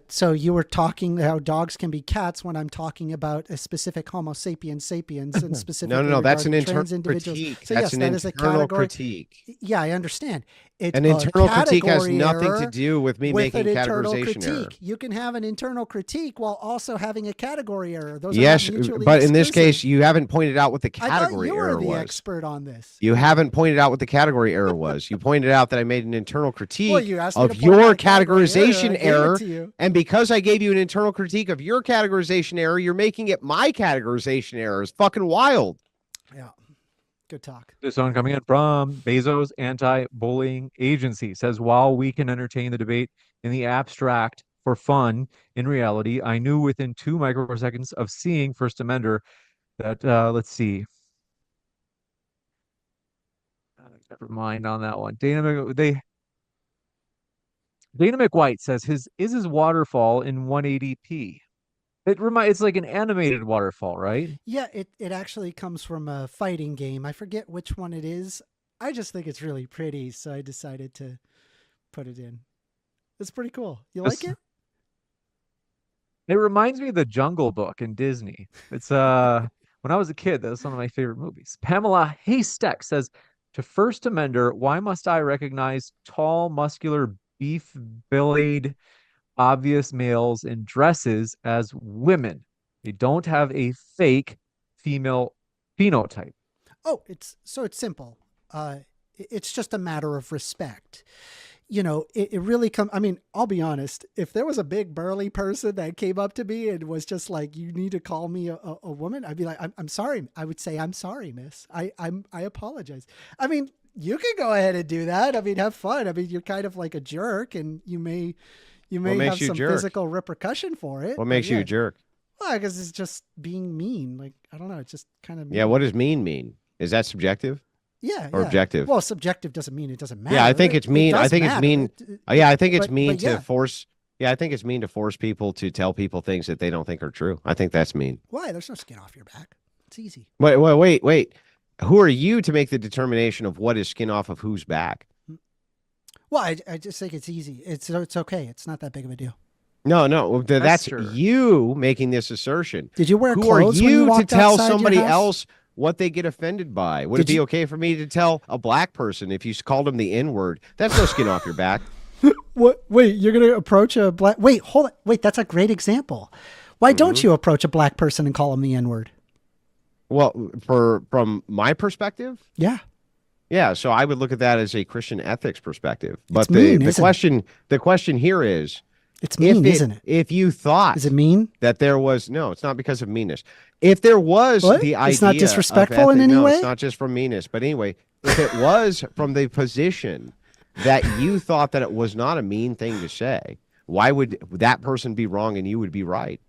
So you were talking how dogs can be cats when I'm talking about a specific Homo sapiens sapiens and specifically no, that's an internal critique. So that's yes, an that internal critique. Yeah, I understand. An internal critique has nothing to do with me making categorization error. You can have an internal critique while also having a category error. Those yes, are not mutually but in exclusive. this case, you haven't pointed out what the category error was. You were the expert on this. You haven't pointed out what the category error was. You pointed out that I made an internal critique of your categorization error. And because I gave you an internal critique of your categorization error, you're making it my categorization error. It's fucking wild. Yeah. Good talk. This one coming in from Bezos Anti-Bullying Agency says, while we can entertain the debate in the abstract for fun, in reality, I knew within 2 microseconds of seeing First Amender that, let's see. Never mind on that one. Dana McWhite says, is his waterfall in 180p? It's like an animated waterfall, right? Yeah, it actually comes from a fighting game. I forget which one it is. I just think it's really pretty, so I decided to put it in. It's pretty cool. You like it? It reminds me of the Jungle Book in Disney. It's when I was a kid, that was one of my favorite movies. Pamela Haystack says, to First Amender, why must I recognize tall, muscular, beef-bellied, obvious males in dresses as women? They don't have a fake female phenotype. Oh, it's simple. It's just a matter of respect. You know, it really comes. I mean, I'll be honest. If there was a big burly person that came up to me and was just like, "You need to call me a woman," I'd be like, "I'm sorry." I would say, "I'm sorry, miss. I apologize." I mean, you can go ahead and do that. I mean, have fun. I mean, you're kind of like a jerk, and you may have some physical repercussion for it. What makes you a jerk? Well, because it's just being mean. Like, I don't know. It's just kind of mean. Yeah, what does mean? Is that subjective? Yeah, or yeah. objective. Well, subjective doesn't mean it doesn't matter. Yeah, I think it's mean. I does think it's matter. mean. Yeah, I think it's but- mean but to yeah. force. Yeah, I think it's mean to force people to tell people things that they don't think are true. I think that's mean. Why? There's no skin off your back. It's easy. Wait. Who are you to make the determination of what is skin off of whose back? Well, I just think it's easy. It's okay. It's not that big of a deal. No. That's Sure. you making this assertion. Did you wear Who are clothes when you you to walked tell outside your somebody house? else what they get offended by? Would it Did be you- okay for me to tell a black person if you called them the N-word? That's no skin off your back. What? Wait, you're gonna approach a black? Wait, hold on. Wait, that's a great example. Why don't you approach a black person and call them the N-word? Well, from my perspective, Yeah. yeah. So I would look at that as a Christian ethics perspective. But mean, the isn't the question here is, It's mean, isn't it? if you thought Is it mean? that there was no, it's not because of meanness. If there was What? the idea, It's not of disrespectful in any no, way? it's not just from meanness. But anyway, if it was from the position that you thought that it was not a mean thing to say, why would that person be wrong and you would be right?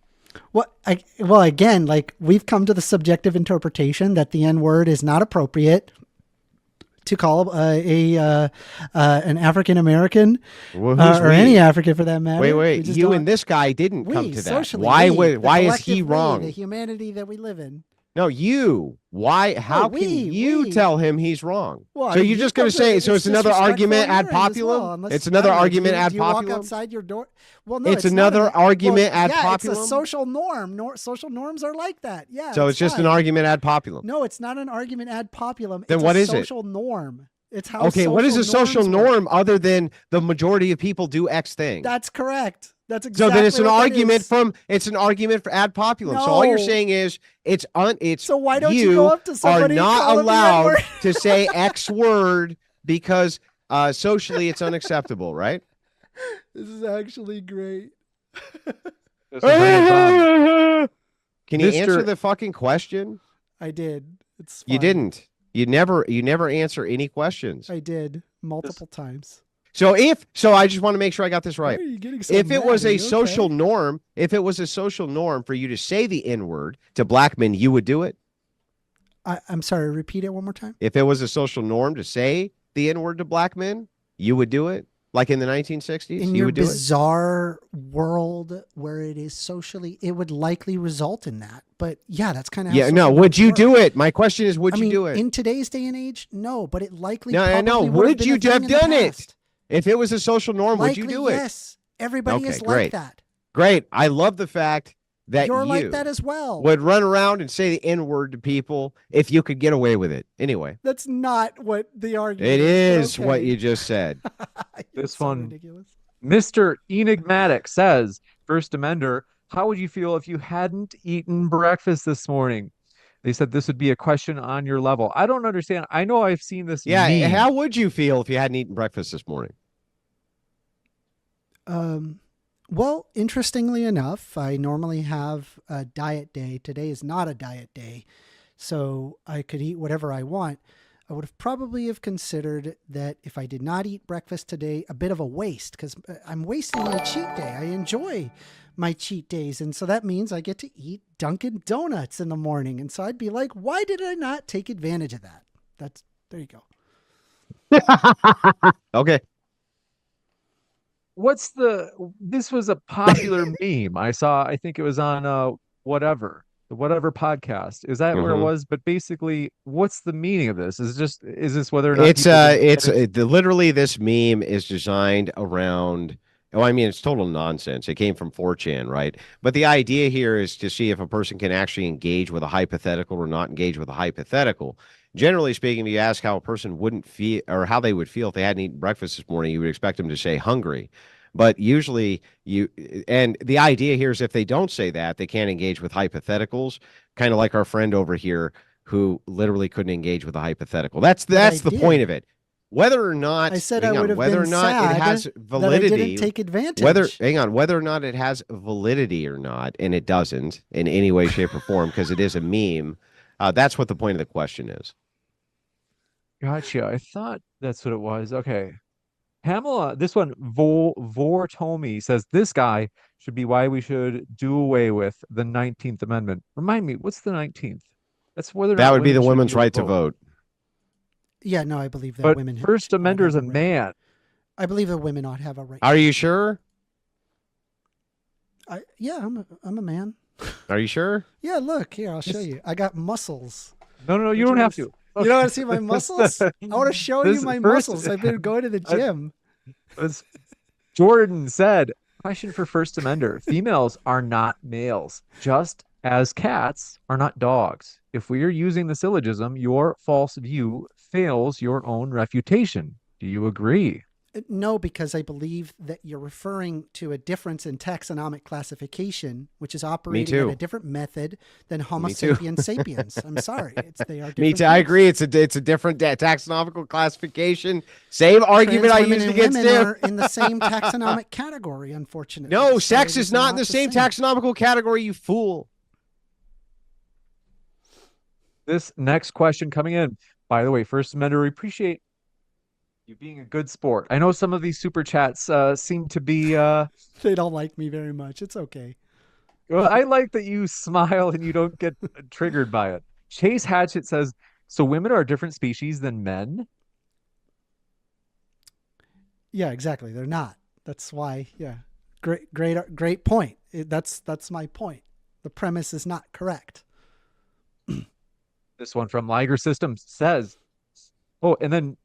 Well, again, like we've come to the subjective interpretation that the N-word is not appropriate to call an African American Well, who's or we? any African for that matter. Wait. We just You don't- and this guy didn't come we, to that. socially, Why we, the why is collective he we, wrong? the humanity that we live in. No, you. Why? How we, can you we. tell him he's wrong? Well, I So mean, you're you just going come to say to- so? It's another disrespectful argument on ad your end as populum. well, unless- It's I another don't know, argument do ad you walk populum. outside your door? Well, no, It's not another an- argument ad yeah, populum? It's a social norm. Social norms are like that. Yeah. So it's just an fine. argument ad populum. No, it's not an argument ad populum. Then it's what a is it? social norm. It's how. Okay, what is a social norms work. norm other than the majority of people do X thing? That's correct. That's exactly. So then it's an what that argument is. it's an argument for ad populum. So all you're No. saying is it's So why don't you go up to somebody are and not call them the allowed N-word? to say X word because socially it's unacceptable, right? This is actually great. This is bringing fun. Can you Mr. answer the fucking question? I did. It's. You fine. didn't. You never answer any questions. I did multiple times. So I just want to make sure I got this right. Why are you getting so If it was mad? Are a you social okay? norm, if it was a social norm for you to say the N-word to black men, you would do it? I'm sorry. Repeat it one more time. If it was a social norm to say the N-word to black men, you would do it? Like in the 1960s? In you your would do it? bizarre world where it is socially, it would likely result in that. But yeah, that's kind of Yeah, no. Would you do it? My question is, would you do it? In today's day and age? No, but it likely. No, I know. probably would Would been you a thing have in the done it? past. If it was a social norm, would you Likely, do it? Yes. Everybody Okay, is great. like that. Great. I love the fact that You're you like that as well. would run around and say the N-word to people if you could get away with it. Anyway, That's not what the argument it is. is but what okay. you just said. You're This so one- ridiculous. Mr. Enigmatic says, First Amender, how would you feel if you hadn't eaten breakfast this morning? They said this would be a question on your level. I don't understand. I know I've seen this Yeah. meme. How would you feel if you hadn't eaten breakfast this morning? Well, interestingly enough, I normally have a diet day. Today is not a diet day, so I could eat whatever I want. I would have probably have considered that if I did not eat breakfast today, a bit of a waste because I'm wasting my cheat day. I enjoy my cheat days, and so that means I get to eat Dunkin' Donuts in the morning. And so I'd be like, why did I not take advantage of that? There you go. Okay. This was a popular meme I saw. I think it was on the whatever podcast. Is that where it Mhm. was? But basically, what's the meaning of this? Is this whether or not It's people can- literally this meme is designed around. Oh, I mean, it's total nonsense. It came from 4chan, right? But the idea here is to see if a person can actually engage with a hypothetical or not engage with a hypothetical. Generally speaking, if you ask how a person wouldn't feel or how they would feel if they hadn't eaten breakfast this morning, you would expect them to say hungry. But usually and the idea here is if they don't say that, they can't engage with hypotheticals, kind of like our friend over here who literally couldn't engage with a hypothetical. That's I the did. point of it. Whether or not I said hang I on, would have whether been or not sad it has that I validity, didn't take advantage. whether or not it has validity or not, and it doesn't in any way, shape, or form because it is a meme. That's what the point of the question is. Gotcha. I thought that's what it was. Okay. Pamela, this one, Vortomi says this guy should be why we should do away with the 19th Amendment. Remind me, what's the 19th? That's whether or That not would be the women should women's be able right to vote. Yeah, no, I believe that But women first ought to amender is have a right. man. I believe that women ought to have a right. Are you sure? Yeah, I'm a man. Are you sure? Yeah, look here. I'll show you. I got muscles. No, you Don't don't have wanna to. You don't want to see my muscles? I want to show you This my first- muscles. I've been going to the gym. As Jordan said, question for first amender. Females are not males, just as cats are not dogs. If we are using the syllogism, your false view fails your own refutation. Do you agree? No, because I believe that you're referring to a difference in taxonomic classification, which is operating at too. a different method than Homo Me too. sapiens sapiens. I'm sorry, they are different. Me too. I things. agree. It's a different taxonomical classification. Same argument Trans I women used and against women him. are in the same taxonomic category, unfortunately. No, So sex it is not in the same taxonomical category, you fool. This next question coming in. By the way, first amender, we appreciate you being a good sport. I know some of these super chats seem to be They don't like me very much. It's okay. well, I like that you smile and you don't get triggered by it. Chase Hatchett says, so women are a different species than men? Yeah, exactly. They're not. That's why. Yeah, great point. That's my point. The premise is not correct. This one from Liger Systems says, oh, and then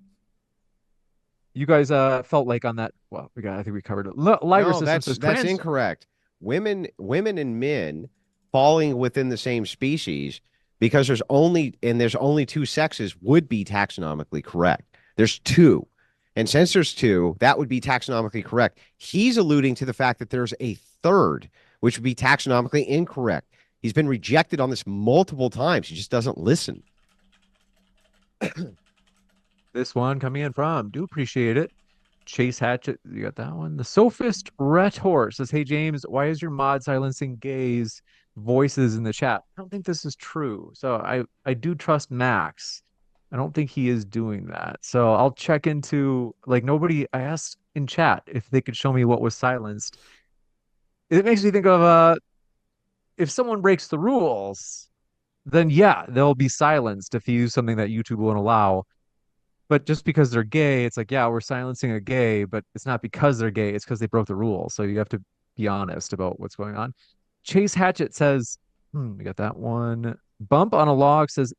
you guys felt like on that. Well, I think we covered it. Liger No, Systems says that's incorrect. Women and men falling within the same species because there's only two sexes would be taxonomically correct. There's two. And since there's two, that would be taxonomically correct. He's alluding to the fact that there's a third, which would be taxonomically incorrect. He's been rejected on this multiple times. He just doesn't listen. This one coming in from, do appreciate it. Chase Hatchett, you got that one. The Sophist Rhetor says, hey, James, why is your mod silencing gays' voices in the chat? I don't think this is true. So I do trust Max. I don't think he is doing that. So I'll check into, like, nobody, I asked in chat if they could show me what was silenced. It makes me think of if someone breaks the rules, then yeah, they'll be silenced if you use something that YouTube won't allow. But just because they're gay, it's like, yeah, we're silencing a gay, but it's not because they're gay, it's because they broke the rules. So you have to be honest about what's going on. Chase Hatchett says, we got that one. Bump on a Log says,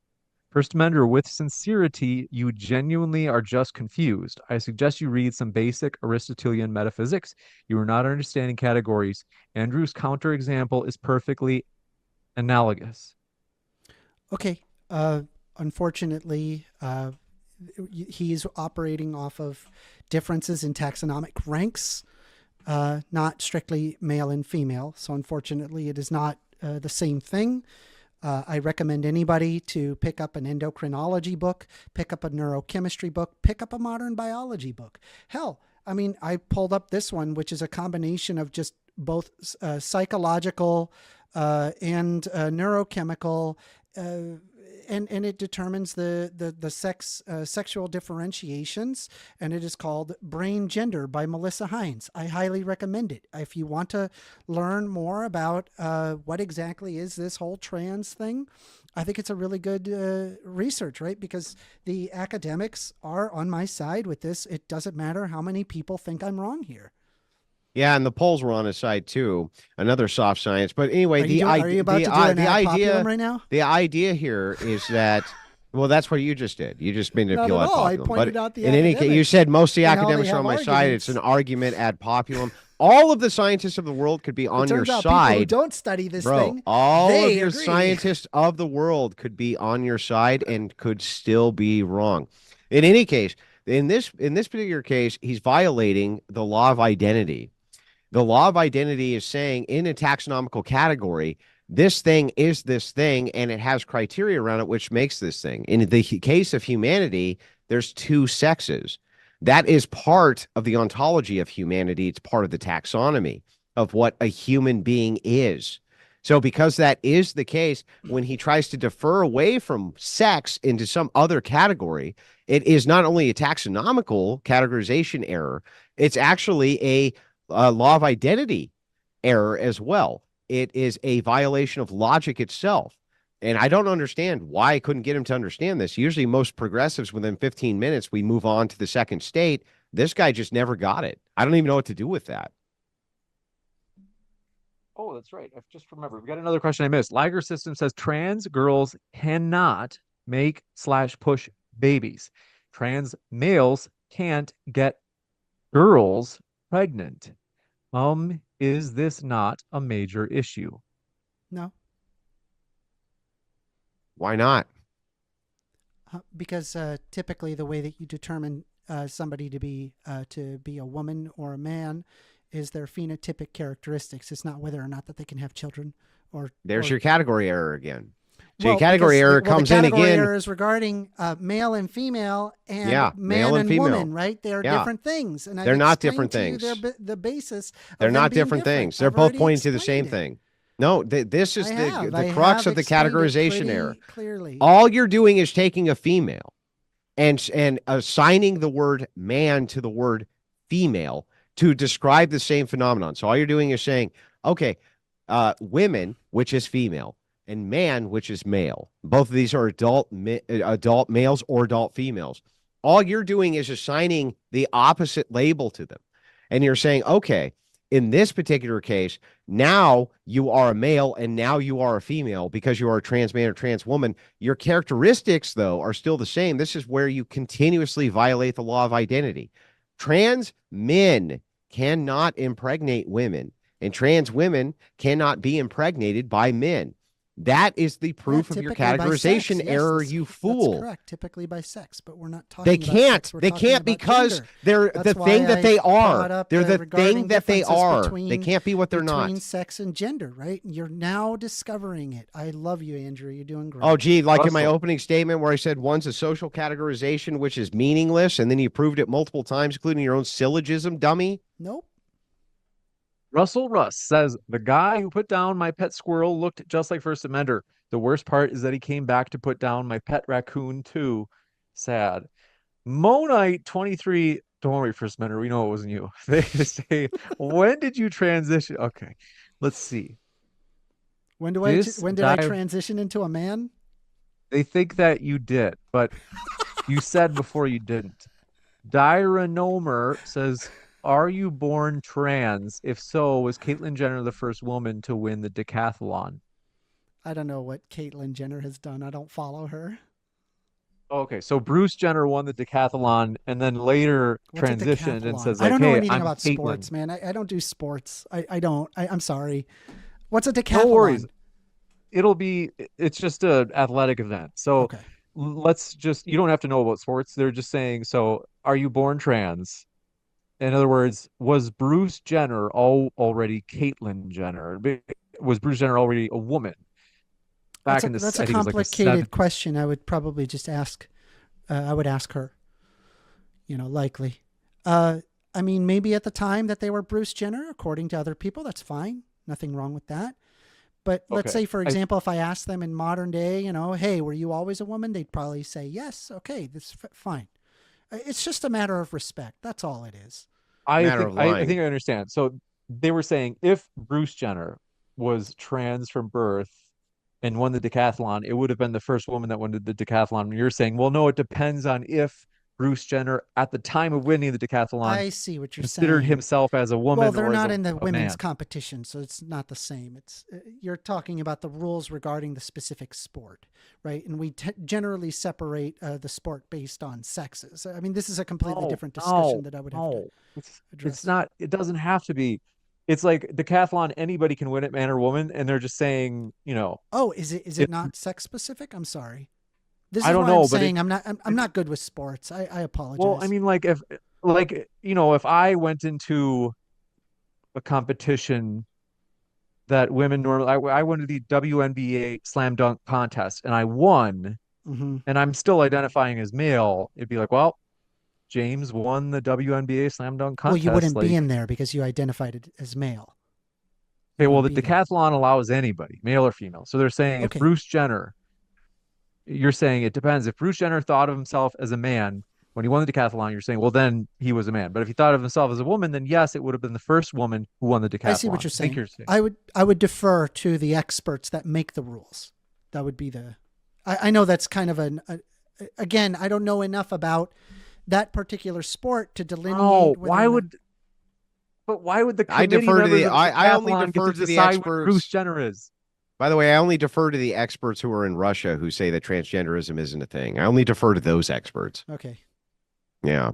first amender, with sincerity, you genuinely are just confused. I suggest you read some basic Aristotelian metaphysics. You are not understanding categories. Andrew's counterexample is perfectly analogous. Okay. Unfortunately, he's operating off of differences in taxonomic ranks, not strictly male and female. So unfortunately, it is not the same thing. I recommend anybody to pick up an endocrinology book, pick up a neurochemistry book, pick up a modern biology book. Hell, I mean, I pulled up this one, which is a combination of just both psychological and neurochemical, and it determines the sexual differentiations, and it is called Brain Gender by Melissa Hines. I highly recommend it. If you want to learn more about what exactly is this whole trans thing, I think it's a really good research, right? Because the academics are on my side with this. It doesn't matter how many people think I'm wrong here. Yeah, and the polls were on his side too. Another soft science, but anyway, are you about to do an ad populum right now? The idea here is that, well, that's what you just did. You just made an appeal ad all. I populum. pointed out the in any case, you said most of the and how academics they are on have my side. It's an arguments. argument ad populum. All of the scientists of the world could be on It your turns out side. people who don't study this Bro, thing, all they of your agree. scientists of the world could be on your side and could still be wrong. In any case, in this particular case, he's violating the law of identity. The law of identity is saying in a taxonomical category, this thing is this thing, and it has criteria around it which makes this thing. In the case of humanity, there's two sexes. That is part of the ontology of humanity. It's part of the taxonomy of what a human being is. So because that is the case, when he tries to defer away from sex into some other category, it is not only a taxonomical categorization error, it's actually a law of identity error as well. It is a violation of logic itself. And I don't understand why I couldn't get him to understand this. Usually most progressives within 15 minutes, we move on to the second state. This guy just never got it. I don't even know what to do with that. Oh, that's right. I've just remembered. We got another question I missed. Liger System says trans girls cannot make/push babies. Trans males can't get girls pregnant. Is this not a major issue? No, Why not? because typically the way that you determine somebody to be a woman or a man is their phenotypic characteristics. It's not whether or not that they can have children. There's your category error again. So Well, your category error the comes in category again. error is regarding male and female and Yeah, man male and female. woman, right? They are Yeah. different things. And They're not explained different to you things. the basis of They're them not being different things. different. They're I've both already pointing to the same explained it. thing. No, this is the I crux have of the explained it categorization pretty error. clearly. All you're doing is taking a female and assigning the word man to the word female to describe the same phenomenon. So all you're doing is saying, okay, women, which is female, and man, which is male. Both of these are adult males or adult females. All you're doing is assigning the opposite label to them. And you're saying, okay, in this particular case, now you are a male and now you are a female because you are a trans man or trans woman. Your characteristics, though, are still the same. This is where you continuously violate the law of identity. Trans men cannot impregnate women, and trans women cannot be impregnated by men. That is the proof of your typically by categorization sex. Yes, error, that's- you That's fool. correct. Typically by sex, but we're not talking They about can't. sex. We're They talking can't about because gender. they're That's the thing why that they I brought are. up They're the regarding thing that they differences are. They between- can't be what they're between not. sex and gender, right? You're now discovering it. I love you, Andrew. You're doing great. Oh, gee, like in my Russell. opening statement where I said one's a social categorization, which is meaningless, and then you proved it multiple times, including your own syllogism, dummy. Nope. Russell Russ says the guy who put down my pet squirrel looked just like First Amender. The worst part is that he came back to put down my pet raccoon too. Sad. Monite 23. Don't worry, First Amender. We know it wasn't you. They say, when did you transition? Okay, let's see. When did I transition into a man? They think that you did, but you said before you didn't. Dyranomer says, are you born trans? If so, was Caitlyn Jenner the first woman to win the decathlon? I don't know what Caitlyn Jenner has done. I don't follow her. Okay, so Bruce Jenner won the decathlon and then later What's a transitioned and decathlon? says, I like, don't know hey, anything I'm about Caitlyn. sports, man. I don't do sports. I don't. I'm sorry. What's a decathlon? No worries. It's just an athletic event. So Okay. you don't have to know about sports. They're just saying, so are you born trans? In other words, was Bruce Jenner already Caitlyn Jenner? Was Bruce Jenner already a woman? That's a complicated question. I would probably just ask. I would ask her. Likely. I mean, maybe at the time that they were Bruce Jenner, according to other people, that's fine. Nothing wrong with that. But let's say, for example, if I asked them in modern day, hey, were you always a woman? They'd probably say yes. Okay, that's fine. It's just a matter of respect. That's all it is. I think I understand. So they were saying if Bruce Jenner was trans from birth and won the decathlon, it would have been the first woman that won the decathlon. And you're saying, well, no, it depends on if Bruce Jenner, at the time of winning the decathlon, I see what you're considered saying. himself as a woman. Well, they're or not as in the a women's man. competition, so it's not the same. It's you're talking about the rules regarding the specific sport, right? And we generally separate the sport based on sexes. I mean, this is a completely different discussion that I would have to address. It's not. It doesn't have to be. It's like decathlon. Anybody can win it, man or woman, and they're just saying, Oh, is it not sex specific? I'm sorry. This is I don't what know, I'm but saying. I'm not good with sports. I apologize. Well, I mean, if I went into a competition that women normally, I went to the WNBA slam dunk contest and I won, Mm-hmm. and I'm still identifying as male, it'd be like, well, James won the WNBA slam dunk contest. Well, you wouldn't like, be in there because you identified it as male. okay, well, the wouldn't be there. decathlon allows anybody, male or female. So they're saying if Okay. Bruce Jenner, you're saying it depends. If Bruce Jenner thought of himself as a man when he won the decathlon, you're saying, well, then he was a man. But if he thought of himself as a woman, then yes, it would have been the first woman who won the decathlon. I see what you're saying. I think I would defer to the experts that make the rules. would be the. I know that's kind of again, I don't know enough about that particular sport to delineate. Oh, whether why or not- would? But why would the I committee defer to the- members of I only decathlon defer get to the decide what experts. Bruce Jenner is? By the way, I only defer to the experts who are in Russia who say that transgenderism isn't a thing. I only defer to those experts. Okay. Yeah.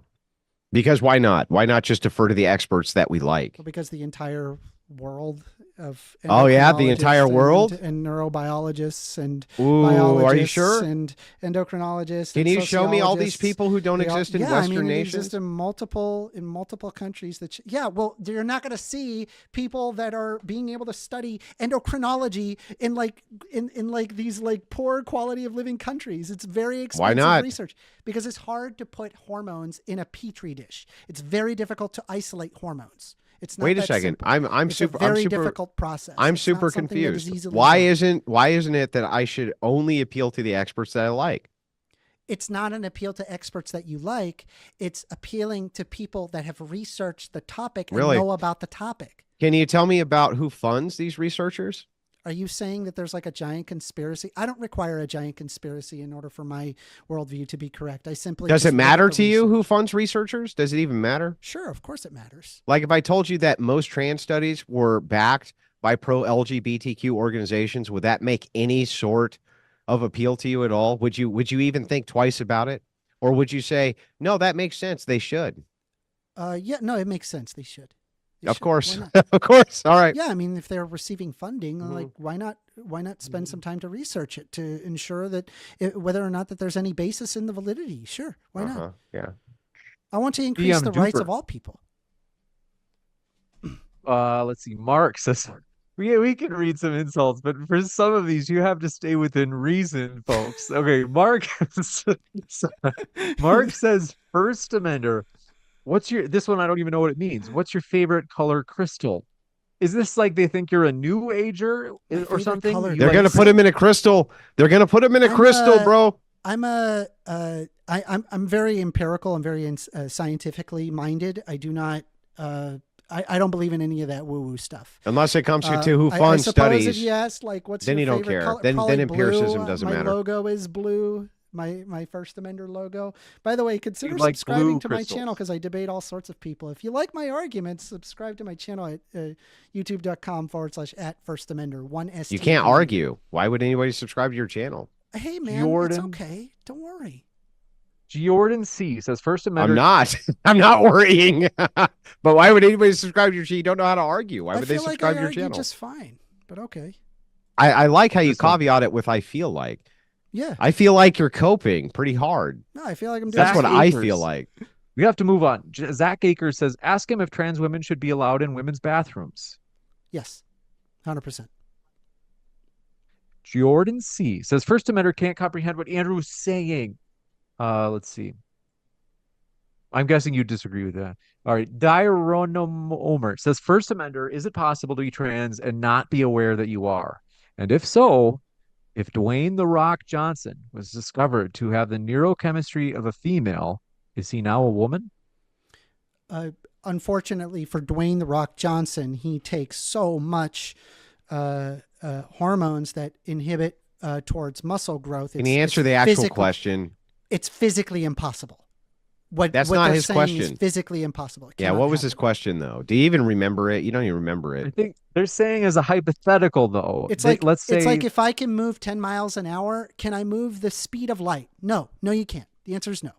Because why not? Why not just defer to the experts that we like? Well, because the entire world of Oh, yeah, the entire endocrinologists world? and neurobiologists and Ooh, biologists are you sure? and endocrinologists. Can and you show me all these sociologists. people who don't They all- exist in yeah, Western I mean, it nations? exists in multiple countries. Well, you're not going to see people that are being able to study endocrinology in like these like poor quality of living countries. It's very expensive not? research because it's hard to put hormones in a petri dish. It's very difficult to isolate hormones. It's not Wait a that second. simple. I'm It's super a very I'm super difficult process. I'm It's not super something that is confused. easily Why done. isn't it that I should only appeal to the experts that I like? It's not an appeal to experts that you like. It's appealing to people that have researched the topic and Really? know about the topic. Can you tell me about who funds these researchers? Are you saying that there's like a giant conspiracy? I don't require a giant conspiracy in order for my worldview to be correct. I simply Does just it look at matter the to you who research. funds researchers? Does it even matter? Sure, of course it matters. Like if I told you that most trans studies were backed by pro-LGBTQ organizations, would that make any sort of appeal to you at all? Would you even think twice about it? Or would you say, no, that makes sense, they should? Yeah, no, it makes sense. They should. They Of should. course. Why not? Of course. All right. Yeah, I mean, if they're receiving funding, like why not spend some time to research it to ensure that whether or not that there's any basis in the validity? Sure, why not? Yeah. I want to increase the rights Duper. of all people. Let's see. Mark says we can read some insults, but for some of these, you have to stay within reason, folks. Okay, Mark. Mark says, First Amender. This one? I don't even know what it means. What's your favorite color crystal? Is this like they think you're a new ager or favorite something? color- You They're like gonna put him in a crystal. They're gonna put him in a I'm crystal, bro. I'm very empirical. I'm very scientifically minded. I do not. I don't believe in any of that woo-woo stuff. Unless it comes to who I funds suppose if studies. you ask, like, what's Then your you don't favorite care. color? Then Probably empiricism blue. doesn't My matter. logo is blue. My First Amender logo. By the way, consider like subscribing blue to my crystals. channel because I debate all sorts of people. If you like my arguments, subscribe to my channel at youtube.com/@FirstAmender. 1ST. You can't argue. Why would anybody subscribe to your channel? Hey man, Jordan. it's okay. Don't worry. Jordan C says First I'm Amendment. not. I'm not worrying. But why would anybody subscribe to your channel? You don't know how to argue. Why I would they feel like subscribe I to your argue channel? just fine, but okay. I like how you This one. caveat it with "I feel like." Yeah. I feel like you're coping pretty hard. No, I feel like I'm doing. That's what Zach I Akers. feel like. We have to move on. Zach Akers says, ask him if trans women should be allowed in women's bathrooms. Yes, 100%. Jordan C says, First Amendment can't comprehend what Andrew's saying. Let's see. I'm guessing you disagree with that. All right. Dironom Omer says, First Amendment, is it possible to be trans and not be aware that you are? And if so, if Dwayne "The Rock" Johnson was discovered to have the neurochemistry of a female, is he now a woman? Unfortunately for Dwayne "The Rock" Johnson, he takes so much hormones that inhibit towards muscle growth. Can you answer the actual physical- question? It's physically impossible. What That's what not they're his saying is question. physically impossible. It Yeah, cannot what was happen. his question though? Do you even remember it? You don't even remember I it. think they're saying as a hypothetical, though. It's They- like let's say it's like if I can move 10 miles an hour, can I move the speed of light? No, you can't. The answer is no.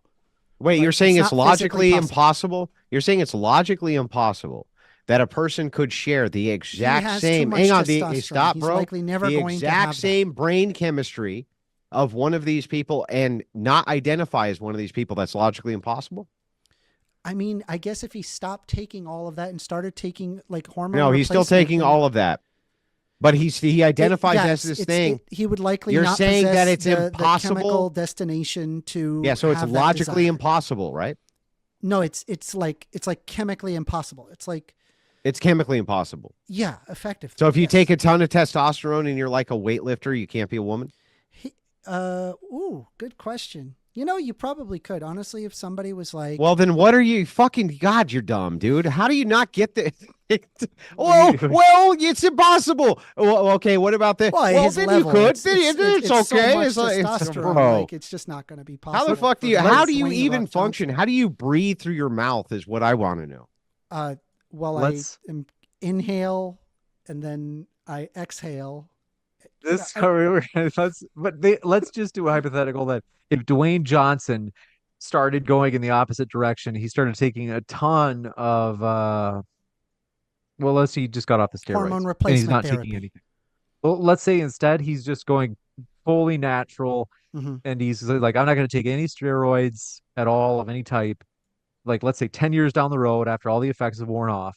Wait, Like, you're saying it's it's not physically logically possible. impossible? You're saying it's logically impossible that a person could share the exact has too same. much Hang on, testosterone. stop, He's bro. likely never the going to exact have that. same brain chemistry of one of these people and not identify as one of these people. That's logically impossible. I mean, I guess if he stopped taking all of that and started taking like hormone. No, he's still replacement, taking then all of that, but he identifies yes, as this it's- thing. he would likely You're not saying that possess it's the impossible? chemical destination to. Yeah, so it's have that logically desire. impossible, right? No, it's like chemically impossible. It's like, It's chemically impossible. yeah, effectively. So if you yes. take a ton of testosterone and you're like a weightlifter, you can't be a woman. Ooh, good question. You know, you probably could. Honestly, if somebody was like, Well, then what are you fucking God? You're dumb, dude. How do you not get the? Well, it's impossible. Well, okay, what about the? well, Well, his then level, you could. it's, Then it's so okay. much It's like, testosterone. bro. Like, it's just not going to be possible. How the fuck do for you? him How to do you swing even about function? Johnson. How do you breathe through your mouth? Is what I want to know. Well, Let's- I inhale and then I exhale. This Yeah, let's just do a hypothetical that if Dwayne Johnson started going in the opposite direction, he started taking a ton of well, let's say he just got off the hormone steroids and he's replacement not taking therapy. anything. Well, let's say instead he's just going fully natural Hmm. and he's like, I'm not going to take any steroids at all of any type. Like, let's say 10 years down the road after all the effects have worn off,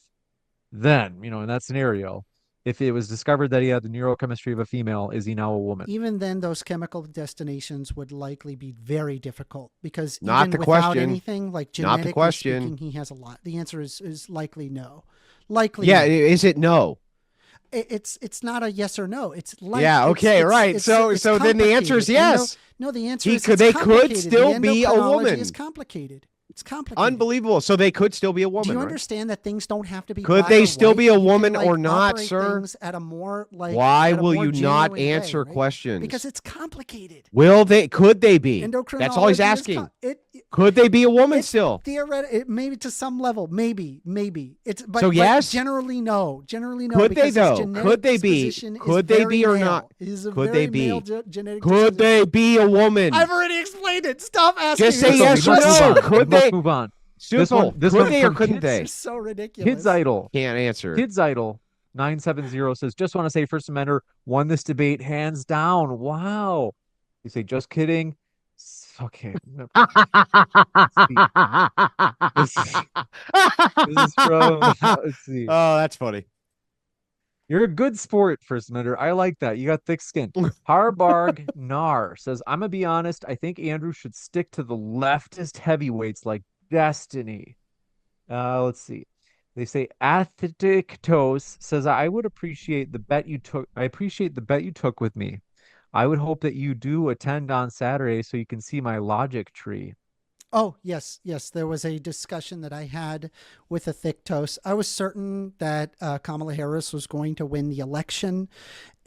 then, in that scenario, if it was discovered that he had the neurochemistry of a female, is he now a woman? Even then, those chemical destinations would likely be very difficult because Not even the without question. anything, like Not the genetically question. speaking, he has a lot. The answer is likely no. Likely, Yeah, no. is it no? It's not a yes or no. It's like Yeah, okay, right. So it's then the answer is complicated. yes. No, the answer He is could- it's they could complicated. still The be a endocrinology woman. is complicated. It's complicated. Unbelievable. So they could still be a woman. Do you right? understand that things don't have to be? Could black they or still white? be a You can, woman like, or not, operate sir? things at a more like. Why at a will more you not genuine answer way, right? questions? Because it's complicated. Will they? Could they be? Endocrinology That's all he's is asking. Could they be a woman still? Theoretically, maybe to some level, maybe it's. But, So yes? but generally no. Generally no. Could they because his though? genetic Could they be? disposition is Could they be very or male. not? He's a Could very they be? male genetic Could disposition. they be a woman? I've already explained it. Stop asking. Just me say this yes or question. no. Could Let's they? move on. Simple. This Could one they or from couldn't Kids- they? It's so ridiculous. Kids Idol. Can't answer. Kids Idol 970 says, just want to say First Amendment won this debate hands down. Wow. You say, just kidding. Okay. This is from, let's see. Oh, that's funny. You're a good sport, First Amendment. I like that. You got thick skin. Harbarg Nar says, I'm going to be honest. I think Andrew should stick to the leftist heavyweights like Destiny. Let's see. They say Athletic Toes says, I would appreciate the bet you took. I appreciate the bet you took with me. I would hope that you do attend on Saturday so you can see my logic tree. Oh, yes. There was a discussion that I had with a thick toast. I was certain that Kamala Harris was going to win the election.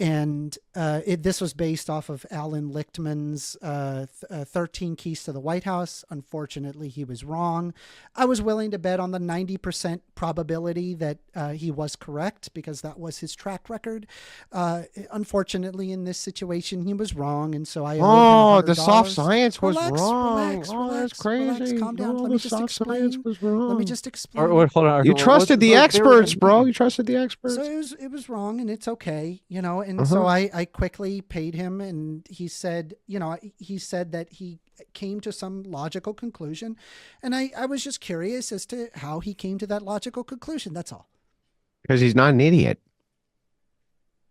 And this was based off of Alan Lichtman's 13 Keys to the White House. Unfortunately, he was wrong. I was willing to bet on the 90% probability that he was correct because that was his track record. Unfortunately, in this situation, he was wrong. And so I owed him the soft $100. science was Relax, wrong. relax, Oh, that's relax, crazy. calm down. Oh, Let me the just soft science explain. was wrong. Let me just explain. Hold on. You trusted the experts, bro. You trusted the experts. So it was wrong, and it's okay, And so I quickly paid him, and he said, he said that he came to some logical conclusion, and I was just curious as to how he came to that logical conclusion. That's all. Because he's not an idiot.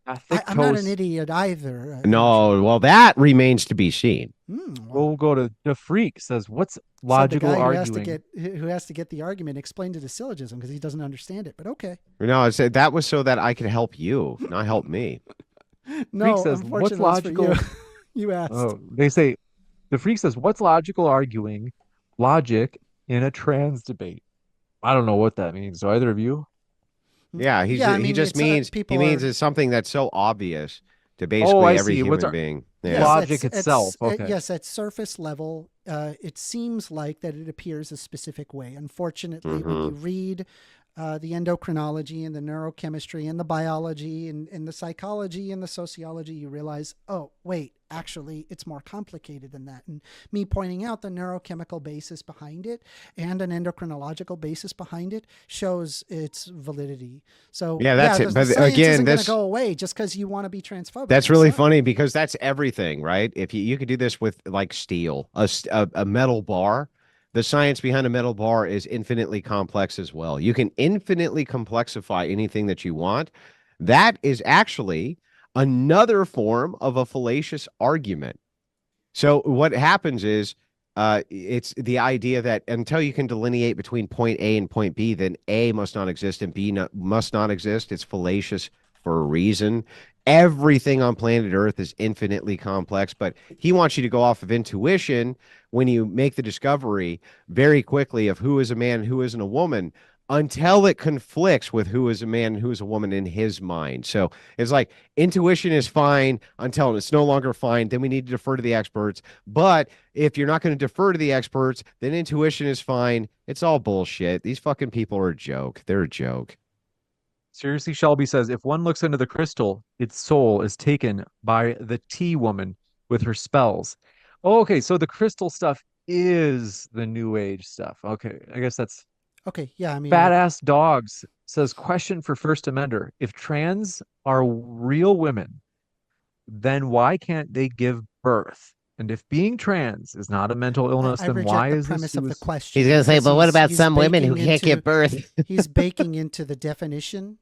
I'm not an idiot either. No, well, that remains to be seen. We'll go to the freak says, what's logical so the guy arguing? who has to get the argument explained to the syllogism because he doesn't understand it. But okay. No, I said that was so that I could help you, not help me. No, Freak says, what's unfortunately for logical? You asked. Oh, they say, the freak says, what's logical arguing logic in a trans debate? I don't know what that means. Do either of you? Yeah, he just means it's something that's so obvious to basically every human being. Yeah. Logic itself. Okay. Yes, at surface level, it seems like that it appears a specific way. Unfortunately, when you read the endocrinology and the neurochemistry and the biology and the psychology and the sociology, you realize, oh, wait, actually, it's more complicated than that. And me pointing out the neurochemical basis behind it and an endocrinological basis behind it shows its validity. So yeah, that's it. But again, isn't going to go away just because you want to be transphobic. That's really funny because that's everything, right? If you could do this with like steel, a metal bar. The science behind a metal bar is infinitely complex as well. You can infinitely complexify anything that you want. That is actually another form of a fallacious argument. So what happens is it's the idea that until you can delineate between point A and point B, then A must not exist and B must not exist. It's fallacious for a reason. Everything on planet Earth is infinitely complex, but he wants you to go off of intuition, when you make the discovery very quickly of who is a man, who isn't a woman, until it conflicts with who is a man and who is a woman in his mind. So it's like intuition is fine until it's no longer fine. Then we need to defer to the experts. But if you're not going to defer to the experts, then intuition is fine. It's all bullshit. These fucking people are a joke. They're a joke. Seriously, Shelby says, if one looks into the crystal, its soul is taken by the tea woman with her spells. Oh, okay, so the crystal stuff is the new age stuff. Okay, I guess that's Okay, yeah, I mean, Badass Dogs says, question for First Amender. If trans are real women, then why can't they give birth? And if being trans is not a mental illness, I then reject why the is premise this? of the question. He's going to say, because but what about he's some women who baking can't give birth? He's baking into the definition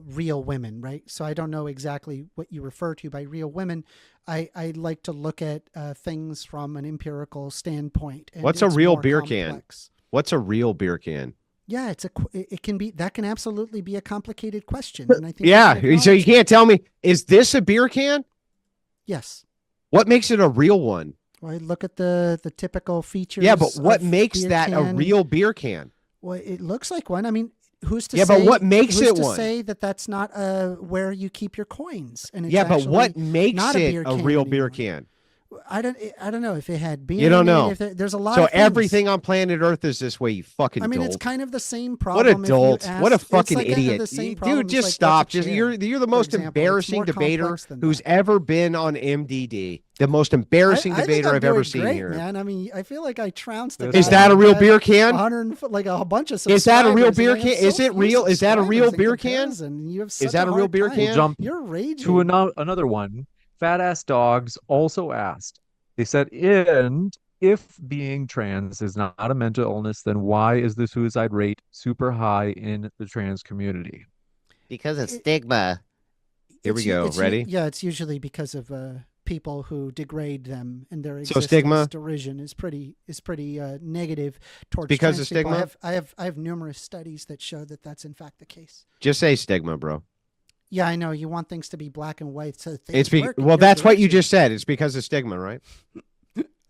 real women, right? So I don't know exactly what you refer to by real women. I like to look at things from an empirical standpoint. And What's a it's real more beer complex. can? What's a real beer can? Yeah, it can be, that can absolutely be a complicated question. And I think Yeah. we should So you acknowledge can't tell me, is this a beer can? Yes. What makes it a real one? Well, I look at the typical features. Yeah, but what of makes beer that a can. real beer can? Well, it looks like one. I mean, who's to Yeah, say? but what makes who's it to one? say that that's not where you keep your coins? And it's Yeah, but what actually makes not it beer a can real beer anymore. can? I don't know if it had beer. You don't in it, know. if there's a lot. So of things. everything on planet Earth is this way, you fucking I mean, dolt. it's kind of the same What problem. a dolt. What a It's fucking like idiot. The same Dude, problem. It's just like, stop. what's a Just chair, you're the for most example. It's embarrassing more debater complex than who's that. ever been on MDD. The most embarrassing I think debater I'm I've ever doing seen great, here. man. I mean, I feel like I trounced a Is guy that a who real had beer can? 100, like a bunch of Is that a real subscribers, beer and I have can? Is so it few real? Is that a real subscribers in beer can? comparison. You have such that a real hard beer time. can? We'll jump You're raging. to another one. Fat Ass Dogs also asked. They said, and if being trans is not a mental illness, then why is the suicide rate super high in the trans community? Because of stigma. Here we go. It's Ready? Yeah, it's usually because of people who degrade them, and their So existence. stigma? Derision is pretty negative towards Because trans of people. stigma? I have numerous studies that show that that's in fact the case. Just say stigma, bro. Yeah, I know you want things to be black and white, so things work in well, your that's what you direction. just said. It's because of stigma, right?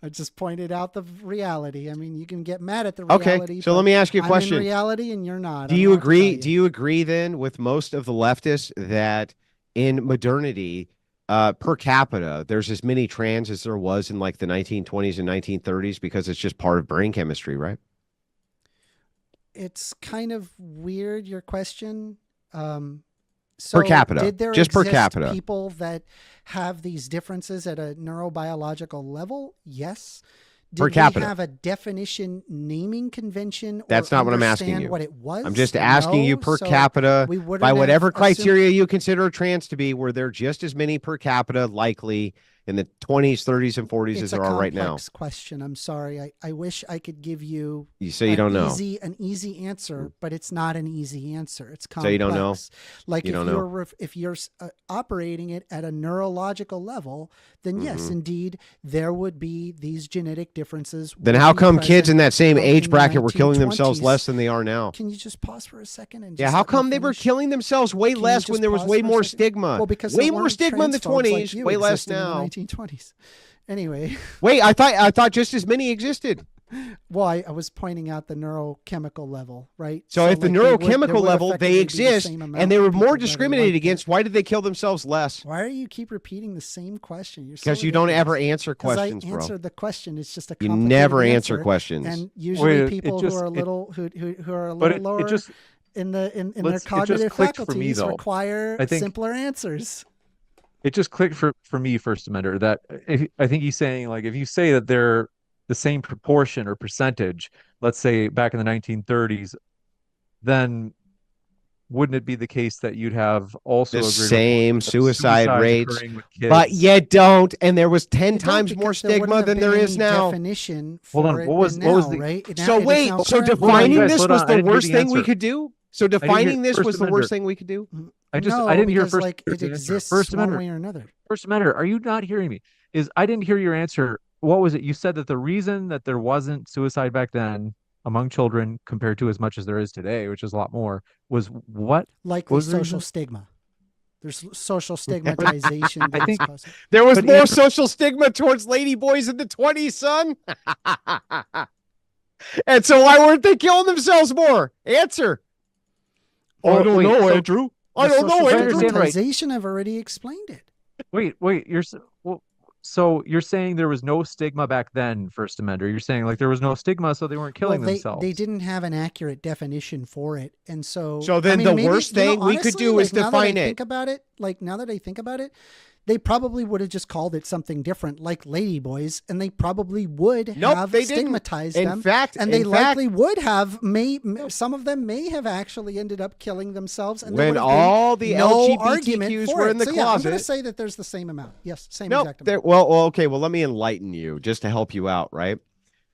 I just pointed out the reality. I mean, you can get mad at the Okay. reality. So but let me ask you a I'm question. in reality, and you're not. Do I you don't know what to tell agree? you. Do you agree then with most of the leftists that in modernity, per capita, there's as many trans as there was in like the 1920s and 1930s because it's just part of brain chemistry, right? It's kind of weird, your question. So Per capita, did there just per exist capita. people that have these differences at a neurobiological level? Yes. Did Per capita. we have a definition naming convention? Or That's not what I'm asking understand you. What it was? I'm just asking you No. per So capita we wouldn't by have whatever assumed- criteria you consider trans to be, were there just as many per capita likely in the 20s, 30s, and 40s as It's a there are right now? complex question. I'm sorry. I wish I could give you You say you don't know. an easy answer, but it's not an easy answer. It's complex. So you don't know? Like You if don't know? you're if you're operating it at a neurological level, then yes, Mm-hmm. indeed, there would be these genetic differences. Then would how be come kids in present that same in age the bracket were killing themselves 1920s. less than they are now? Can you just pause for a second? And Yeah, just how let me come they were finish? killing themselves way Can you less just when there was pause way for a more second? stigma? Well, because way there more weren't stigma in the transphobes 20s, like you way less existing in the now. 1920s. Anyway. Wait, I thought just as many existed. Well, I was pointing out the neurochemical level, right? So if the like, there neurochemical would level, effectively they be the exist, same amount and they of were people more that are discriminated like that. against. Why did they kill themselves less? Why are you keep repeating the same question? You're Because so you don't ever ridiculous. answer 'Cause questions, I bro. answered the question. It's just a You complicated never answer answer. questions. And usually Wait, people it just- who are a it- little who are a But little lower in their it just cognitive clicked for me, faculties though. require I think- simpler answers. It just clicked for me, First Amender, that I think he's saying, like, if you say that they're the same proportion or percentage, let's say back in the 1930s, then wouldn't it be the case that you'd have also The a greater same proportion of suicide suicides rates, occurring with kids? but you don't, and there was 10 You don't, times more because there wouldn't stigma have than been there is any now. Definition Hold for on, it what was than now, the- right? So It is wait, now so current. defining guys, this hold was on, I the didn't hear worst the thing we answer. could do? So hear- defining this First was the Amendment. worst thing we could do? I No, didn't hear because, first. like, it answer. exists First one Amendment. way or another. First Amendment, are you not hearing me? I didn't hear your answer. What was it? You said that the reason that there wasn't suicide back then among children compared to as much as there is today, which is a lot more, was what? Likely was the social reason? stigma. There's social stigmatization. I think- There was But more Andrew- social stigma towards lady boys in the 20s, son. And so why weren't they killing themselves more? Answer. Oh, I don't wait, know, so- Andrew. I The don't know, social I Andrew. understand, right. stigmatization, I've already explained it. Wait, so you're saying there was no stigma back then, First Amender? You're saying like there was no stigma, so they weren't killing themselves. They didn't have an accurate definition for it, and so So then the worst thing we could honestly, do is now that I define it. think about it, now that I think about it, they probably would have just called it something different, like ladyboys, and they probably would Nope, have they didn't. stigmatized In them. fact, and they likely would have. Some of them may have actually ended up killing themselves. And when there would have been all the no argument LGBTQs for were it. in the so, yeah, I'm going closet. to say that there's the same amount. Yes, same No, exact amount. okay. Well, let me enlighten you just to help you out, right?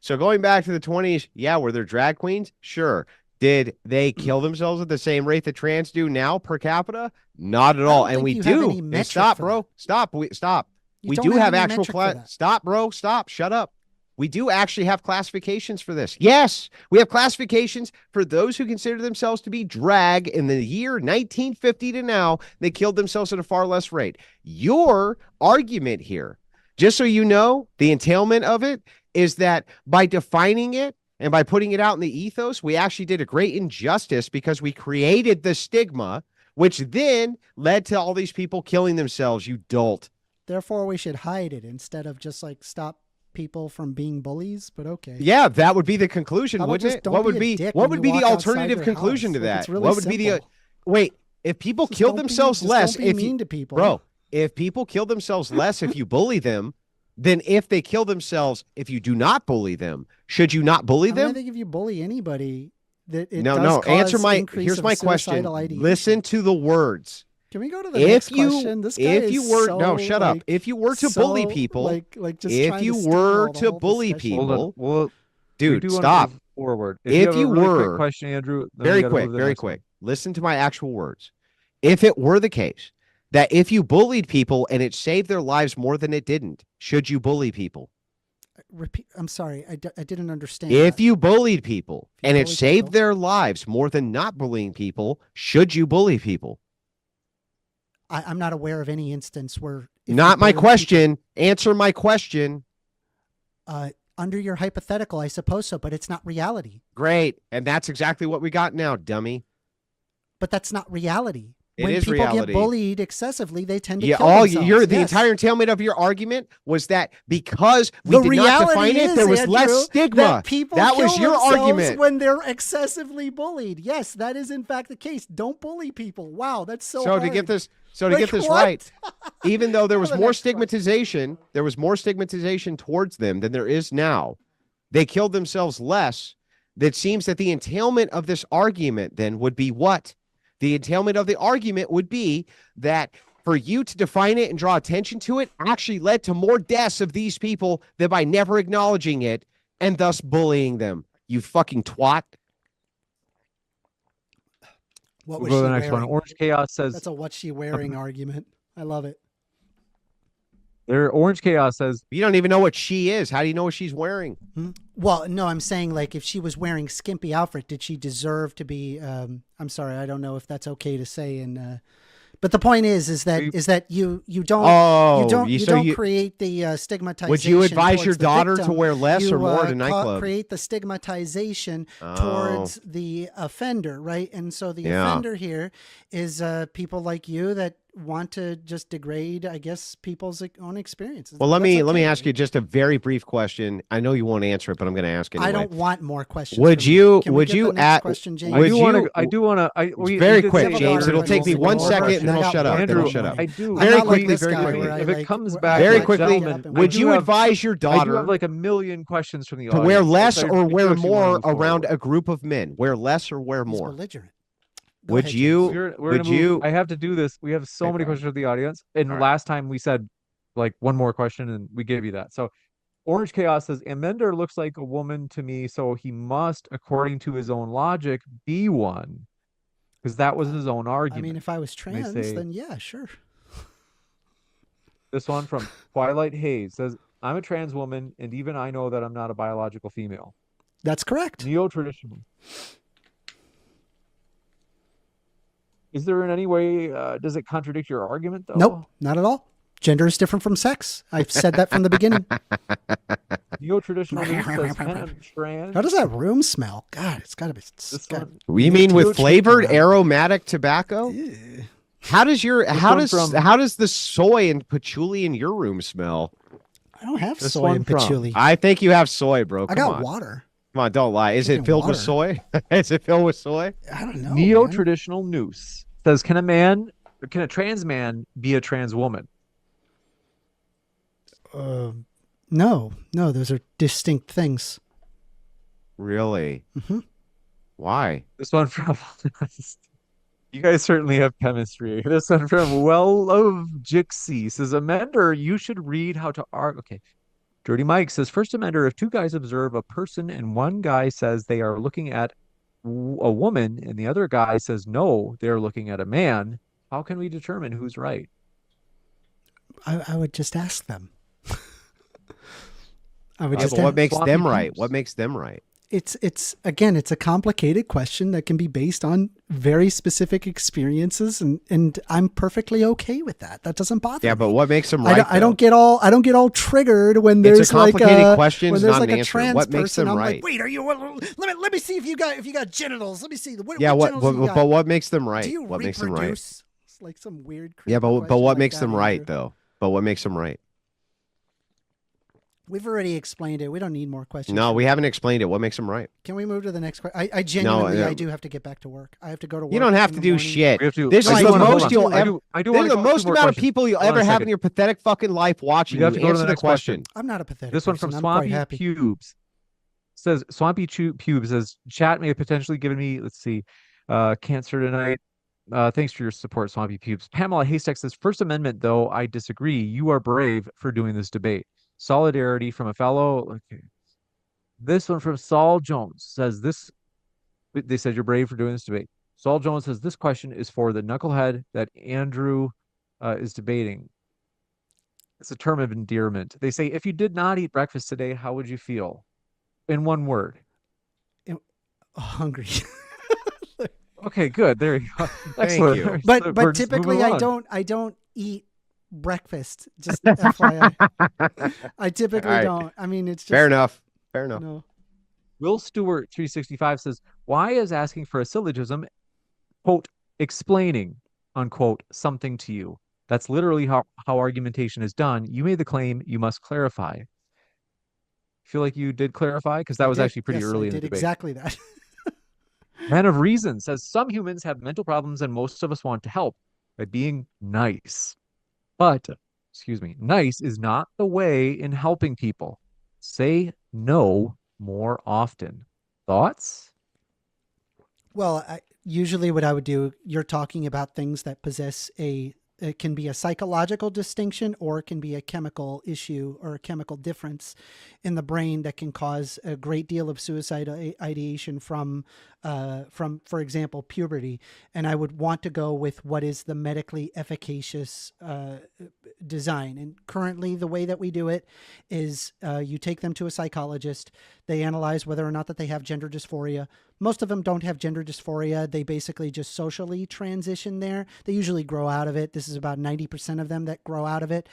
So going back to the 20s, yeah, were there drag queens? Sure. Did they kill themselves at the same rate that trans do now per capita? Not at all. don't And think we you have do. any And metric stop, for bro. Stop. Stop. You We don't do have any actual metric for that. Stop, bro. Stop. Shut up. We do actually have classifications for this. Yes, we have classifications for those who consider themselves to be drag in the year 1950 to now. They killed themselves at a far less rate. Your argument here, just so you know, the entailment of it is that by defining it and by putting it out in the ethos, we actually did a great injustice because we created the stigma, which then led to all these people killing themselves, you dolt. Therefore, we should hide it instead of just stop people from being bullies. But okay. Yeah, that would be the conclusion, How about wouldn't just it? don't What would be a be dick what when would you be the walk outside alternative your conclusion house? to that? It's really What would be the simple. wait? If people Just kill don't be- themselves just less, don't be if mean you, to people. bro, if people kill themselves less if you bully them, then if they kill themselves if you do not bully them, should you not bully I mean, I them? think if you bully anybody, that it No, does no. cause Answer my. increase Here's of my question. suicidal ideation. Listen to the words. Can we go to the next question? This guy if you is were so, no, shut up. If you were to bully so, people, just if trying you to were steamroll the to whole bully discussion. people, Hold on. Well, we dude, do wanna stop. move forward. If you have you a really were- quick question, Andrew, then we Very gotta quick, move to the very next one. quick. Listen to my actual words. If it were the case that if you bullied people and it saved their lives more than it didn't, should you bully people? Repeat. I'm sorry, I didn't understand. If that. you bullied people If you and it bullied saved people- their lives more than not bullying people, should you bully people? I'm not aware of any instance where. if you Not my bully question. Answer my question. people, under your hypothetical, I suppose so, but it's not reality. Great. And that's exactly what we got now, dummy. But that's not reality. It When is people reality. get bullied excessively, they tend to Yeah, kill all themselves. the Yes. entire entailment of your argument was that because we The did not reality define it, is, there was Andrew, less stigma. That people That kill was your themselves argument. when they're excessively bullied. Yes, that is in fact the case. Don't bully people. Wow, that's so hard. To get this Like, what? right, even though there Go was to the more next question. stigmatization, there was more stigmatization towards them than there is now. They killed themselves less. That seems that the entailment of this argument then would be what? The entailment of the argument would be that for you to define it and draw attention to it actually led to more deaths of these people than by never acknowledging it and thus bullying them. You fucking twat. What We'll was go to she the next wearing? one. Orange Chaos says That's a what's she wearing argument. I love it. Orange Chaos says You don't even know what she is. How do you know what she's wearing? Well, no, I'm saying if she was wearing skimpy outfit, did she deserve to be? I'm sorry, I don't know if that's okay to say. But the point is that you don't create the stigmatization. Would you advise towards your the daughter to victim. wear less You, or more at a nightclub? Create the stigmatization towards the offender, right? And so the offender here is people like you that want to just degrade, I guess, people's own experiences. Well, let That's me okay, ask right? you just a very brief question. I know you won't answer it, but I'm going to ask anyway. I don't want more questions. Would from you- Can we would get you the next at- question, James? would you- I do want to. Very quick, say James. that It'll take me everybody's 1 going second, over. and then I I'll got shut up. bored Then I'll with shut it. up. I do. I'm Very not like quickly, this very guy quickly. where I If it comes where I back, have Very to quickly, get up and would wait. you advise your I do daughter have like a million questions from the to audience. wear less I or do wear actually wanna more move around forward. a group of men? Wear less or wear He's more? belligerent. Go Would ahead, you- James. We're would gonna move. you- I have to do this. We have so Okay, many fine. questions from the audience, and All right. last time we said like one more question, and we gave you that. So, Orange Chaos says Amender looks like a woman to me, so he must, according to his own logic, be one, because that was his own I argument. mean, if I was they trans, say- then yeah, sure. This one from Twilight Haze says, "I'm a trans woman, and even I know that I'm not a biological female. That's correct. Neo-traditional. Is there in any way, does it contradict your argument though? Nope, not at all. Gender is different from sex. I've said that from the beginning. Neo-traditional news says trans. How does that room smell? God, it's got to be. This one, You mean with flavored around. aromatic tobacco? Ew. How does from- how does the soy and patchouli in your room smell? I don't have This soy one and from- patchouli. I think you have soy, bro. I Come got on. water. Come on, don't lie. Is it Drinking filled with water. soy? Is it filled with soy? I don't know. Neo-traditional noose says, can a trans man be a trans woman? No, those are distinct things. Really? Mhm. Why? This one from you guys certainly have chemistry. This one from Well of Jixie says, Amender, you should read how to argue. Okay. Dirty Mike says, First Amender, if two guys observe a person and one guy says they are looking at a woman and the other guy says no, they're looking at a man, how can we determine who's right? I would just ask them. I would Yeah, just but what ask. makes Sloppy them right? peeps. What makes them right? It's again, it's a complicated question that can be based on very specific experiences, and I'm perfectly okay with that. That doesn't bother Yeah, me. but what makes them right? I don't get all triggered when It's a there's like complicated question, when it's there's not like an a answer. trans What makes person. them I'm right? like, wait, are you? Let me see if you got genitals. Let me see what Yeah, what? genitals you got. But what makes them right? Do you What makes them right? reproduce? It's like some weird. Yeah, creepy but question what like makes that, them right Andrew. though? But what makes them right? We've already explained it. We don't need more questions. No, we haven't explained it. What makes them right? Can we move to the next question? I genuinely, No, I do have to get back to work. I have to go to work. You don't have in to the do morning. shit. We have to. This No, is I the do. Hold most on. you'll I ever. do. I do This want is to the go most two more amount of questions. people you'll Hold on ever a have second. in your pathetic fucking life watching We have you. to go to Answer the the next question. I'm not a pathetic. This one from person. I'm quite Swampy happy. Pubes says Pubes says chat may have potentially given me, let's see, cancer tonight. Thanks for your support, Swampy Pubes. Pamela Haystack says, First Amendment, though, I disagree. You are brave for doing this debate. Solidarity from a fellow. Okay. This one from Saul Jones says this. They said you're brave for doing this debate. Saul Jones says this question is for the knucklehead that Andrew is debating. It's a term of endearment. They say, if you did not eat breakfast today, how would you feel? In one word. Hungry. Okay, good. There you go. Thank Excellent. you. We're but just typically moving I along. don't eat breakfast. Just FYI. I typically All right. don't. I mean, it's just Fair enough. Fair enough. No. Will Stewart 365 says, why is asking for a syllogism, quote, explaining, unquote, something to you? That's literally how argumentation is done. You made the claim, you must clarify. Feel like you did clarify? Because that I was did. actually pretty Yes, early I in the did debate. exactly that. Man of Reason says, some humans have mental problems and most of us want to help by being nice. But, excuse me, nice is not the way in helping people. Say no more often. Thoughts? Well, usually what I would do, you're talking about things that possess it can be a psychological distinction or it can be a chemical issue or a chemical difference in the brain that can cause a great deal of suicidal ideation from, for example, puberty. And I would want to go with what is the medically efficacious design. And currently the way that we do it is you take them to a psychologist. They analyze whether or not that they have gender dysphoria. Most of them don't have gender dysphoria. They basically just socially transition there. They usually grow out of it. This is about 90% of them that grow out of it.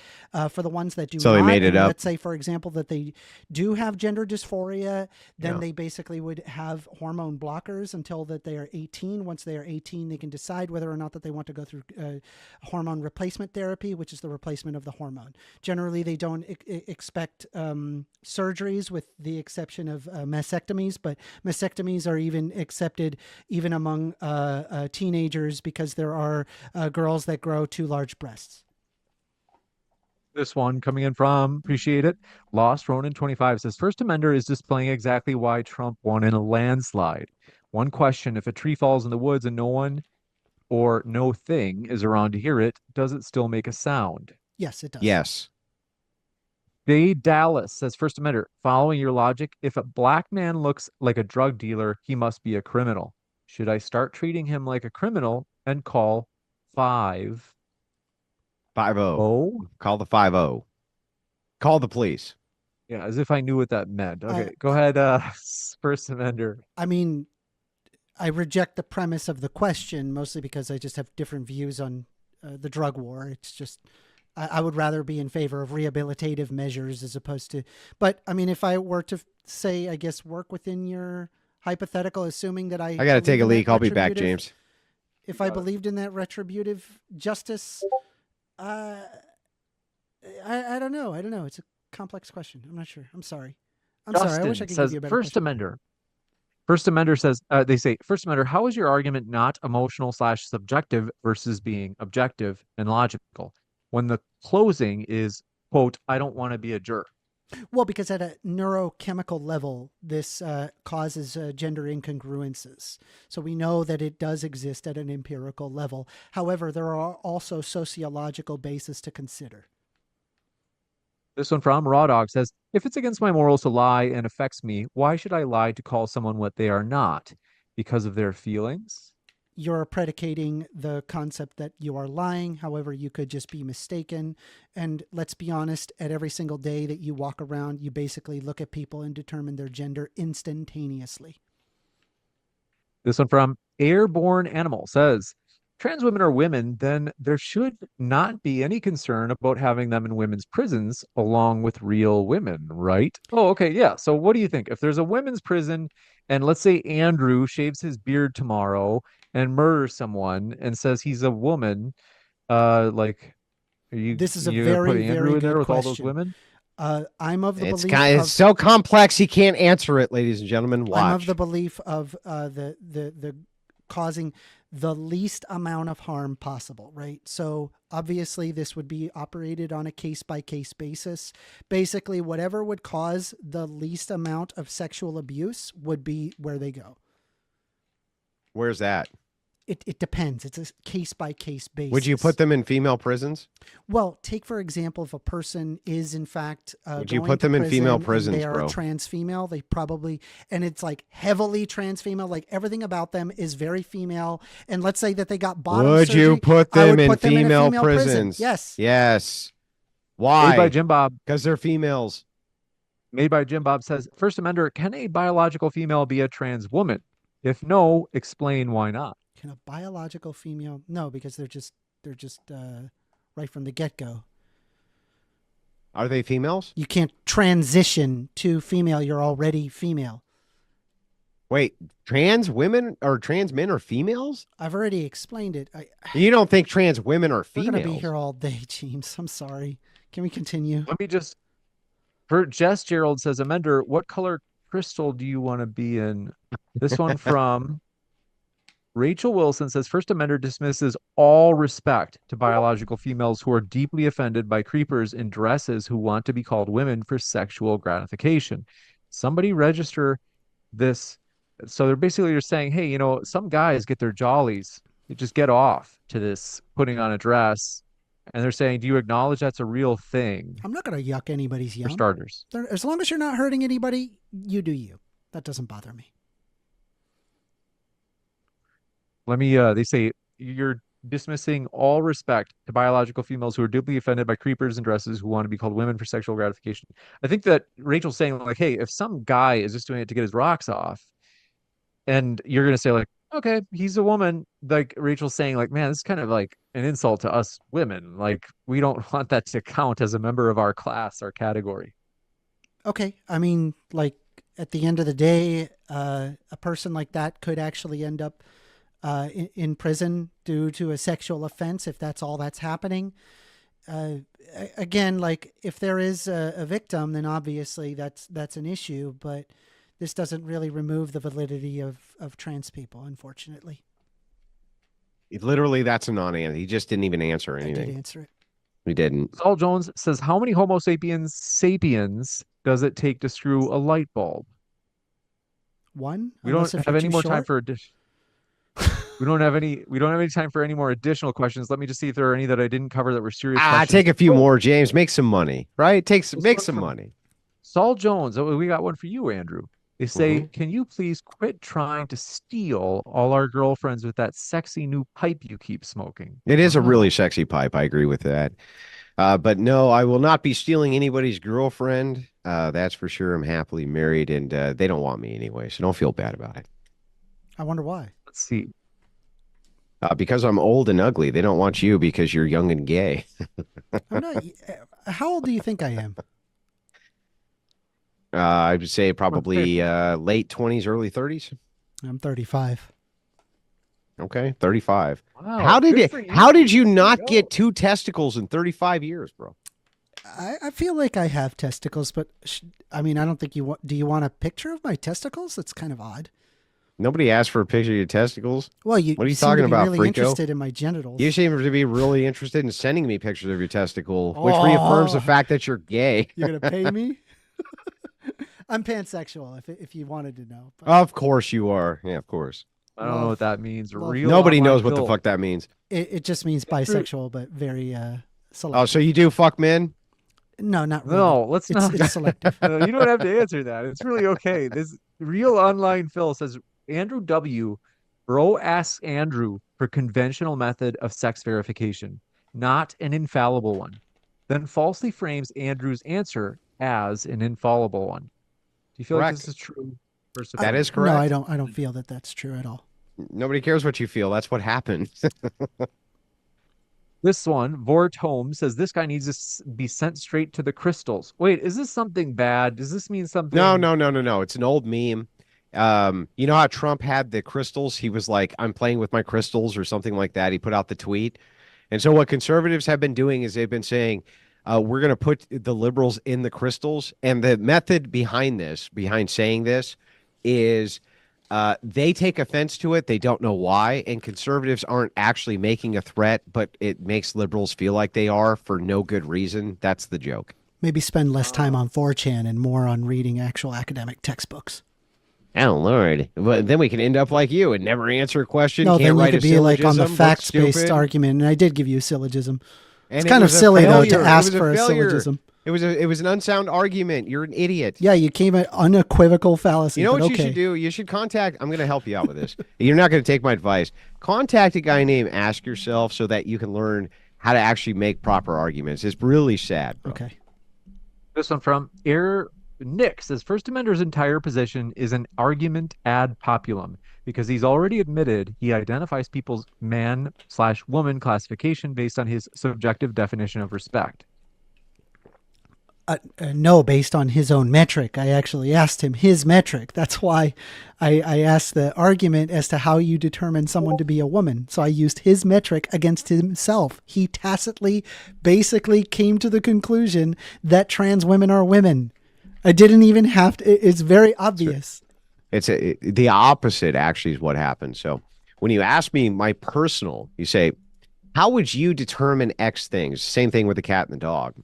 For the ones that do So not, they made it and up. let's say, for example, that they do have gender dysphoria, then Yeah. they basically would have hormone blockers until that they are 18. Once they are 18, they can decide whether or not that they want to go through hormone replacement therapy, which is the replacement of the hormone. Generally, they don't expect surgeries with the exception of mastectomies, but mastectomies are even accepted even among teenagers because there are girls that grow too large breasts. This one coming in from, appreciate it. Lost Ronin 25 says, First Amender is displaying exactly why Trump won in a landslide. One question, if a tree falls in the woods and no one or no thing is around to hear it, does it still make a sound? Yes, it does. Yes. Bay Dallas says, First Amender, following your logic, if a black man looks like a drug dealer, he must be a criminal. Should I start treating him like a criminal and call 5-0? 5-0. Call the 5-0. Call the police. Yeah, as if I knew what that meant. Okay, go ahead, First Amender. I mean, I reject the premise of the question, mostly because I just have different views on the drug war. It's just, I would rather be in favor of rehabilitative measures as opposed to, but I mean, if I were to say, I guess, work within your hypothetical, assuming that I got to take a leak. I'll be back, James. If I believed in that retributive justice, I don't know. I don't know. It's a complex question. I'm not sure. I'm sorry. Sorry. I wish I could give you a better First question. Amender. First Amender says, they say, First Amender, how is your argument not emotional/subjective versus being objective and logical when the closing is, quote, I don't want to be a jerk? Well, because at a neurochemical level, this causes gender incongruences. So we know that it does exist at an empirical level. However, there are also sociological bases to consider. This one from Raw Dog says, if it's against my morals to lie and affects me, why should I lie to call someone what they are not? Because of their feelings? You're predicating the concept that you are lying. However, you could just be mistaken. And let's be honest, at every single day that you walk around, you basically look at people and determine their gender instantaneously. This one from Airborne Animal says, trans women are women, then there should not be any concern about having them in women's prisons along with real women, right? Oh, okay, yeah. So what do you think? If there's a women's prison and let's say Andrew shaves his beard tomorrow and murders someone and says he's a woman, like, This is a gonna very, put Andrew very in there good with all those question. women? I'm of the belief It's so complex he can't answer it, ladies and gentlemen. Watch. I'm of the belief of the causing the least amount of harm possible, right? So obviously this would be operated on a case-by-case basis. Basically, whatever would cause the least amount of sexual abuse would be where they go. Where's that? It depends. It's a case-by-case basis. Would you put them in female prisons? Well, take for example, if a person is in fact would you put them in female prisons, they are bro? a trans female, they probably, and it's like heavily trans female, like everything about them is very female. And let's say that they got bottom Would surgery, you put I them would in put them in a female female prison. prisons? Yes. Yes. Made by Why? Jim Bob. Because they're females. Made by Jim Bob says, First Amender, can a biological female be a trans woman? If no, explain why not. Can a biological female? No, because they're just right from the get-go. Are they females? You can't transition to female. You're already female. Wait, trans women or trans men are females? I've already explained it. You don't think trans women are We're females? going to be here all day, James. I'm sorry. Can we continue? Let me just, for Jess Gerald says, Amender, what color crystal do you want to be in? This one from Rachel Wilson says, First Amender dismisses all respect to biological females who are deeply offended by creepers in dresses who want to be called women for sexual gratification. Somebody register this. So they're basically just saying, hey, you know, some guys get their jollies. They just get off to this putting on a dress. And they're saying, do you acknowledge that's a real thing? I'm not going to yuck anybody's yum. For starters. As long as you're not hurting anybody, you do you. That doesn't bother me. Let me, they say, you're dismissing all respect to biological females who are deeply offended by creepers in dresses who want to be called women for sexual gratification. I think that Rachel's saying, like, hey, if some guy is just doing it to get his rocks off, and you're going to say, like, okay, he's a woman, like Rachel's saying, like, man, this is kind of like an insult to us women. Like, we don't want that to count as a member of our class, our category. Okay. I mean, like, at the end of the day, a person like that could actually end up in prison due to a sexual offense if that's all that's happening. Again, like, if there is a victim, then obviously that's an issue, but this doesn't really remove the validity of trans people, unfortunately. Literally, that's a non-answer. He just didn't even answer anything. I did answer it. He didn't. Saul Jones says, how many Homo sapiens does it take to screw a light bulb? One? We don't have any more time for we don't have any time for any more additional questions. Let me just see if there are any that I didn't cover that were serious questions. Take a few more, James. Make some money, right? Make some money. Saul Jones, we got one for you, Andrew. They say, can you please quit trying to steal all our girlfriends with that sexy new pipe you keep smoking? It is a really sexy pipe. I agree with that. But no, I will not be stealing anybody's girlfriend. That's for sure. I'm happily married, and they don't want me anyway, so don't feel bad about it. I wonder why. Let's see. Because I'm old and ugly. They don't want you because you're young and gay. I'm not. How old do you think I am? I would say probably late 20s, early 30s. I'm 35. Okay, 35. Wow. How did good it? for you. How did you There not go. get 2 testicles in 35 years, bro? I feel like I have testicles, but I mean, I don't think you want. Do you want a picture of my testicles? That's kind of odd. Nobody asked for a picture of your testicles. Well, you, What are you seem talking to be about, really Freako? interested in my genitals. You seem to be really interested in sending me pictures of your testicle, which reaffirms the fact that you're gay. You're gonna pay me? I'm pansexual. If you wanted to know. But Of course you are. Yeah, of course. I don't know what that means. love- Real Nobody online knows what the filth. fuck that means. it just means bisexual, but very selective. Oh, so you do fuck men? No, not really. No, let's It's, not. it's selective. You don't have to answer that. It's really okay. This real online Phil says Andrew W. Bro asks Andrew for conventional method of sex verification, not an infallible one. Then falsely frames Andrew's answer as an infallible one. Do you feel like Correct. this is true? First of That all? is correct. No, I don't feel that that's true at all. Nobody cares what you feel. That's what happened. This one, Vort Holmes says this guy needs to be sent straight to the crystals. Wait, is this something bad? Does this mean something? No. It's an old meme. You know how Trump had the crystals? He was like, I'm playing with my crystals or something like that. He put out the tweet. And so what conservatives have been doing is they've been saying, we're going to put the liberals in the crystals. And the method behind this, behind saying this, is they take offense to it. They don't know why. And conservatives aren't actually making a threat, but it makes liberals feel like they are for no good reason. That's the joke. Maybe spend less time on 4chan and more on reading actual academic textbooks. Oh, Lord. But then we can end up like you and never answer a question. No, Can't then you write could a be like on the syllogism, look facts-based stupid. argument, and I did give you a syllogism. And It's it kind of was a silly, though, to failure. It ask was for a failure. syllogism. It was an unsound argument. You're an idiot. Yeah, you came at unequivocal fallacy. You know but what okay. you should do? You should contact. I'm going to help you out with this. You're not going to take my advice. Contact a guy named Ask Yourself so that you can learn how to actually make proper arguments. It's really sad, bro. Okay. This one from Air Nick says First Amender's entire position is an argument ad populum because he's already admitted he identifies people's man/woman classification based on his subjective definition of respect. No, based on his own metric. I actually asked him his metric. That's why I asked the argument as to how you determine someone to be a woman. So I used his metric against himself. He tacitly basically came to the conclusion that trans women are women. I didn't even have to. It's very obvious. It's the opposite, actually, is what happened. So when you ask me my personal, you say, how would you determine X things? Same thing with the cat and the dog.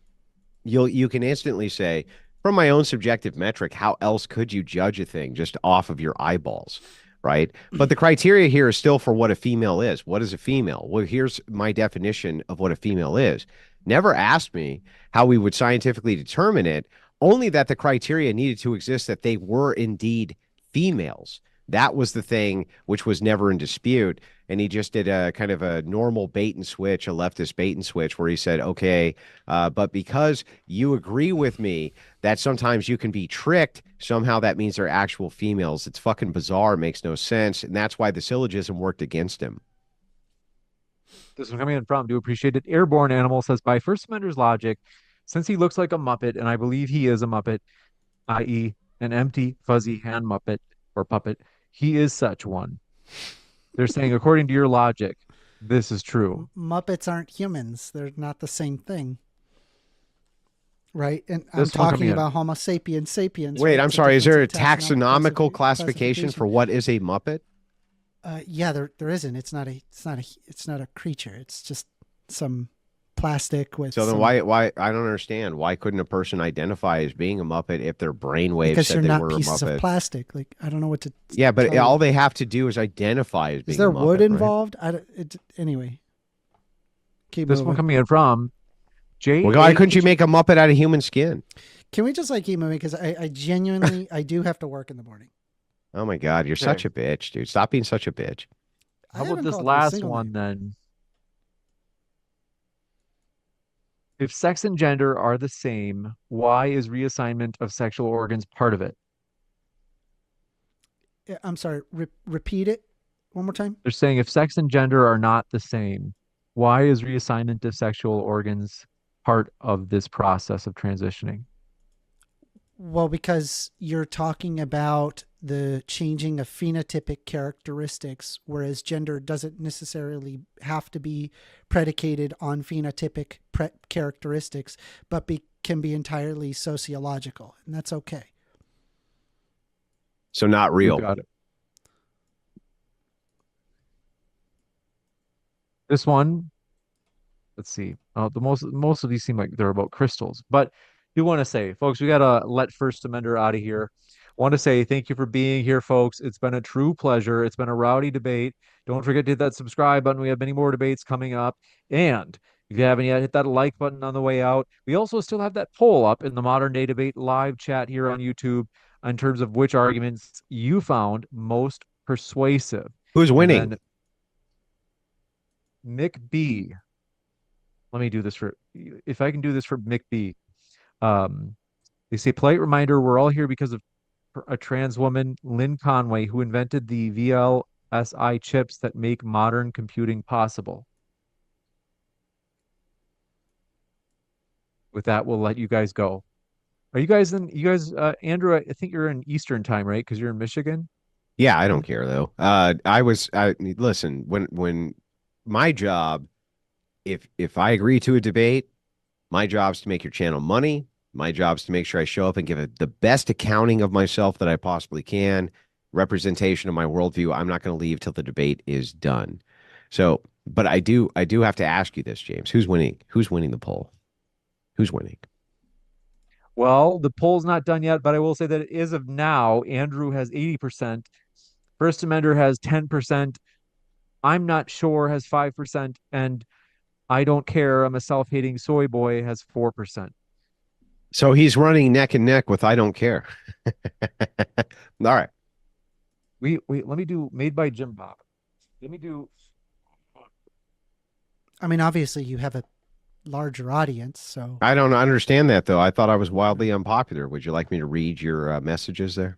You can instantly say, from my own subjective metric, how else could you judge a thing just off of your eyeballs, right? But the criteria here is still for what a female is. What is a female? Well, here's my definition of what a female is. Never asked me how we would scientifically determine it, only that the criteria needed to exist that they were indeed females. That was the thing which was never in dispute. And he just did a kind of a normal bait and switch, a leftist bait and switch, where he said, okay, but because you agree with me that sometimes you can be tricked, somehow that means they're actual females. It's fucking bizarre. It makes no sense. And that's why the syllogism worked against him. This one coming in from, do appreciate it. Airborne Animal says, by First Amender's logic, since he looks like a Muppet, and I believe he is a Muppet, i.e. an empty, fuzzy hand Muppet or puppet, he is such one. They're saying, according to your logic, this is true. Muppets aren't humans. They're not the same thing. Right? And I'm This one coming talking in. about Homo sapiens sapiens. Wait, right? I'm It's sorry. Is there a difference in taxonomical classification for what is a Muppet? Yeah, there isn't. It's not a creature. It's just some plastic with. So then some, why I don't understand. Why couldn't a person identify as being a Muppet if their brainwaves because said you're they not were a pieces Muppet? of plastic. Like I don't know what to. Yeah, but tell you. all they have to do is identify as being Is there a Muppet, wood right? involved? Anyway. Keep This moving. one coming in from J. Well, why couldn't you make a Muppet out of human skin? Can we just keep moving? Because I genuinely I do have to work in the morning. Oh my God, you're such a bitch, dude. Stop being such a bitch. I How about haven't this called you a last single one name. then? If sex and gender are the same, why is reassignment of sexual organs part of it? I'm sorry. Repeat it one more time. They're saying if sex and gender are not the same, why is reassignment of sexual organs part of this process of transitioning? Well, because you're talking about the changing of phenotypic characteristics, whereas gender doesn't necessarily have to be predicated on phenotypic characteristics, but can be entirely sociological, and that's okay. So not real. You got it. This one, let's see. The most of these seem like they're about crystals, but do want to say, folks, we gotta let First Amender out of here. Want to say thank you for being here, folks. It's been a true pleasure. It's been a rowdy debate. Don't forget to hit that subscribe button. We have many more debates coming up. And if you haven't yet, hit that like button on the way out. We also still have that poll up in the Modern Day Debate live chat here on YouTube in terms of which arguments you found most persuasive. Who's winning? Mick B. Let me do this if I can do this for Mick B. They say, polite reminder, we're all here because of a trans woman, Lynn Conway, who invented the VLSI chips that make modern computing possible. With that, we'll let you guys go. Are you guys Andrew, I think you're in Eastern time, right? Because you're in Michigan. Yeah, I don't care though. Listen, when my job, if I agree to a debate, my job's to make your channel money. My job's to make sure I show up and give it the best accounting of myself that I possibly can, representation of my worldview. I'm not going to leave till the debate is done. So, but I do have to ask you this, James. Who's winning? Who's winning the poll? Who's winning? Well, the poll's not done yet, but I will say that as of now, Andrew has 80%. First Amender has 10%. I'm not sure has 5%. And I don't care. I'm a self-hating soy boy has 4%. So he's running neck and neck with I don't care. All right. Wait, let me do made by Jim Bob. Let me do. I mean, obviously you have a larger audience, so. I don't understand that though. I thought I was wildly unpopular. Would you like me to read your messages there?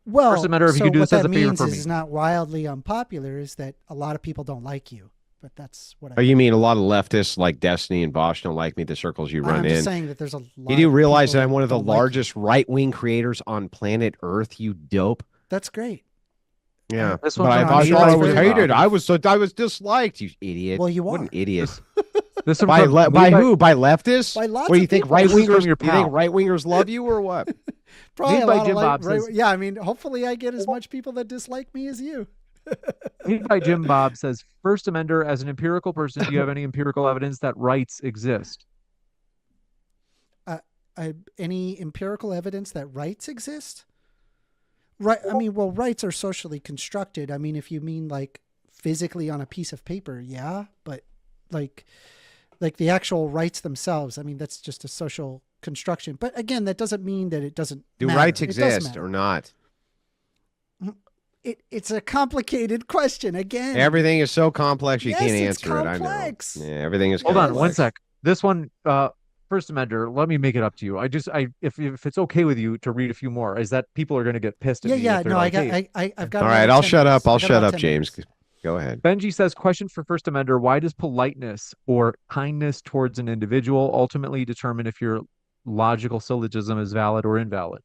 Well, First Amender, if you could do what this as that a favor means for me. is not wildly unpopular, is that a lot of people don't like you. But that's what Oh, you mean a lot of leftists like Destiny and Bosch don't like me, the circles you run I'm in? just saying that there's a lot. You do realize that I'm of one of the people that don't like largest right-wing creators on planet Earth, you dope? you. That's great. Yeah. This But one's I from thought Eli I was Bob. hated. I was disliked, you idiot. Well, you What are. an idiot. This one By from who? By leftists? By lots What do you of think people. This is from right-wingers your you think pal. right-wingers love you or what? Probably Made a by lot Jim of Bob says- yeah, I mean, hopefully I get as much people that dislike me as you. Made by Jim Bob says, First Amender, as an empirical person, do you have any empirical evidence that rights exist? Any empirical evidence that rights exist? Right. I mean, well, rights are socially constructed. I mean, if you mean like physically on a piece of paper, yeah, but like the actual rights themselves, I mean, that's just a social construction. But again, that doesn't mean that it doesn't Do matter. rights It does exist matter. or not? It's a complicated question. Again, Everything is so complex you Yes, can't it's answer complex. it. I know. Yeah, everything is Hold on one complex. sec. This one, First Amender, let me make it up to you. If it's okay with you to read a few more, is that people are going to get pissed at me? Yeah. if they're No, like, I've got. All right, about I'll 10 shut minutes. up. I'll I got shut about up, 10 James. minutes. Go ahead. Benji says, question for First Amender, why does politeness or kindness towards an individual ultimately determine if your logical syllogism is valid or invalid?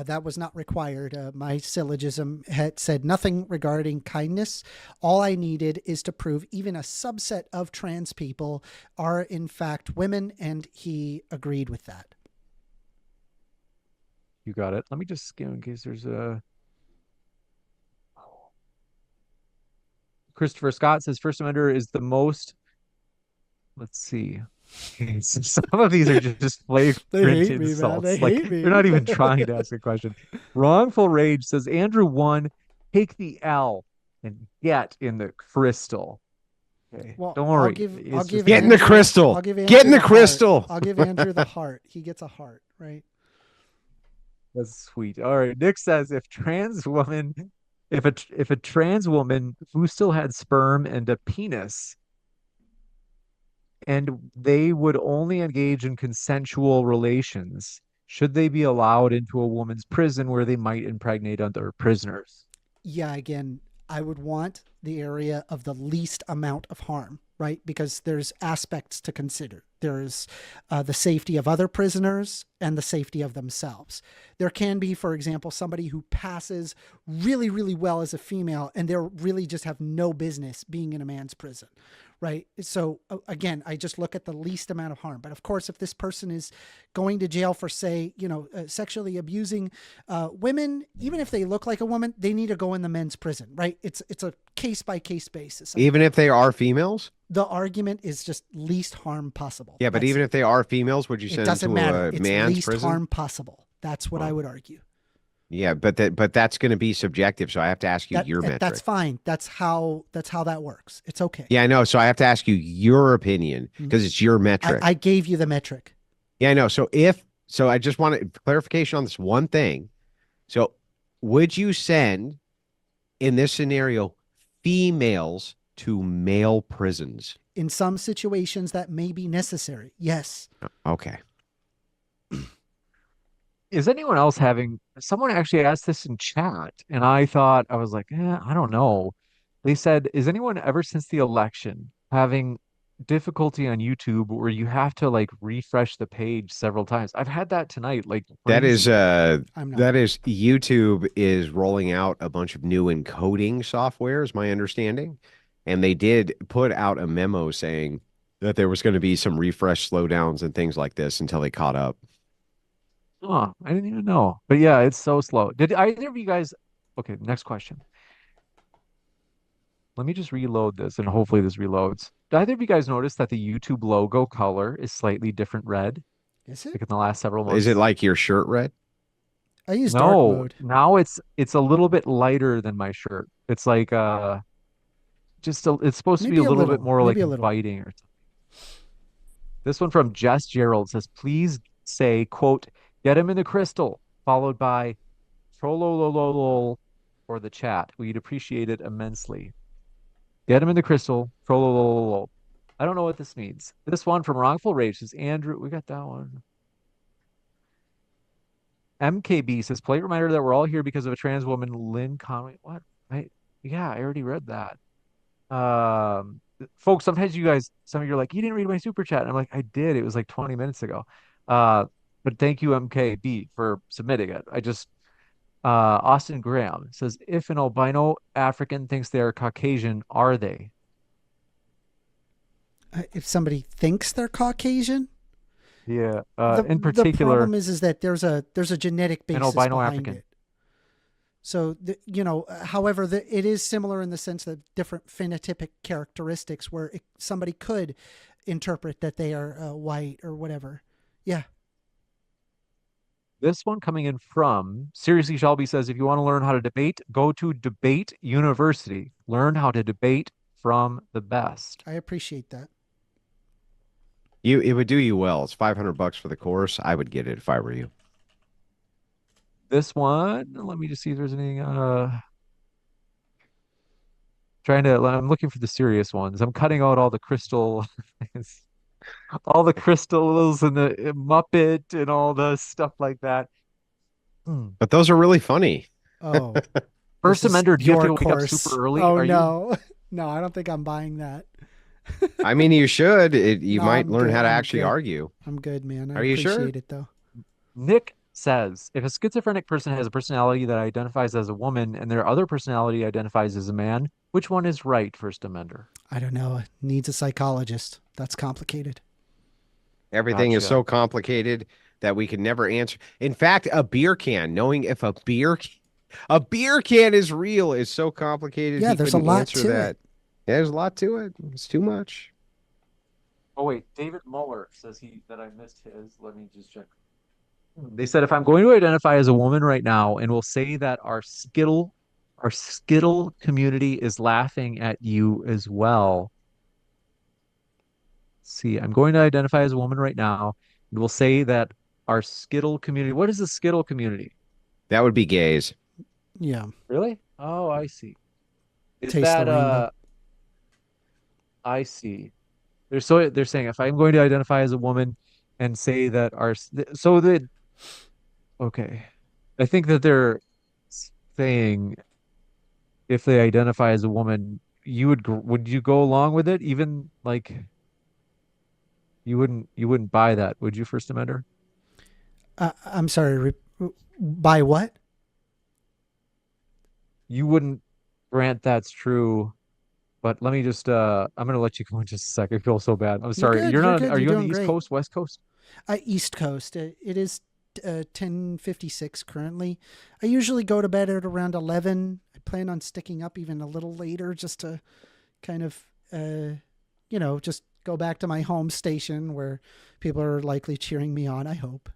That was not required. My syllogism had said nothing regarding kindness. All I needed is to prove even a subset of trans people are in fact women, and he agreed with that. You got it. Let me just skim in case there's a... Christopher Scott says, First Amender is the most... Let's see. Some of these are just flagrant They hate me, man. insults. They Like, hate me. they're not even trying to ask a question. Wrongful Rage says, Andrew won, take the L and get in the crystal. Okay. Well, Don't worry. I'll give Get in the Andrew- crystal. I'll give Get Andrew in the heart. crystal. I'll give Andrew the heart. He gets a heart, right? That's sweet. All right. Nick says, if a trans woman who still had sperm and a penis, and they would only engage in consensual relations, should they be allowed into a woman's prison where they might impregnate other prisoners? Yeah, again, I would want the area of the least amount of harm, right? Because there's aspects to consider. There's the safety of other prisoners and the safety of themselves. There can be, for example, somebody who passes really, really well as a female, and they're really just have no business being in a man's prison, right? So again, I just look at the least amount of harm. But of course, if this person is going to jail for, say, sexually abusing women, even if they look like a woman, they need to go in the men's prison, right? It's a case by case basis. Even if they are females? The argument is just least harm possible. Yeah, but even if they are females, would you send them to a It's man's least prison? harm possible. That's what I would argue. Yeah, but that's going to be subjective, so I have to ask you your metric. That's fine. That's how that works. It's okay. Yeah, I know. So I have to ask you your opinion because it's your metric. I gave you the metric. Yeah, I know. So I just wanted clarification on this one thing. So would you send, in this scenario, females to male prisons? In some situations that may be necessary. Yes. Okay. Is anyone else someone actually asked this in chat, and I was like, I don't know. They said, is anyone ever since the election having difficulty on YouTube where you have to like refresh the page several times? I've had that tonight. Like that is crazy. YouTube is rolling out a bunch of new encoding software, is my understanding. And they did put out a memo saying that there was going to be some refresh slowdowns and things like this until they caught up. Oh, I didn't even know. But yeah, it's so slow. Did either of you guys? Okay, next question. Let me just reload this and hopefully this reloads. Did either of you guys notice that the YouTube logo color is slightly different red? Is it? Like in the last several months. Is it like your shirt red? I use dark mode. Now it's a little bit lighter than my shirt. It's like it's supposed to be a little bit more like inviting or something. This one from Jess Gerald says, please say, quote, get him in the crystal, followed by trollololol for the chat. We'd appreciate it immensely. Get him in the crystal, trollololol. I don't know what this means. This one from Wrongful Rage says, Andrew, we got that one. MKB says, polite reminder that we're all here because of a trans woman, Lynn Conway. What? Yeah, I already read that. Folks, sometimes some of you are like, you didn't read my super chat. And I'm like, I did. It was like 20 minutes ago. But thank you, MKB, for submitting it. Austin Graham says, if an albino African thinks they are Caucasian, are they? If somebody thinks they're Caucasian? Yeah. In particular, the problem is that there's a genetic basis an albino behind African. it. So, however, it is similar in the sense that different phenotypic characteristics where somebody could interpret that they are white or whatever. Yeah. This one coming in from Seriously Shelby says, if you want to learn how to debate, go to Debate University. Learn how to debate from the best. I appreciate that. It would do you well. It's $500 for the course. I would get it if I were you. This one, let me just see if there's anything. I'm looking for the serious ones. I'm cutting out all the crystal, all the crystals and the Muppet and all the stuff like that. But those are really funny. Oh, First Amender, do you have to wake up super early? Oh, no. No, I don't think I'm buying that. I mean, you should. You might I'm learn good. how to I'm actually good. argue. I'm good, man. I Are you sure? appreciate it, though. Nick says, if a schizophrenic person has a personality that identifies as a woman and their other personality identifies as a man, which one is right, First Amender? I don't know. It needs a psychologist. That's complicated. Everything is so complicated that we can never answer. In fact, a beer can, knowing if a beer can is real is so complicated. Yeah, there's a lot to it. Yeah, there's a lot to it. It's too much. Oh, wait. David Muller says that I missed his. Let me just check. They said, if I'm going to identify as a woman right now and will say that our Skittle community is laughing at you as well. Let's see, I'm going to identify as a woman right now and will say that our Skittle community. What is the Skittle community? That would be gays. Yeah. Really? Oh, I see. Is Taste that the rainbow. I see. They're saying if I'm going to identify as a woman and say that Okay. I think that they're saying if they identify as a woman, would you go along with it? Even like you wouldn't buy that, would you, First Amender? I'm sorry. By what? You wouldn't grant that's true. But let me just I'm gonna let you go in just a second. I feel so bad. I'm You're sorry. good. You're You're not good. are You're you on the doing East great. Coast, West Coast? East Coast. It is 10:56 currently. I usually go to bed at around 11. I plan on sticking up even a little later just to kind of, just go back to my home station where people are likely cheering me on, I hope.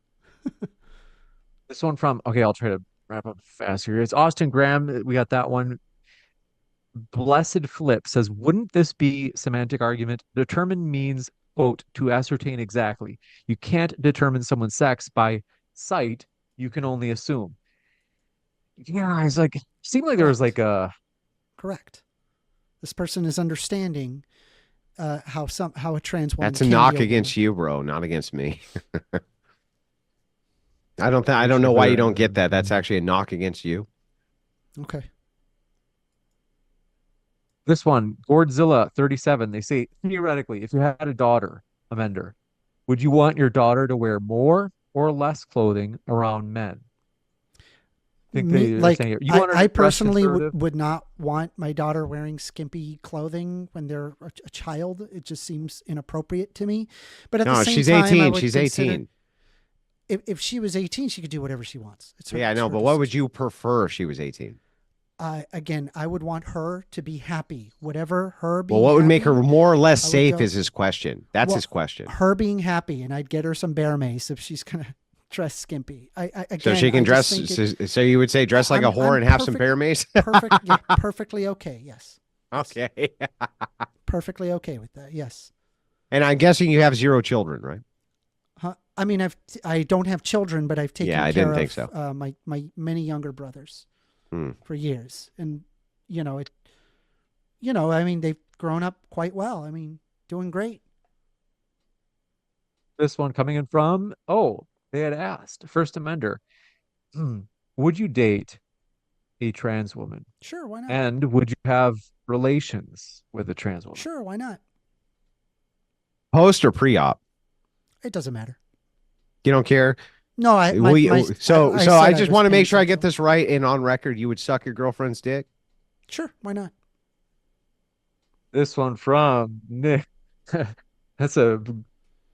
This one from okay, I'll try to wrap up fast here. It's Austin Graham. We got that one. Blessed Flip says, wouldn't this be semantic argument? Determine means, quote, to ascertain exactly. You can't determine someone's sex by sight. You can only assume. Yeah, it's like, seemed like there was like Correct. a, Correct. This person is understanding how a trans woman That's a can be knock a woman. against you, bro, not against me. I let me don't see know if why you there, don't get that. That's actually a knock against you. Okay. this one, Godzilla 37, they say, theoretically, if you had a daughter, Amender, would you want your daughter to wear more or less clothing around men? I think Me, they are like saying you want her I to dress personally conservative. would not want my daughter wearing skimpy clothing when they're a child. It just seems inappropriate to me. But at the No, same she's time, I 18. would She's consider 18. if she was 18, she could do whatever she wants. Yeah, I It's know, her but what would decision. you prefer if she was 18? Again, I would want her to be happy. Whatever her Well, being what would make her happy, more or less I would safe go. is his question. That's his Well, question. her being happy, and I'd get her some bear mace if she's gonna dress skimpy. So Again, she can I just dress. think it. So you would say dress like a whore I'm and have some bear mace? yeah, perfectly okay. Yes, yes, Okay. perfectly okay with that. Yes. And I'm guessing you have 0 children, right? Huh? I mean, I don't have children, but I've Yeah, taken I didn't care think of so. my many younger brothers Hmm. for years, and you know it. I mean, they've grown up quite well. I mean, doing great. This one coming in from, oh, they had asked, First Amender, would you date a trans woman? Sure, why not? And would you have relations with a trans woman? Sure, why not? Post or pre-op? It doesn't matter. You don't care. No, I So I said I just was want to make sure I get pansexual. this right and on record. You would suck your girlfriend's dick. Sure, why not? This one from Nick. That's a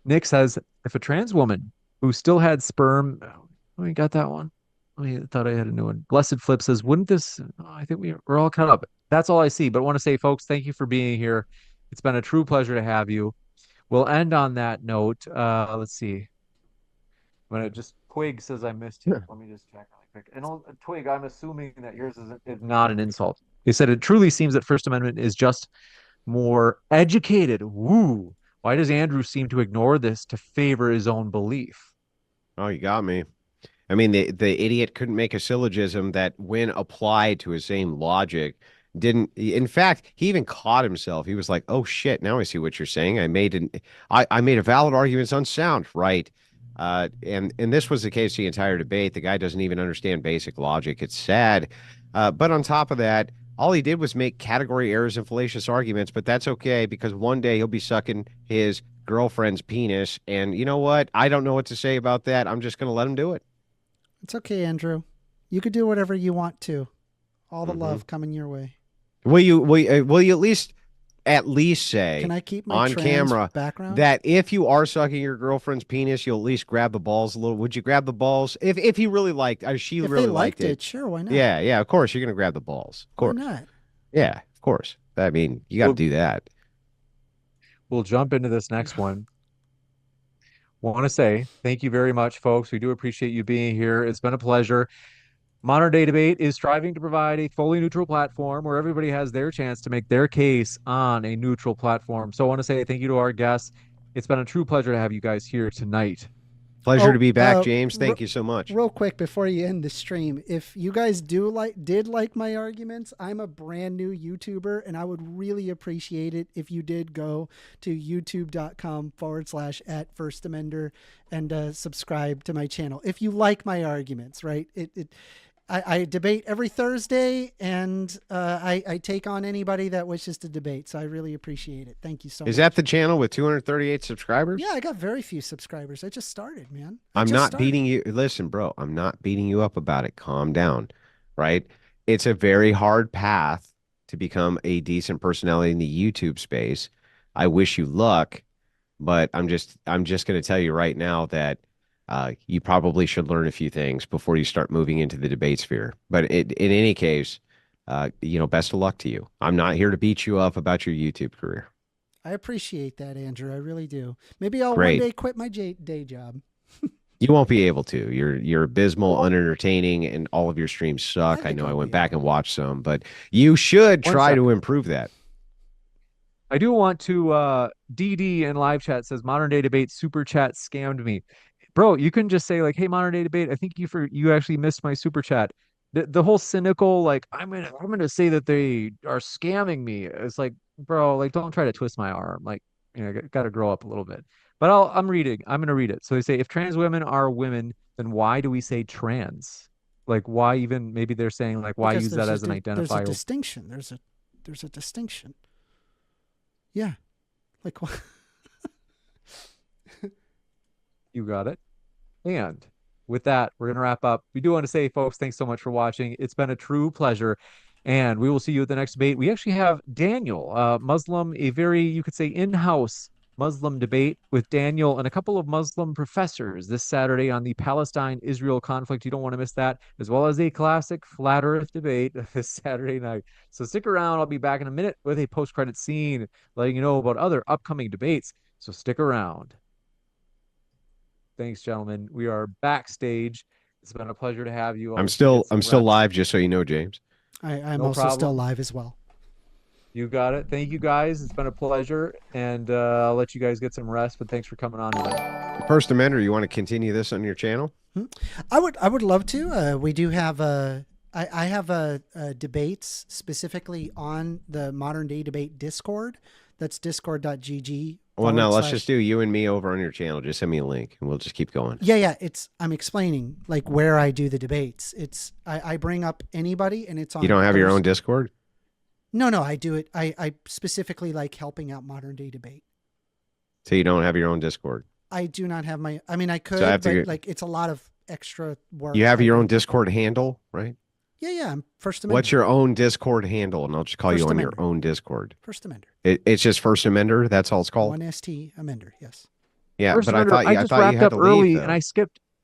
Nick says, if a trans woman who still had sperm, oh, we got that one. I thought I had a new one. Blessed Flip says, wouldn't this? Oh, I think we're all caught up. That's all I see. But I want to say, folks, thank you for being here. It's been a true pleasure to have you. We'll end on that note. Let's see. I'm gonna just Twig says I missed you. Let me just check really quick. And Twig, I'm assuming that yours is not an insult. They said it truly seems that First Amendment is just more educated. Woo. Why does Andrew seem to ignore this to favor his own belief? Oh, you got me. I mean, the idiot couldn't make a syllogism that, when applied to his same logic, didn't. In fact, he even caught himself. He was like, "Oh shit! Now I see what you're saying. I made a valid argument. It's unsound, right?" And this was the case the entire debate. The guy doesn't even understand basic logic. It's sad. But on top of that, all he did was make category errors and fallacious arguments. But that's okay, because one day he'll be sucking his girlfriend's penis, and you know what? I don't know what to say about that. I'm just gonna let him do it. It's okay, Andrew. You could do whatever you want to. All the Hmm. love coming your way. Will you at least Can say I keep my on trans camera background? that if you are sucking your girlfriend's penis, you'll at least grab the balls a little? Would you grab the balls if he really liked, she If they really liked liked it? it, sure, why not? Yeah, yeah, of course you're gonna grab the balls, of Why course. not? Yeah, of course. I mean, you got to We'll do that. we'll jump into this next one. Want to say thank you very much, folks. We do appreciate you being here. It's been a pleasure. Modern Day Debate is striving to provide a fully neutral platform where everybody has their chance to make their case on a neutral platform. So I want to say thank you to our guests. It's been a true pleasure to have you guys here tonight. Pleasure to be back, uh, James. re- Thank you so much. Real quick before you end the stream, if you guys did like my arguments, I'm a brand new YouTuber, and I would really appreciate it if you did go to youtube.com/@firstamender and subscribe to my channel. If you like my arguments, right? I debate every Thursday, and I take on anybody that wishes to debate. So I really appreciate it. Thank you so much. Is that the channel with 238 subscribers? Yeah, I got very few subscribers. I just started, man. I'm not beating you. Listen, bro, I'm not beating you up about it. Calm down, right? It's a very hard path to become a decent personality in the YouTube space. I wish you luck, but I'm just going to tell you right now that you probably should learn a few things before you start moving into the debate sphere. But in any case, best of luck to you. I'm not here to beat you up about your YouTube career. I appreciate that, Andrew. I really do. Maybe I'll Great. one day quit my day job. You won't be able to. You're abysmal, unentertaining, and all of your streams suck. I know I went back and watched some, but you should try to improve that. I do want to DD in live chat says modern day debate super chat scammed me. Bro, you can just say like, hey, modern day debate, I think you actually missed my super chat. The whole cynical, like, I'm gonna say that they are scamming me. It's like, bro, like, don't try to twist my arm. Like, gotta grow up a little bit. But I'm gonna read it. So they say, if trans women are women, then why do we say trans? Like, why even, maybe they're saying like, why use that as an identifier? There's a distinction. There's a distinction. Yeah. Like what? You got it. And with that, we're going to wrap up. We do want to say, folks, thanks so much for watching. It's been a true pleasure. And we will see you at the next debate. We actually have Daniel, Muslim, a very, you could say, in-house Muslim debate with Daniel and a couple of Muslim professors this Saturday on the Palestine-Israel conflict. You don't want to miss that, as well as a classic flat earth debate this Saturday night. So stick around. I'll be back in a minute with a post-credit scene letting you know about other upcoming debates. So stick around. Thanks, gentlemen. We are backstage. It's been a pleasure to have you. I'm still live, just so you know, James. I'm also still live as well. You got it. Thank you, guys. It's been a pleasure, and I'll let you guys get some rest. But thanks for coming on today. First Amender, you want to continue this on your channel? I would love to. We do have I have debates specifically on the Modern Day Debate Discord. That's discord.gg. Well, no, let's just do you and me over on your channel. Just send me a link and we'll just keep going. Yeah. I'm explaining like where I do the debates. I bring up anybody and it's on. You don't have your own Discord? No, I do it. I specifically like helping out Modern Day Debate. So you don't have your own Discord? I do not have my, I mean, I could, but like it's a lot of extra work. You have your own Discord handle, right? Yeah. I'm First Amender. What's your own Discord handle? And I'll just call you on your own Discord. First Amender. It's just First Amender. That's all it's called. 1ST Amender. Yes. Yeah, First but Amender, I thought you had to early, leave, and I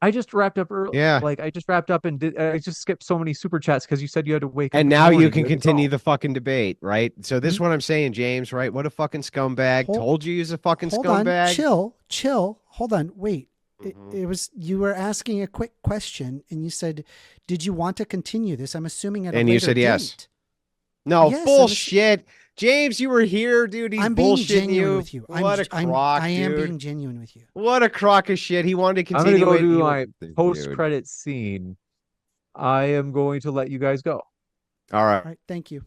just wrapped up early. Yeah. Like I just wrapped up and I just skipped so many super chats because you said you had to wake up. And now you can continue the fucking debate, right? So this is what I'm saying, James, right? What a fucking scumbag. Told you he's a fucking scumbag. Chill. Hold on. Wait. It was, you were asking a quick question and you said, did you want to continue this? I'm assuming at a later you said date. Yes. No, yes, bullshit. James, you were here, dude. I'm being genuine with you. What a crock, I am being genuine with you. What a crock of shit. He wanted to continue. I'm going to go do my post-credit scene. I am going to let you guys go. All right. All right. Thank you.